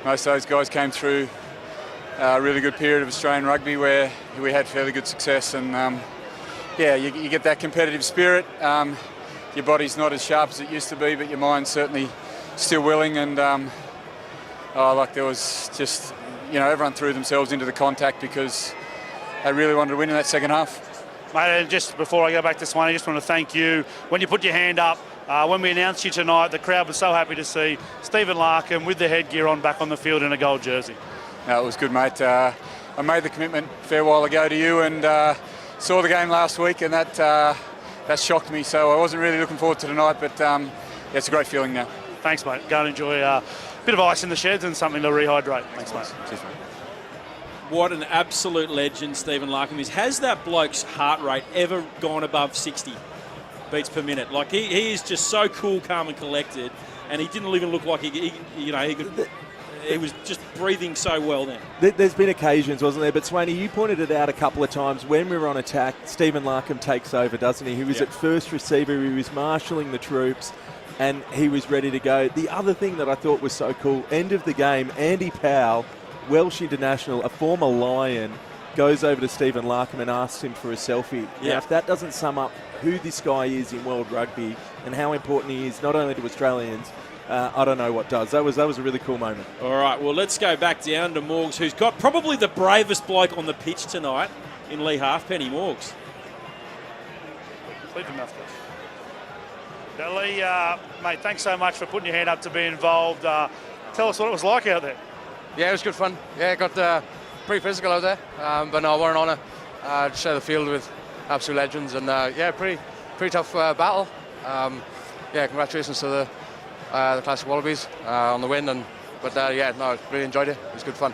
most of those guys came through a really good period of Australian rugby where we had fairly good success, and yeah, you get that competitive spirit. Your body's not as sharp as it used to be, but your mind's certainly still willing, and there was just, everyone threw themselves into the contact because they really wanted to win in that second half. Mate, and just before I go back to Swanee, I just want to thank you. When you put your hand up, when we announced you tonight, the crowd was so happy to see Stephen Larkham with the headgear on back on the field in a gold jersey. No, it was good, mate. I made the commitment a fair while ago to you, and saw the game last week, and that shocked me. So I wasn't really looking forward to tonight, but yeah, it's a great feeling now. Thanks, mate. Go and enjoy a bit of ice in the sheds and something to rehydrate. Thanks, mate. Cheers, mate. What an absolute legend Stephen Larkham is. Has that bloke's heart rate ever gone above 60 beats per minute? Like, he is just so cool, calm and collected, and he didn't even look like he could... he was just breathing so well then. There's been occasions, wasn't there? But Swaney, you pointed it out a couple of times. When we were on attack, Stephen Larkham takes over, doesn't he? He was at first receiver. He was marshalling the troops, and he was ready to go. The other thing that I thought was so cool, end of the game, Andy Powell, Welsh international, a former Lion, goes over to Stephen Larkham and asks him for a selfie. Yeah. Now, if that doesn't sum up who this guy is in world rugby and how important he is, not only to Australians, I don't know what does. That was a really cool moment. All right, well, let's go back down to Morgs, who's got probably the bravest bloke on the pitch tonight in Lee Halfpenny. Morgs. Leave enough, guys. Now, Lee, mate, thanks so much for putting your hand up to be involved. Tell us what it was like out there. Yeah, it was good fun. Yeah, got pretty physical out there, but no, what an honour to share the field with absolute legends, and yeah, pretty tough battle. Yeah, congratulations to the Classic Wallabies on the win, but yeah, no, really enjoyed it. It was good fun.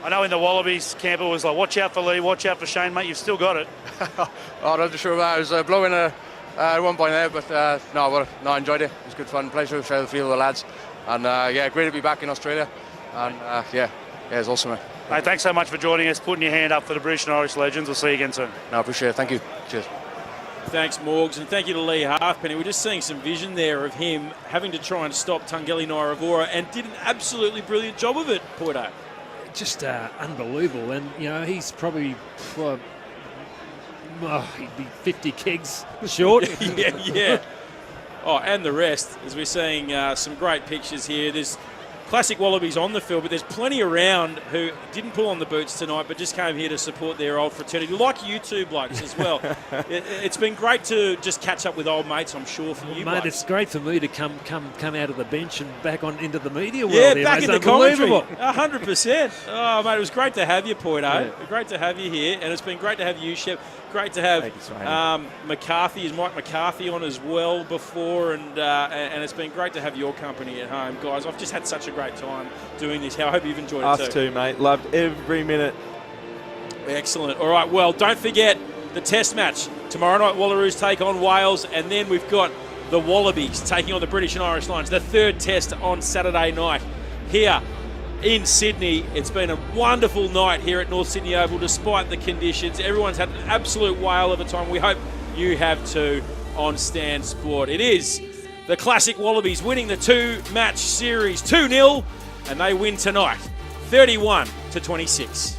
I know in the Wallabies camp it was like, watch out for Lee, watch out for Shane, mate. You've still got it. Oh, I'm not sure about it. I was blowing at one point there, but no, I enjoyed it. It was good fun. Pleasure to share the field with the lads, and yeah, great to be back in Australia, and yeah, it was awesome, mate. Mate, thanks so much for joining us, putting your hand up for the British and Irish legends. We'll see you again soon. No, I appreciate it. Thank you. Cheers. Thanks, Morgs, and thank you to Lee Halfpenny. We're just seeing some vision there of him having to try and stop Tungeli Nairavora, and did an absolutely brilliant job of it, Porto. Just unbelievable, and you know he's probably he'd be 50 kegs short. yeah. Oh, and the rest, as we're seeing some great pictures here. There's Classic Wallabies on the field, but there's plenty around who didn't pull on the boots tonight, but just came here to support their old fraternity, like you two blokes as well. It's been great to just catch up with old mates, I'm sure, for you mate, blokes. it's great for me to come out of the bench and back on into the media world. Yeah, here, back mate. in It's the commentary, unbelievable. 100%. Oh, mate, it was great to have you, Porto. Yeah. Great to have you here, and it's been great to have you, Shep. Great to have McCarthy, is Mike McCarthy on as well before, and it's been great to have your company at home, guys. I've just had such a great time doing this. I hope you've enjoyed it too. Us too, mate. Loved every minute. Excellent. All right, well, don't forget the test match. Tomorrow night, Wallaroos take on Wales, and then we've got the Wallabies taking on the British and Irish Lions. The third test on Saturday night here in Sydney. It's been a wonderful night here at North Sydney Oval despite the conditions. Everyone's had an absolute whale of a time. We hope you have too on Stan Sport. It is the Classic Wallabies winning the two-match series 2-0, and they win tonight 31-26.